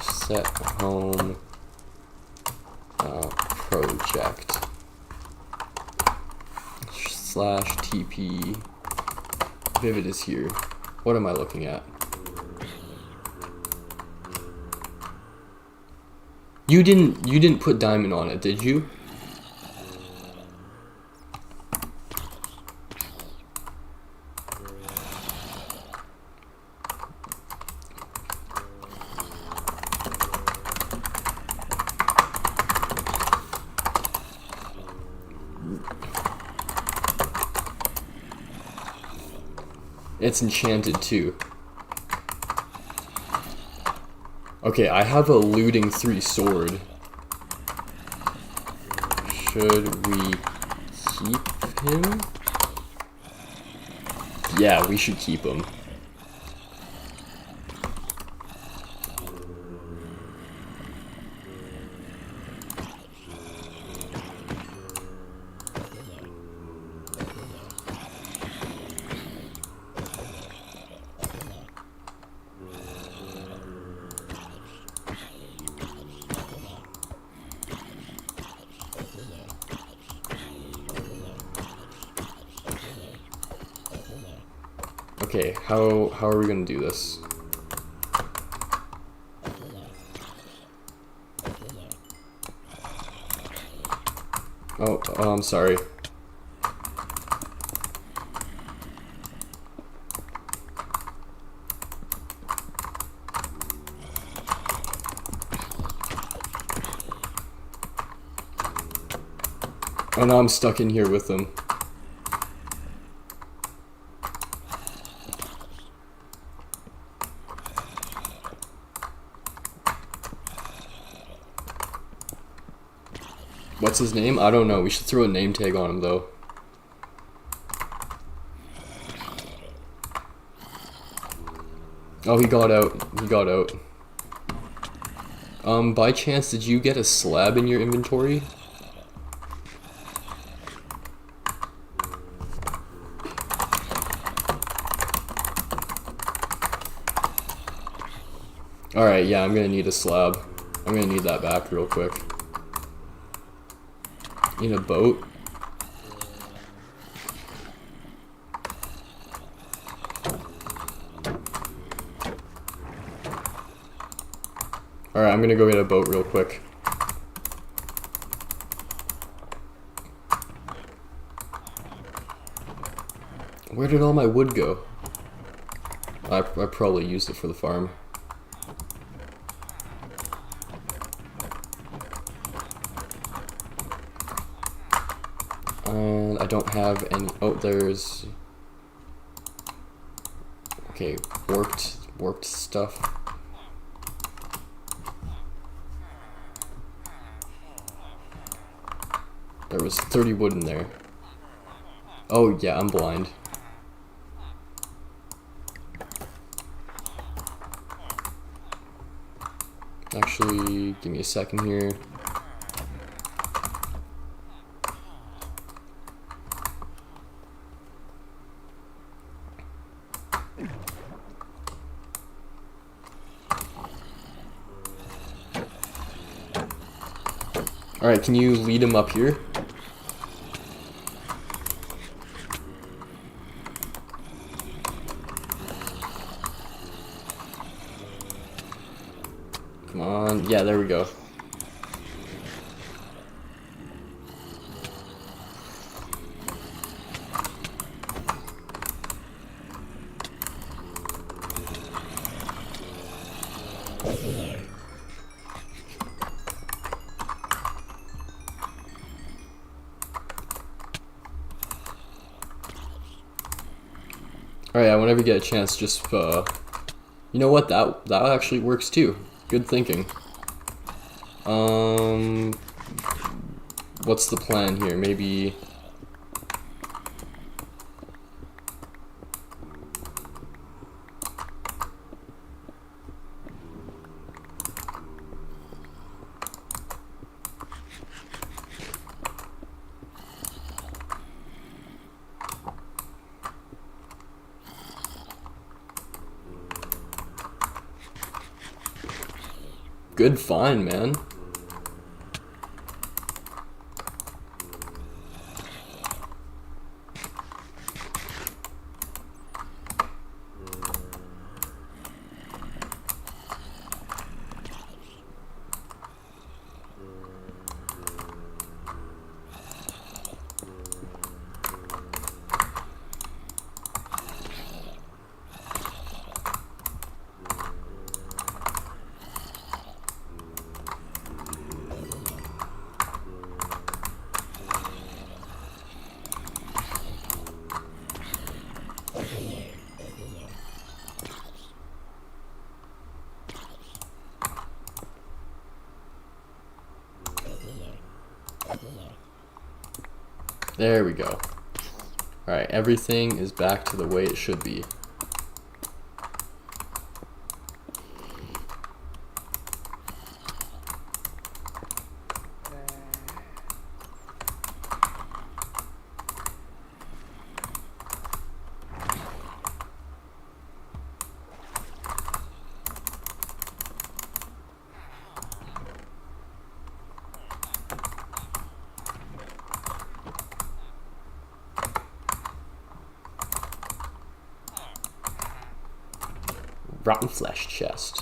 set home project /TP, Vivid is here. What am I looking at? You didn't put diamond on it, did you? It's enchanted too. Okay, I have a looting 3 sword. Should we keep him? Yeah, we should keep him. Okay, how are we gonna do this? Oh, I'm sorry. Oh no, I'm stuck in here with them. What's his name? I don't know. We should throw a name tag on him though. Oh, he got out. He got out. By chance, did you get a slab in your inventory? Alright, yeah, I'm gonna need a slab. I'm gonna need that back real quick. In a boat? Alright, I'm gonna go get a boat real quick. Where did all my wood go? I probably used it for the farm. And I don't have any. Oh, there's. Okay, warped stuff. There was 30 wood in there. Oh yeah, I'm blind. Actually, give me a second here. Alright, can you lead him up here? Come on. Yeah, there we go. Alright, whenever you get a chance, just, you know what, that actually works too. Good thinking. What's the plan here? Maybe... Good find, man. There we go. Alright, everything is back to the way it should be. Rotten flesh chest.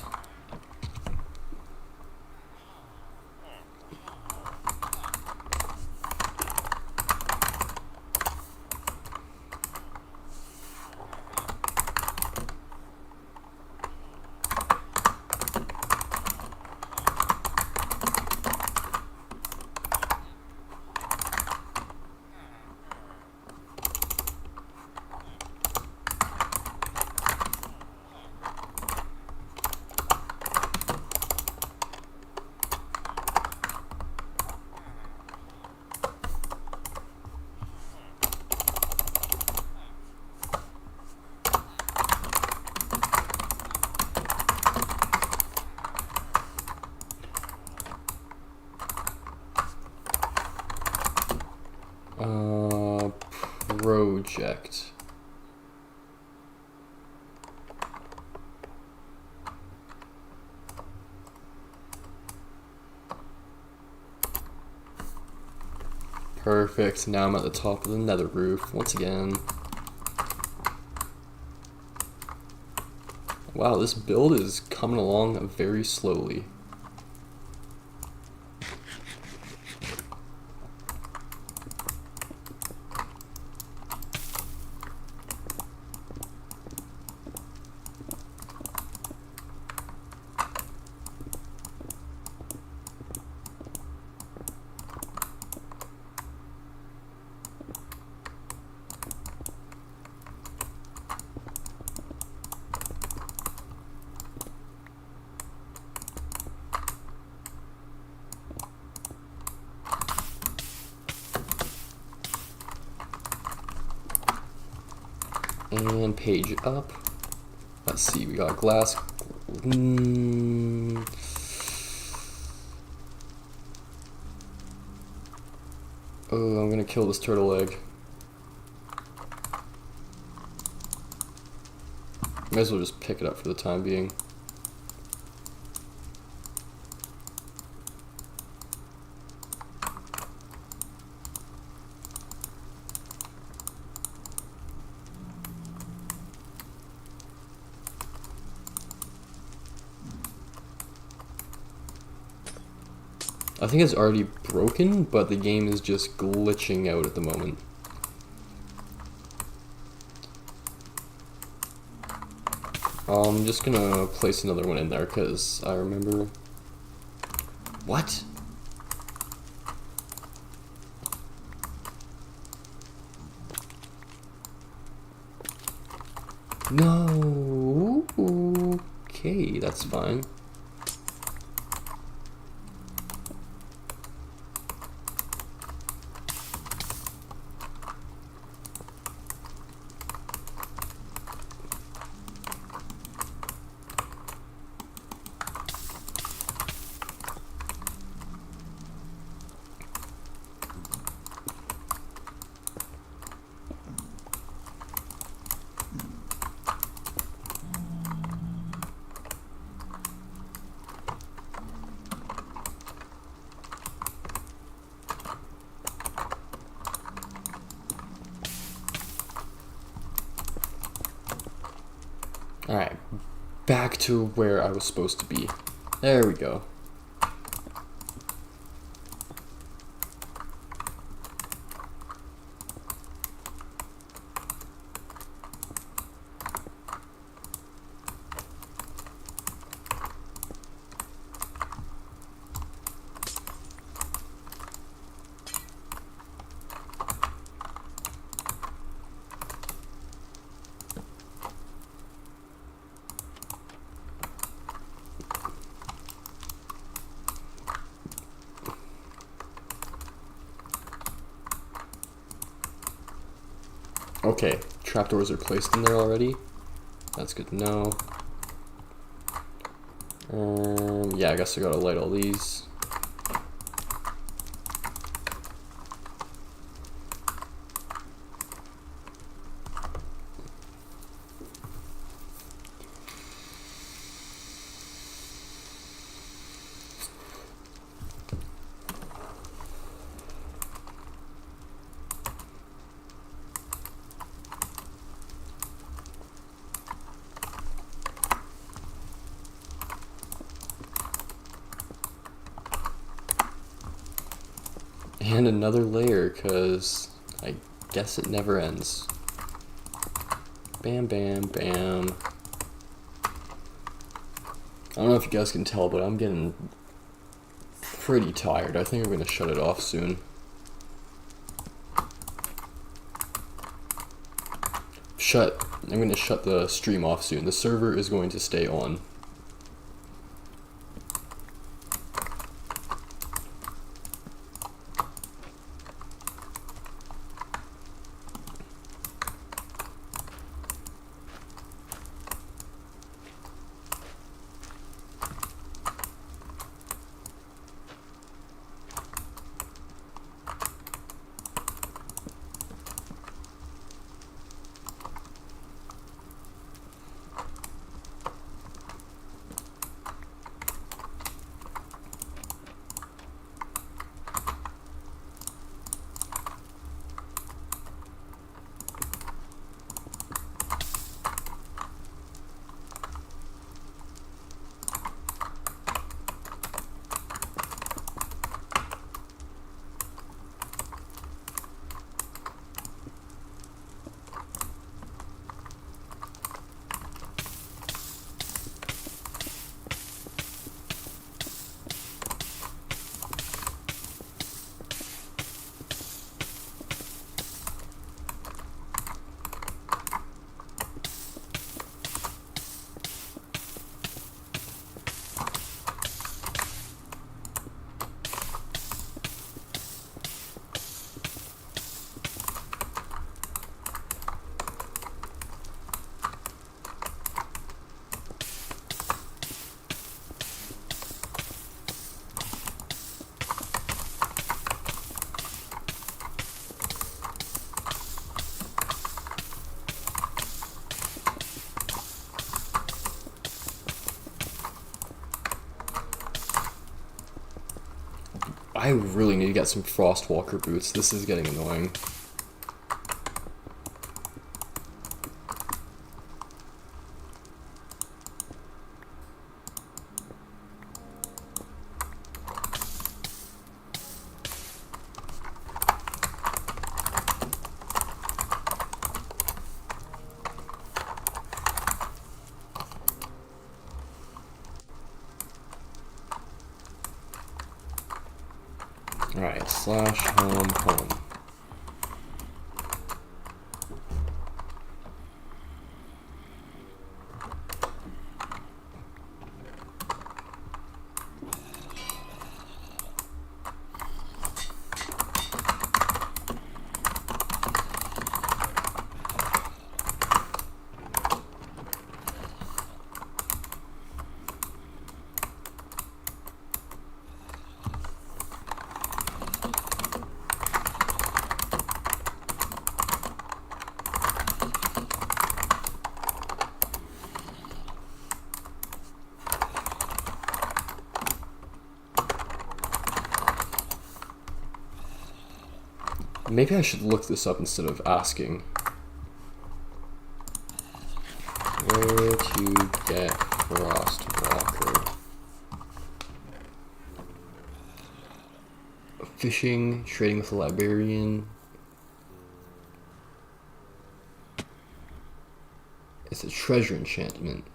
Project. Perfect. Now I'm at the top of the nether roof once again. Wow, this build is coming along very slowly. And page up. Let's see, we got glass. Oh, I'm gonna kill this turtle egg. Might as well just pick it up for the time being. I think it's already broken, but the game is just glitching out at the moment. I'm just gonna place another one in there because I remember. What? No. Okay, that's fine. Alright, back to where I was supposed to be. There we go. Okay, trapdoors are placed in there already. That's good to know. Yeah, I guess I gotta light all these. And another layer, because I guess it never ends. Bam, bam, bam. I don't know if you guys can tell, but I'm getting pretty tired. I think I'm gonna shut it off soon. I'm gonna shut the stream off soon. The server is going to stay on. I really need to get some Frostwalker boots. This is getting annoying. Alright, slash home home. Maybe I should look this up instead of asking. Where to get Frostwalker? Fishing, trading with a librarian. It's a treasure enchantment,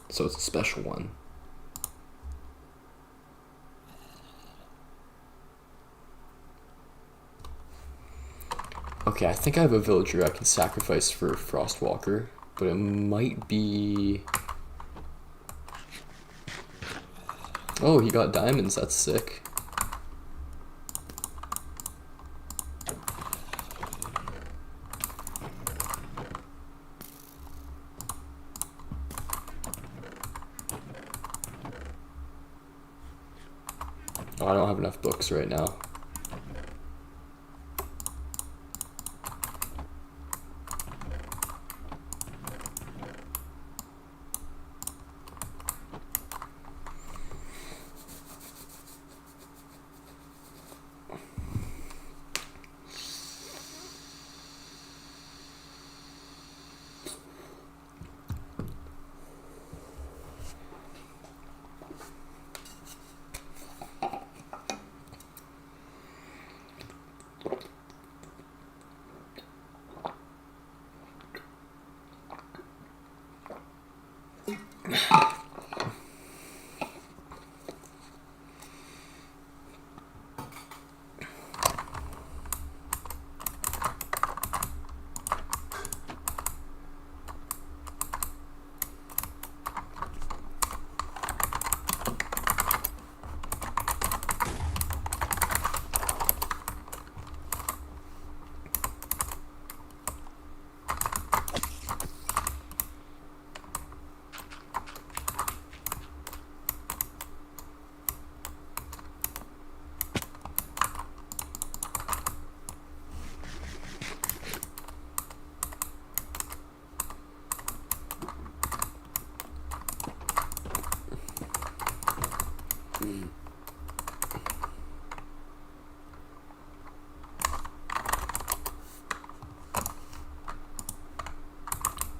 so it's a special one. Okay, I think I have a villager I can sacrifice for Frostwalker, but it might be... Oh, he got diamonds, that's sick. Oh, I don't have enough books right now.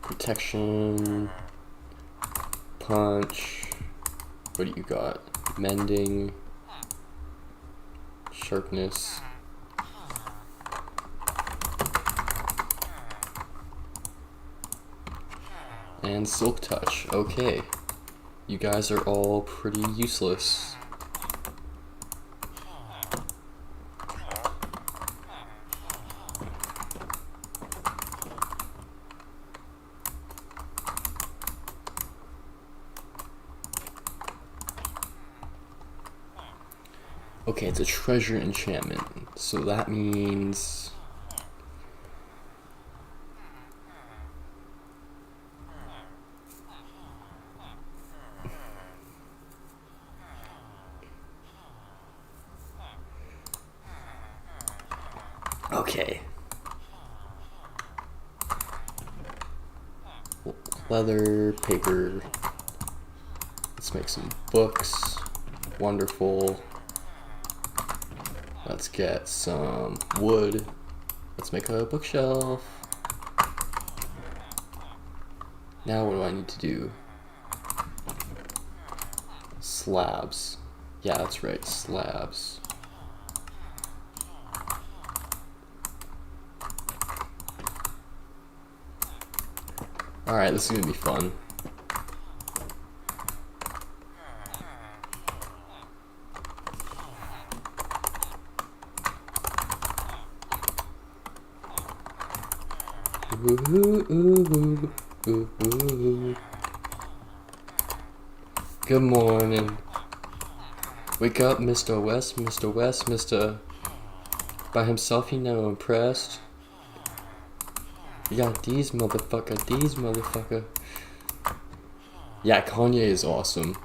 Protection, punch, what do you got? Mending, sharpness, and silk touch. Okay, you guys are all pretty useless. Okay, it's a treasure enchantment, so that means... Okay. Leather, paper. Let's make some books. Wonderful. Let's get some wood. Let's make a bookshelf. Now what do I need to do? Slabs. Yeah, that's right, slabs. Alright, this is gonna be fun. Good morning. Wake up, Mr. West, Mr. West, Mr. By himself, he never impressed. You got these motherfucker. Yeah, Kanye is awesome.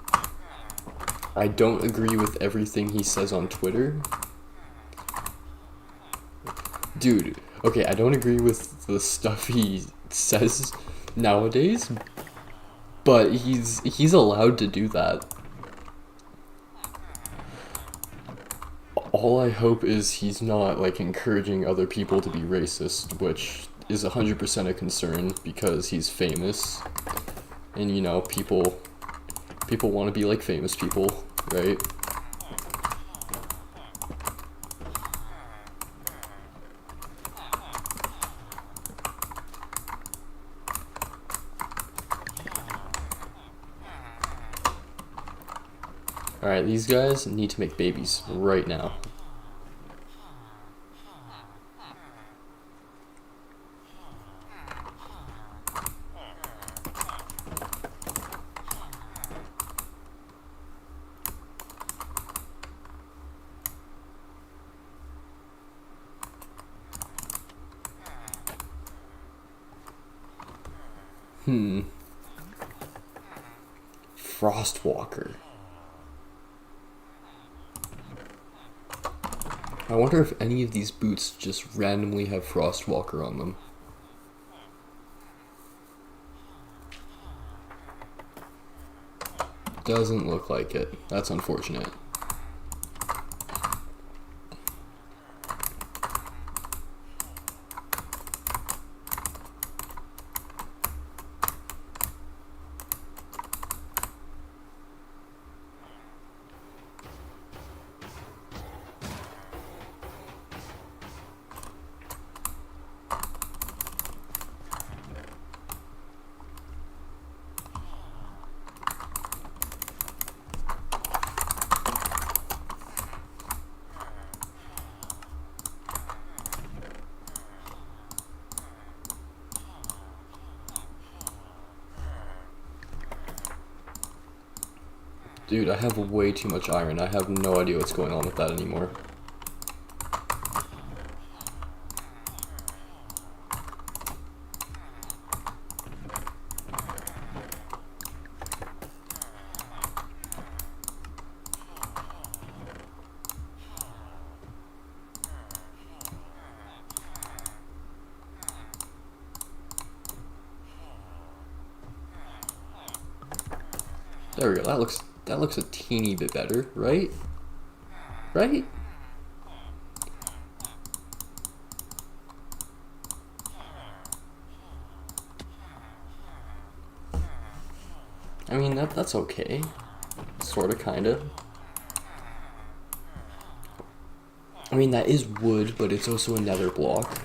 I don't agree with everything he says on Twitter. Dude, okay, I don't agree with the stuff he says nowadays, but he's allowed to do that. All I hope is he's not, like, encouraging other people to be racist, which is 100% a concern because he's famous. And, you know, people want to be like famous people, right? Alright, these guys need to make babies right now. Frostwalker. I wonder if any of these boots just randomly have Frostwalker on them. Doesn't look like it. That's unfortunate. Dude, I have way too much iron. I have no idea what's going on with that anymore. There we go. That looks a teeny bit better, right? Right? I mean, that's okay. Sorta, kinda. I mean, that is wood, but it's also a nether block.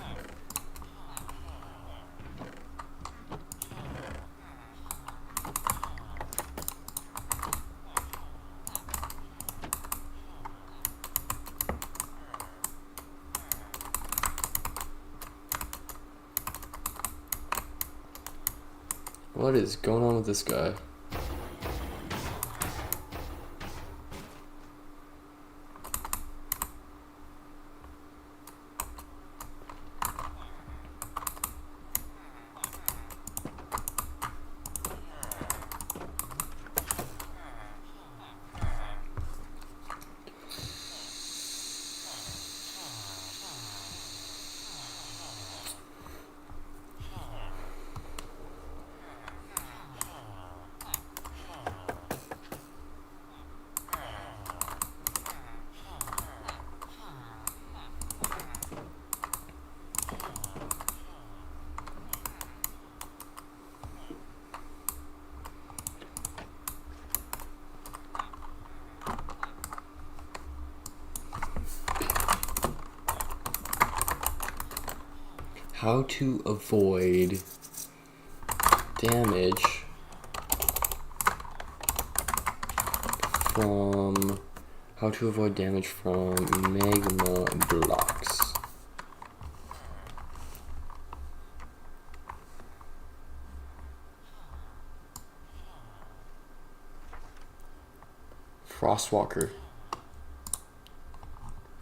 What is going on with this guy? How to avoid damage from magma blocks. Frostwalker.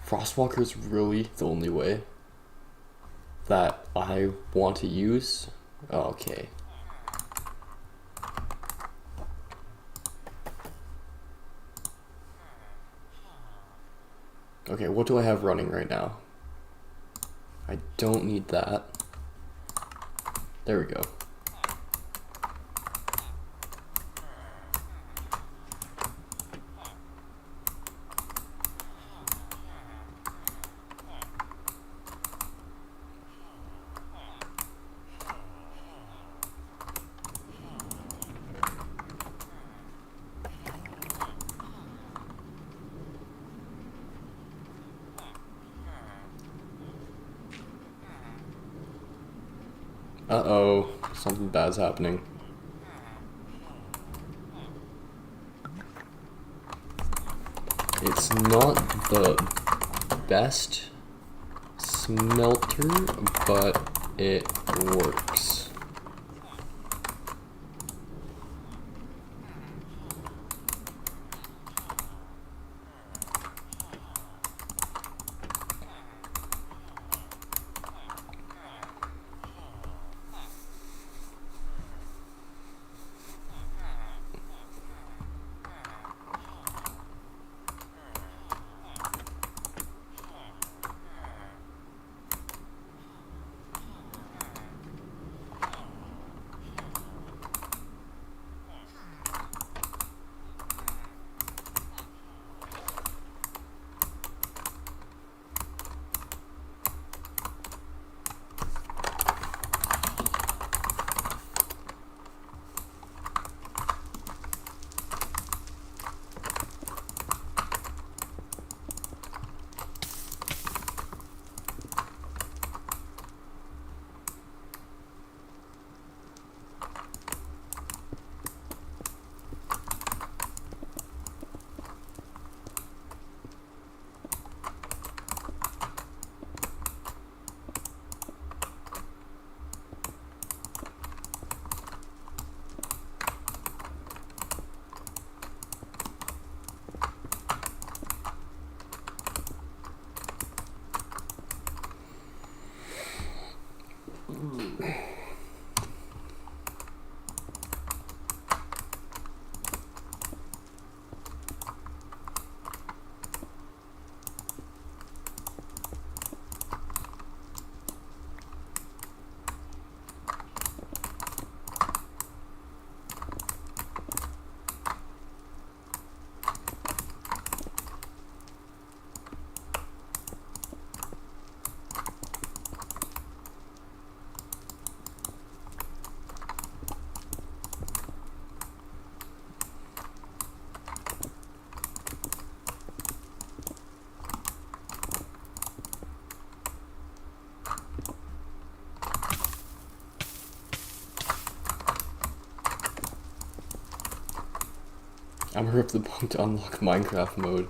Frostwalker is really the only way that I want to use. Okay. Okay, what do I have running right now? I don't need that. There we go. Uh-oh, something bad's happening. It's not the best smelter, but it works. I'm gonna rip the bunk to unlock Minecraft mode.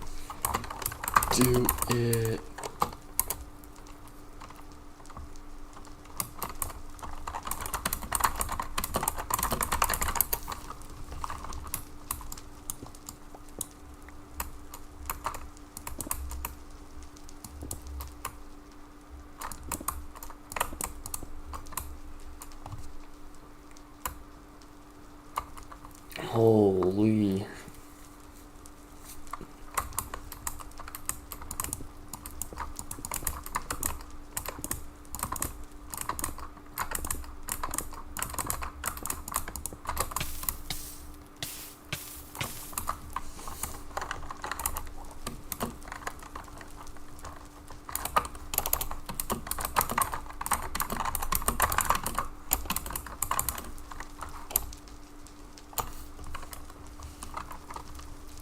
Do it. Holy.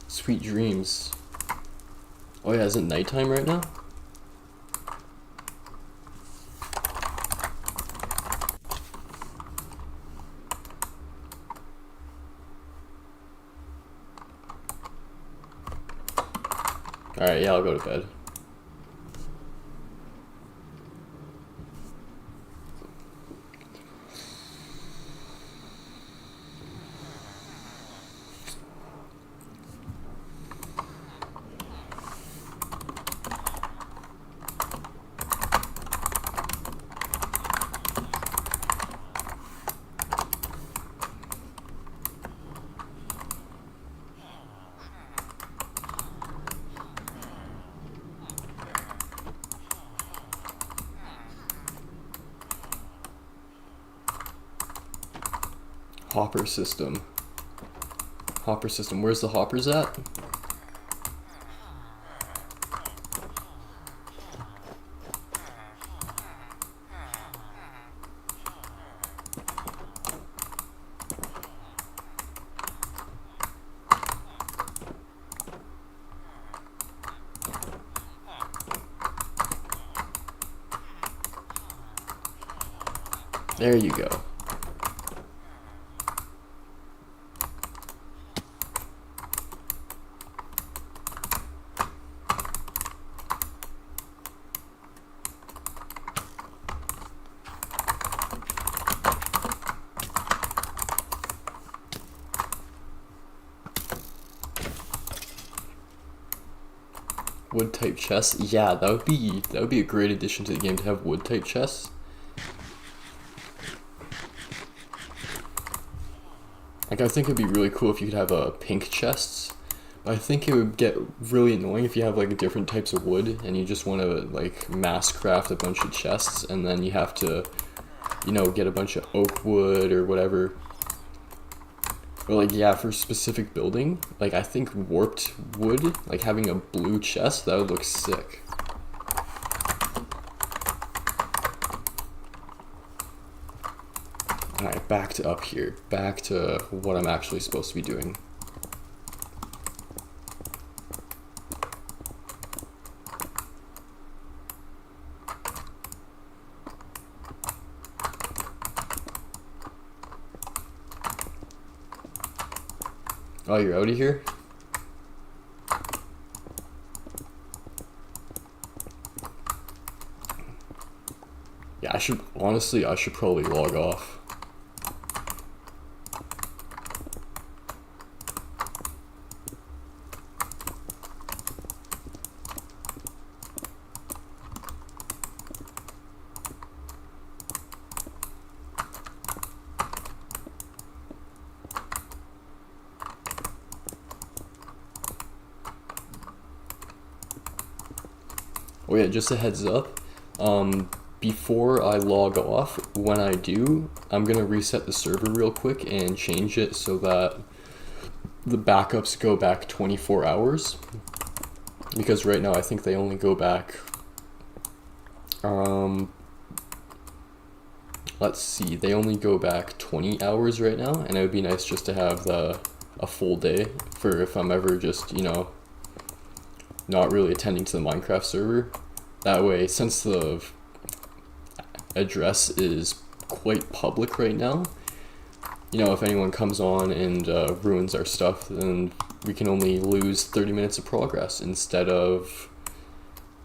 Sweet dreams. Oh yeah, is it nighttime right now? Alright, yeah, I'll go to bed. Hopper system. Hopper system. Where's the hoppers at? There you go. Wood type chests. Yeah, that would be a great addition to the game to have wood type chests. Like, I think it'd be really cool if you could have pink chests. But I think it would get really annoying if you have like different types of wood and you just want to like mass craft a bunch of chests and then you have to, you know, get a bunch of oak wood or whatever. Or like, yeah, for specific building, like I think warped wood, like having a blue chest, that would look sick. Alright, back to up here. Back to what I'm actually supposed to be doing. Oh, you're out of here? Yeah, I should probably log off. Oh yeah, just a heads up, before I log off, when I do, I'm gonna reset the server real quick and change it so that the backups go back 24 hours, because right now I think they only go back, let's see, they only go back 20 hours right now, and it would be nice just to have a full day for if I'm ever just, you know, not really attending to the Minecraft server. That way, since the address is quite public right now, you know, if anyone comes on and ruins our stuff, then we can only lose 30 minutes of progress instead of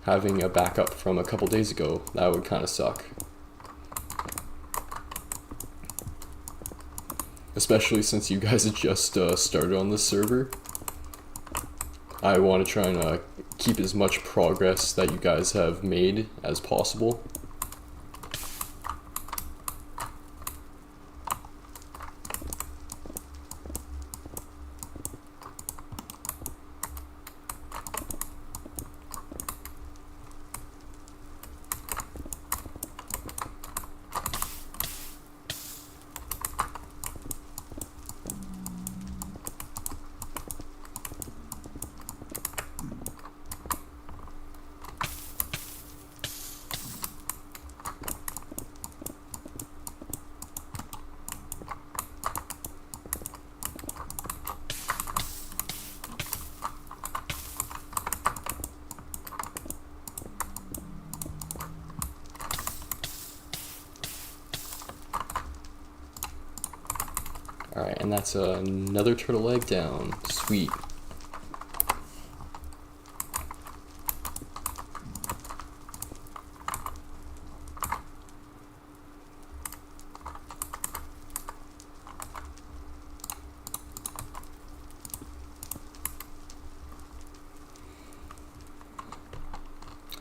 having a backup from a couple days ago. That would kind of suck. Especially since you guys had just started on this server. I want to try and keep as much progress that you guys have made as possible. Alright, and that's another turtle egg down. Sweet.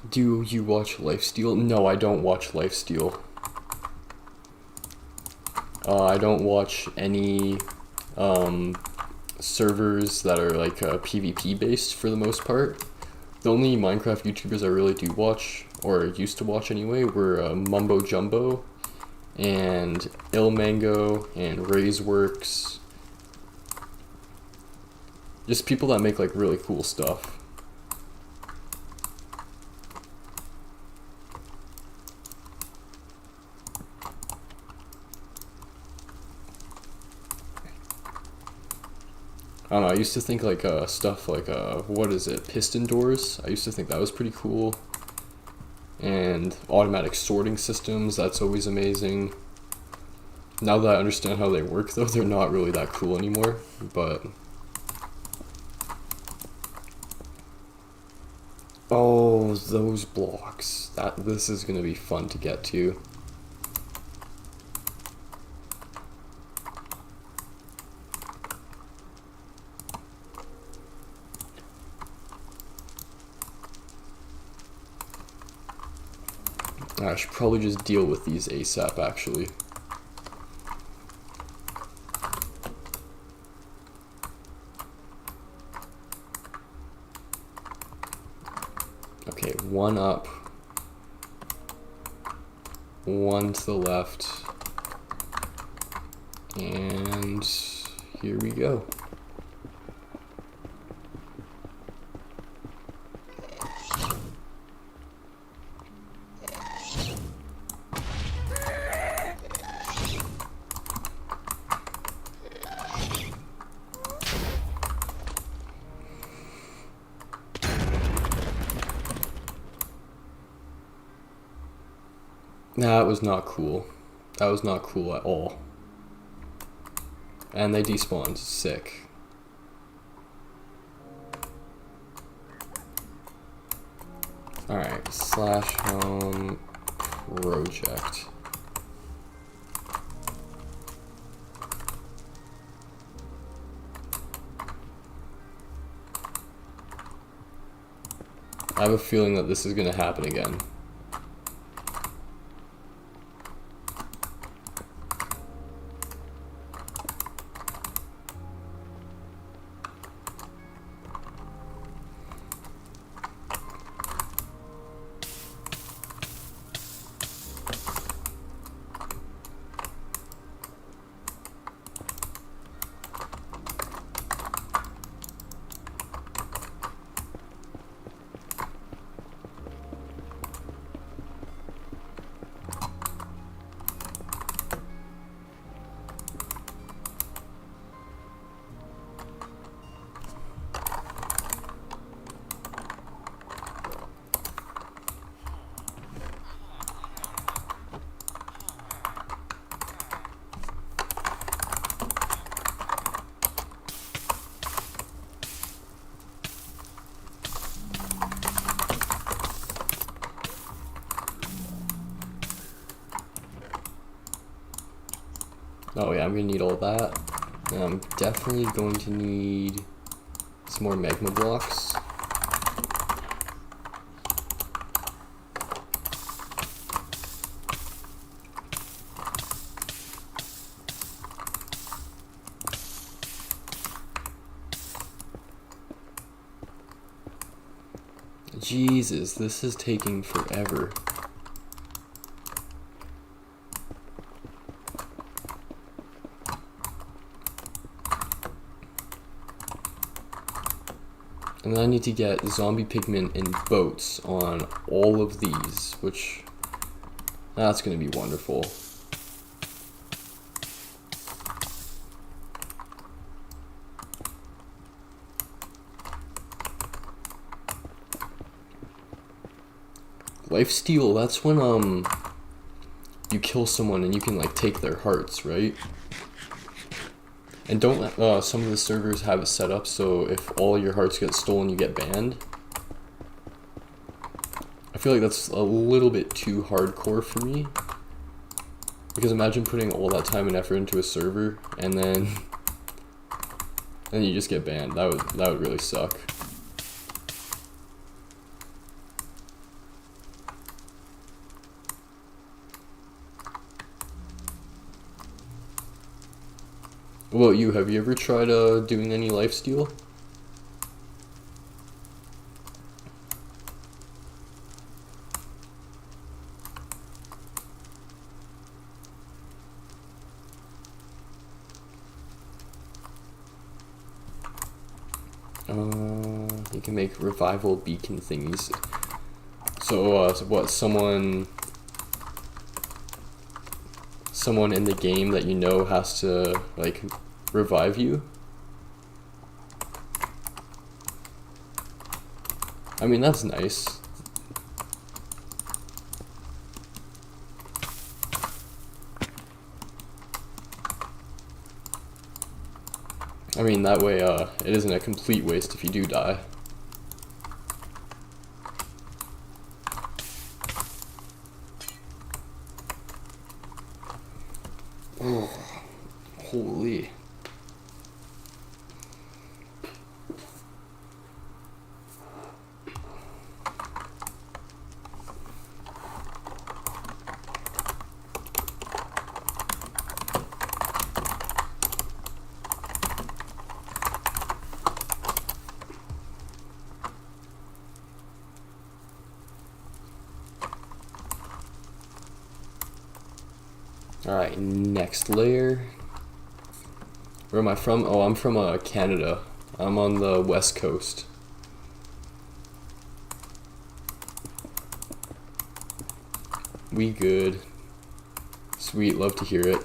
Do you watch Lifesteal? No, I don't watch Lifesteal. I don't watch any servers that are like PvP based for the most part. The only Minecraft YouTubers I really do watch, or used to watch anyway, were Mumbo Jumbo and Ilmango and Raiseworks. Just people that make like really cool stuff. I don't know, I used to think like stuff like, what is it, piston doors? I used to think that was pretty cool. And automatic sorting systems, that's always amazing. Now that I understand how they work though, they're not really that cool anymore, but... Oh, those blocks. This is gonna be fun to get to. I should probably just deal with these ASAP, actually. Okay, one up. One to the left. And here we go. That was not cool. That was not cool at all. And they despawned. Sick. Alright, /home project. I have a feeling that this is going to happen again. Oh yeah, I'm gonna need all that. And I'm definitely going to need some more magma blocks. Jesus, this is taking forever. And then I need to get zombie pigmen and boats on all of these, which, that's gonna be wonderful. Lifesteal, that's when you kill someone and you can like take their hearts, right? And don't some of the servers have it set up so if all your hearts get stolen, you get banned. I feel like that's a little bit too hardcore for me. Because imagine putting all that time and effort into a server and then you just get banned. That would really suck. What about you? Have you ever tried doing any lifesteal? You can make revival beacon thingies. So, what, someone in the game that you know has to, like, revive you? I mean, that's nice. I mean, that way, it isn't a complete waste if you do die. Oh, holy. Alright, next layer. Where am I from? Oh, I'm from Canada. I'm on the west coast. We good. Sweet, love to hear it.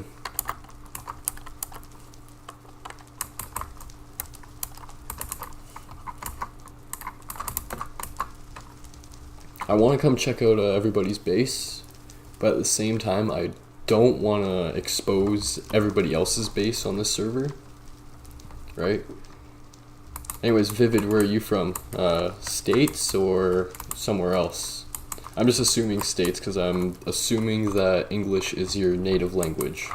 I want to come check out everybody's base, but at the same time, I don't want to expose everybody else's base on this server, right? Anyways, Vivid, where are you from? States or somewhere else? I'm just assuming States because I'm assuming that English is your native language.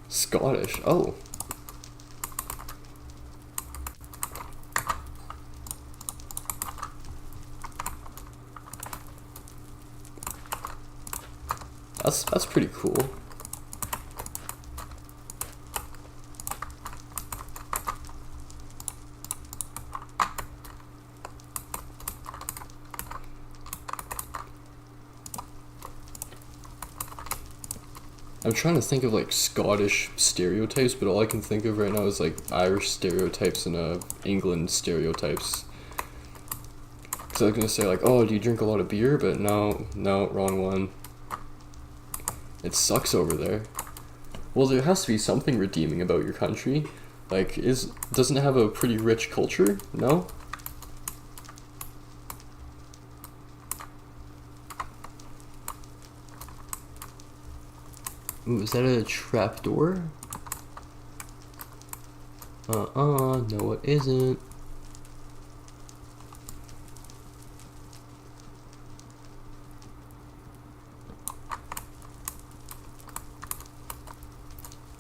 Scottish, oh. That's pretty cool. I'm trying to think of like Scottish stereotypes, but all I can think of right now is like Irish stereotypes and England stereotypes. Because I was gonna say like, oh, do you drink a lot of beer? But no, wrong one. It sucks over there. Well, there has to be something redeeming about your country. Like, doesn't it have a pretty rich culture? No? Ooh, is that a trapdoor? No it isn't.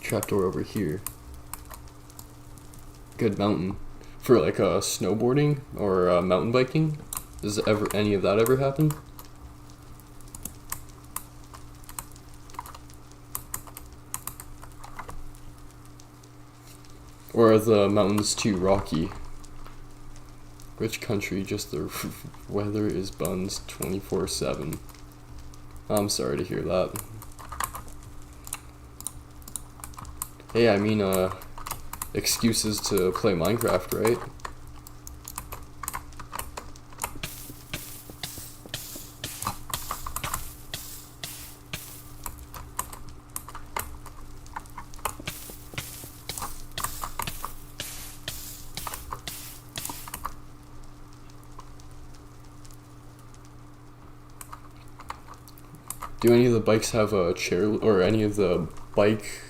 Trapdoor over here. Good mountain. For like snowboarding or mountain biking? Does any of that ever happen? Or are the mountains too rocky? Which country? Just the weather is buns 24/7. I'm sorry to hear that. Hey, I mean, excuses to play Minecraft, right? Do any of the bikes have a chair, or any of the bike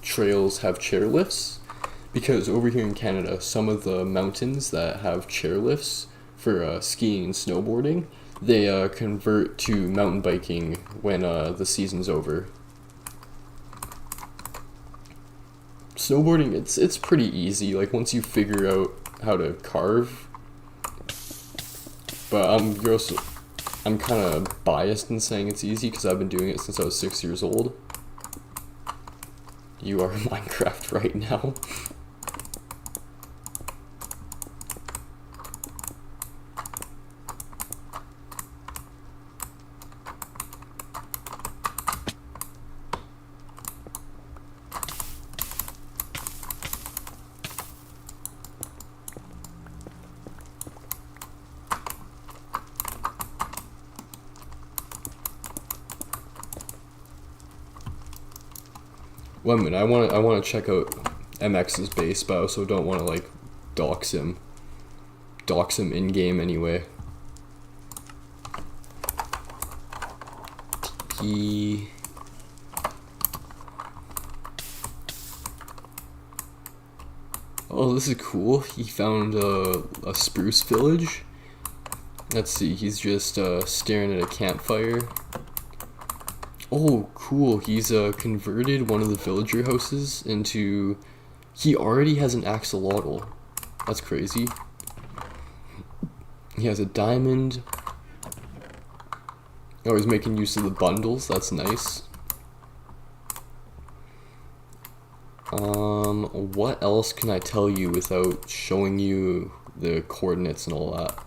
trails have chairlifts? Because over here in Canada, some of the mountains that have chairlifts for skiing and snowboarding, they convert to mountain biking when the season's over. Snowboarding, it's pretty easy, like once you figure out how to carve. But I'm kind of biased in saying it's easy because I've been doing it since I was 6 years old. You are Minecraft right now. Well, I mean, I want to check out MX's base, but I also don't want to like dox him in game anyway. Oh, this is cool. He found a spruce village. Let's see. He's just staring at a campfire. Oh, cool. He's converted one of the villager houses into... He already has an axolotl. That's crazy. He has a diamond. Oh, he's making use of the bundles. That's nice. What else can I tell you without showing you the coordinates and all that?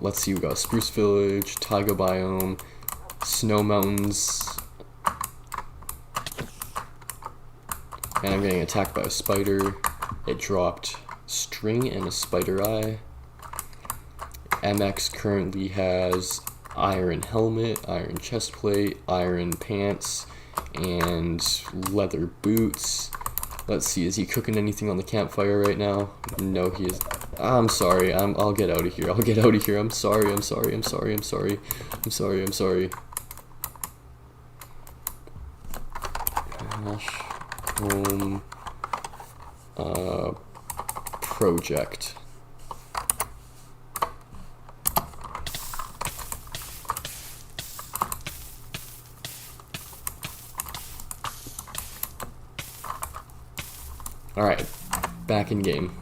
Let's see, we got Spruce Village, Taiga Biome, Snow Mountains, and I'm getting attacked by a spider. It dropped string and a spider eye. MX currently has iron helmet, iron chestplate, iron pants, and leather boots. Let's see, is he cooking anything on the campfire right now? No, he is. I'm sorry. I'll get out of here. I'll get out of here. I'm sorry. I'm sorry. I'm sorry. I'm sorry. I'm sorry. I'm sorry. Home. Project. Alright, back in game.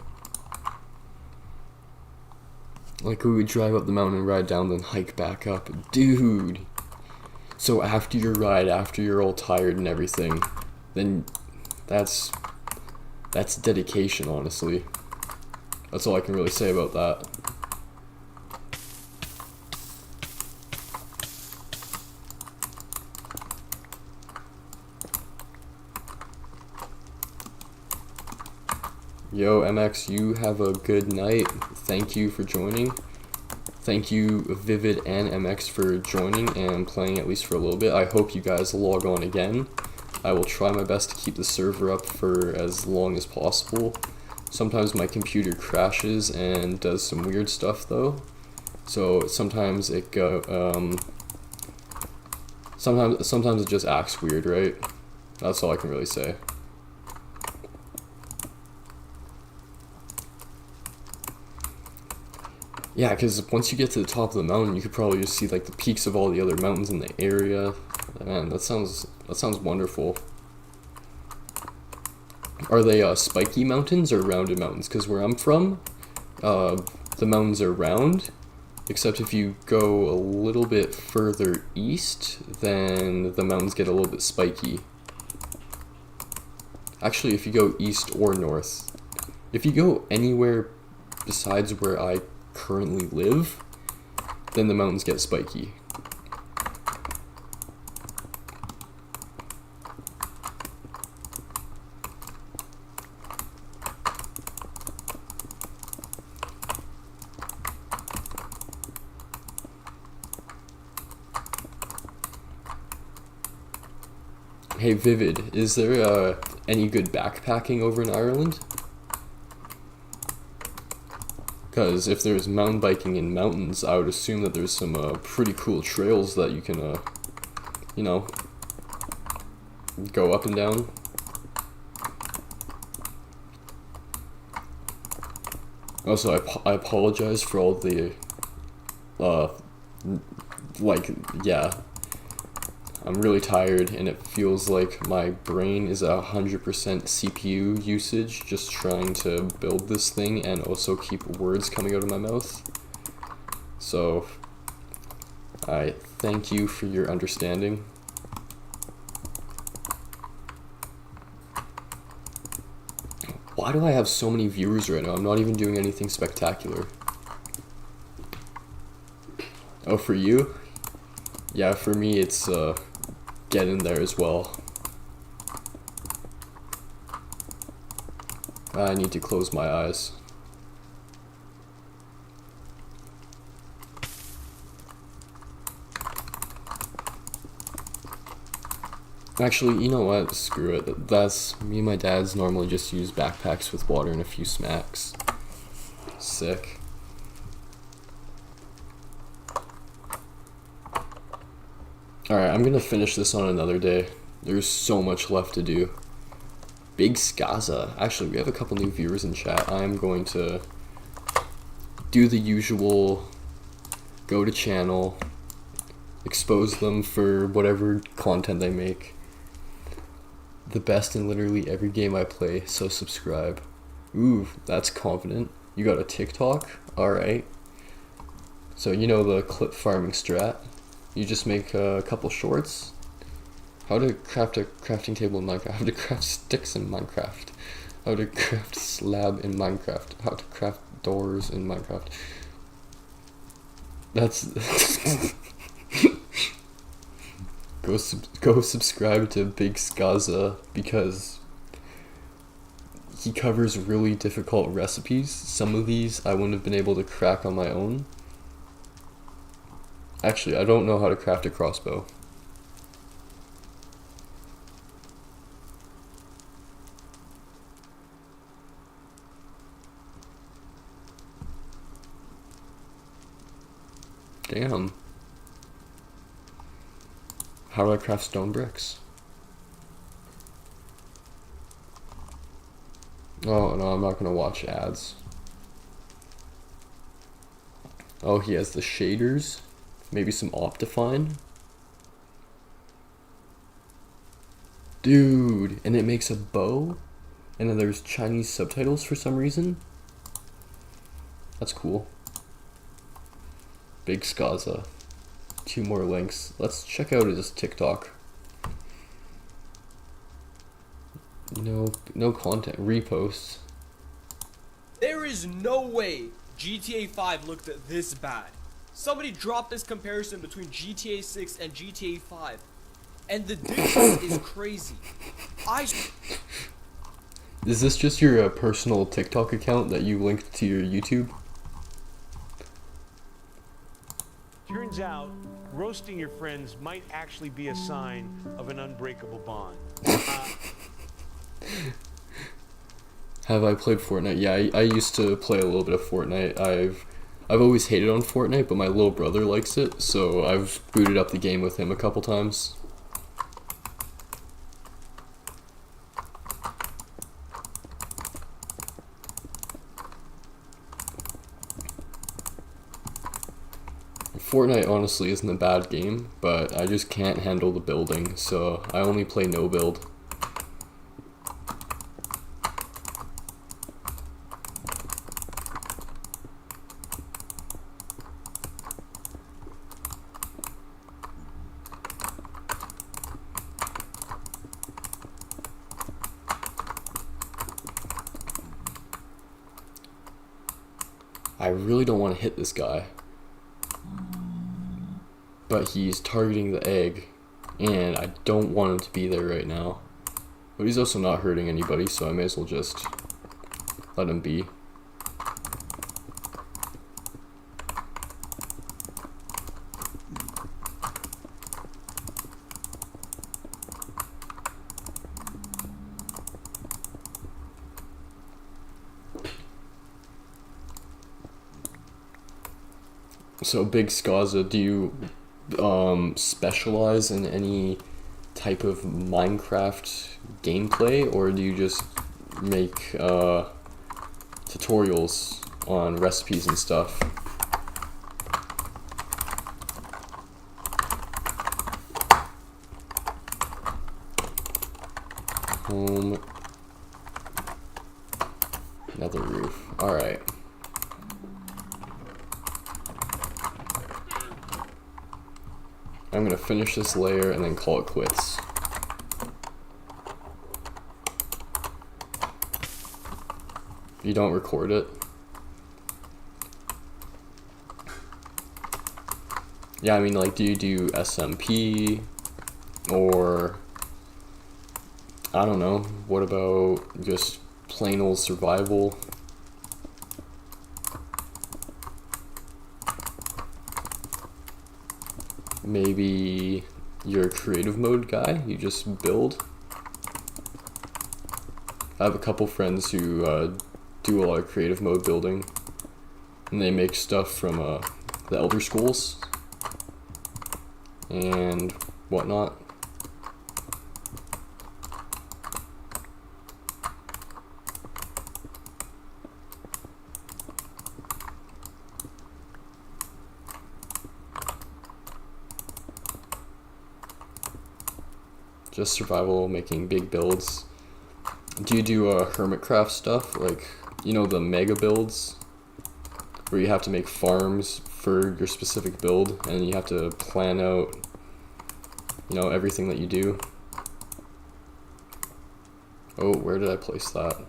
Like we would drive up the mountain and ride down, then hike back up. Dude! So after your ride, after you're all tired and everything, then that's dedication, honestly. That's all I can really say about that. Yo, MX, you have a good night. Thank you for joining. Thank you, Vivid and MX, for joining and playing at least for a little bit. I hope you guys log on again. I will try my best to keep the server up for as long as possible. Sometimes my computer crashes and does some weird stuff though. So sometimes Sometimes it just acts weird, right? That's all I can really say. Yeah, because once you get to the top of the mountain, you could probably just see like the peaks of all the other mountains in the area. Man, that sounds wonderful. Are they spiky mountains or rounded mountains? Because where I'm from, the mountains are round, except if you go a little bit further east, then the mountains get a little bit spiky. Actually, if you go east or north, if you go anywhere besides where I currently live, then the mountains get spiky. Hey Vivid, is there any good backpacking over in Ireland? Because if there's mountain biking in mountains, I would assume that there's some pretty cool trails that you can, you know, go up and down. Also, I apologize for all the, yeah. I'm really tired and it feels like my brain is 100% CPU usage just trying to build this thing and also keep words coming out of my mouth. So, I thank you for your understanding. Why do I have so many viewers right now? I'm not even doing anything spectacular. Oh, for you? Yeah, for me it's, get in there as well. I need to close my eyes. Actually, you know what? Screw it. That's me and my dad's normally just use backpacks with water and a few smacks. Sick. Alright, I'm gonna finish this on another day. There's so much left to do. Big Skaza. Actually, we have a couple new viewers in chat. I am going to do the usual, go to channel, expose them for whatever content they make. The best in literally every game I play, so subscribe. Ooh, that's confident. You got a TikTok? Alright. So you know the clip farming strat. You just make a couple shorts. How to craft a crafting table in Minecraft. How to craft sticks in Minecraft. How to craft slab in Minecraft. How to craft doors in Minecraft. That's... Go subscribe to Big Skaza because he covers really difficult recipes. Some of these I wouldn't have been able to crack on my own. Actually, I don't know how to craft a crossbow. Damn. How do I craft stone bricks? Oh, no, I'm not gonna watch ads. Oh, he has the shaders. Maybe some Optifine. Dude, and it makes a bow? And then there's Chinese subtitles for some reason? That's cool. Big Skaza. 2 more links. Let's check out his TikTok. No content. Reposts. There is no way GTA 5 looked this bad. Somebody dropped this comparison between GTA 6 and GTA 5. And the difference is crazy. Is this just your personal TikTok account that you linked to your YouTube? Turns out, roasting your friends might actually be a sign of an unbreakable bond. Have I played Fortnite? Yeah, I used to play a little bit of Fortnite. I've I've always hated on Fortnite, but my little brother likes it, so I've booted up the game with him a couple times. Fortnite honestly isn't a bad game, but I just can't handle the building, so I only play no build. I really don't want to hit this guy, but he's targeting the egg, and I don't want him to be there right now. But he's also not hurting anybody, so I may as well just let him be. So, Big Skaza, do you specialize in any type of Minecraft gameplay, or do you just make tutorials on recipes and stuff? Home, nether roof. Alright. I'm gonna finish this layer and then call it quits. You don't record it? Yeah, I mean, like, do you do SMP? Or, I don't know, what about just plain old survival? Maybe you're a creative mode guy, you just build. I have a couple friends who do a lot of creative mode building, and they make stuff from the Elder Scrolls and whatnot. Just survival, making big builds. Do you do hermitcraft stuff, like, you know, the mega builds where you have to make farms for your specific build and you have to plan out, you know, everything that you do? Oh, where did I place that?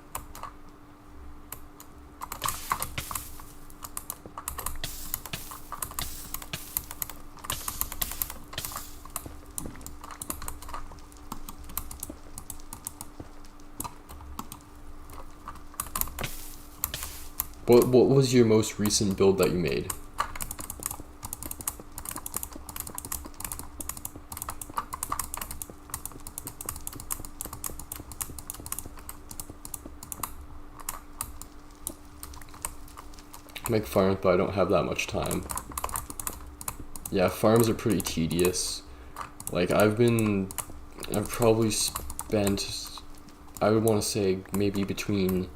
What was your most recent build that you made? I make farms, but I don't have that much time. Yeah, farms are pretty tedious. Like, I've probably spent, I would want to say maybe between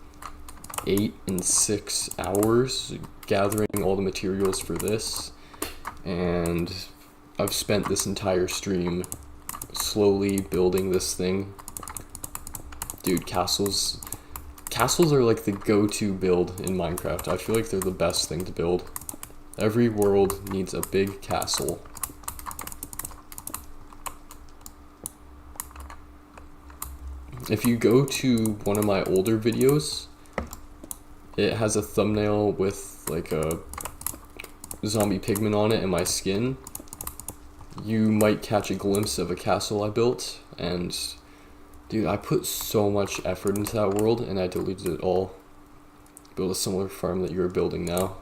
8 and 6 hours gathering all the materials for this, and I've spent this entire stream slowly building this thing. Dude, castles are like the go-to build in Minecraft. I feel like they're the best thing to build. Every world needs a big castle. If you go to one of my older videos, it has a thumbnail with like a zombie pigman on it and my skin. You might catch a glimpse of a castle I built, and dude, I put so much effort into that world and I deleted it all. Build a similar farm that you're building now.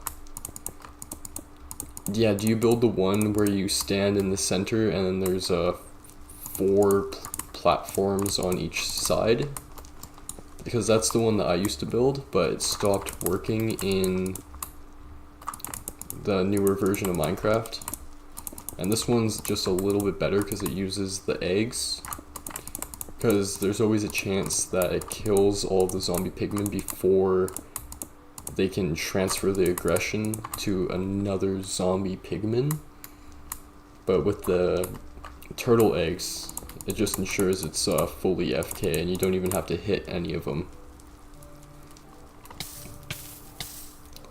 Yeah, do you build the one where you stand in the center and then there's 4 platforms on each side? Because that's the one that I used to build, but it stopped working in the newer version of Minecraft. And this one's just a little bit better because it uses the eggs. Because there's always a chance that it kills all the zombie pigmen before they can transfer the aggression to another zombie pigman. But with the turtle eggs, it just ensures it's fully FK and you don't even have to hit any of them.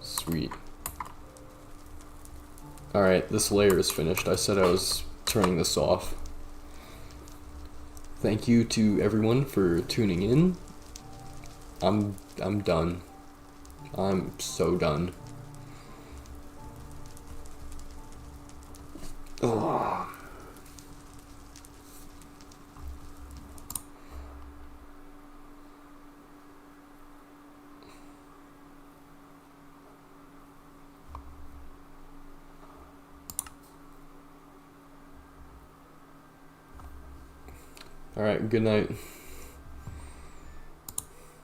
Sweet. Alright, this layer is finished. I said I was turning this off. Thank you to everyone for tuning in. I'm done. I'm so done. Ugh. Alright, good night.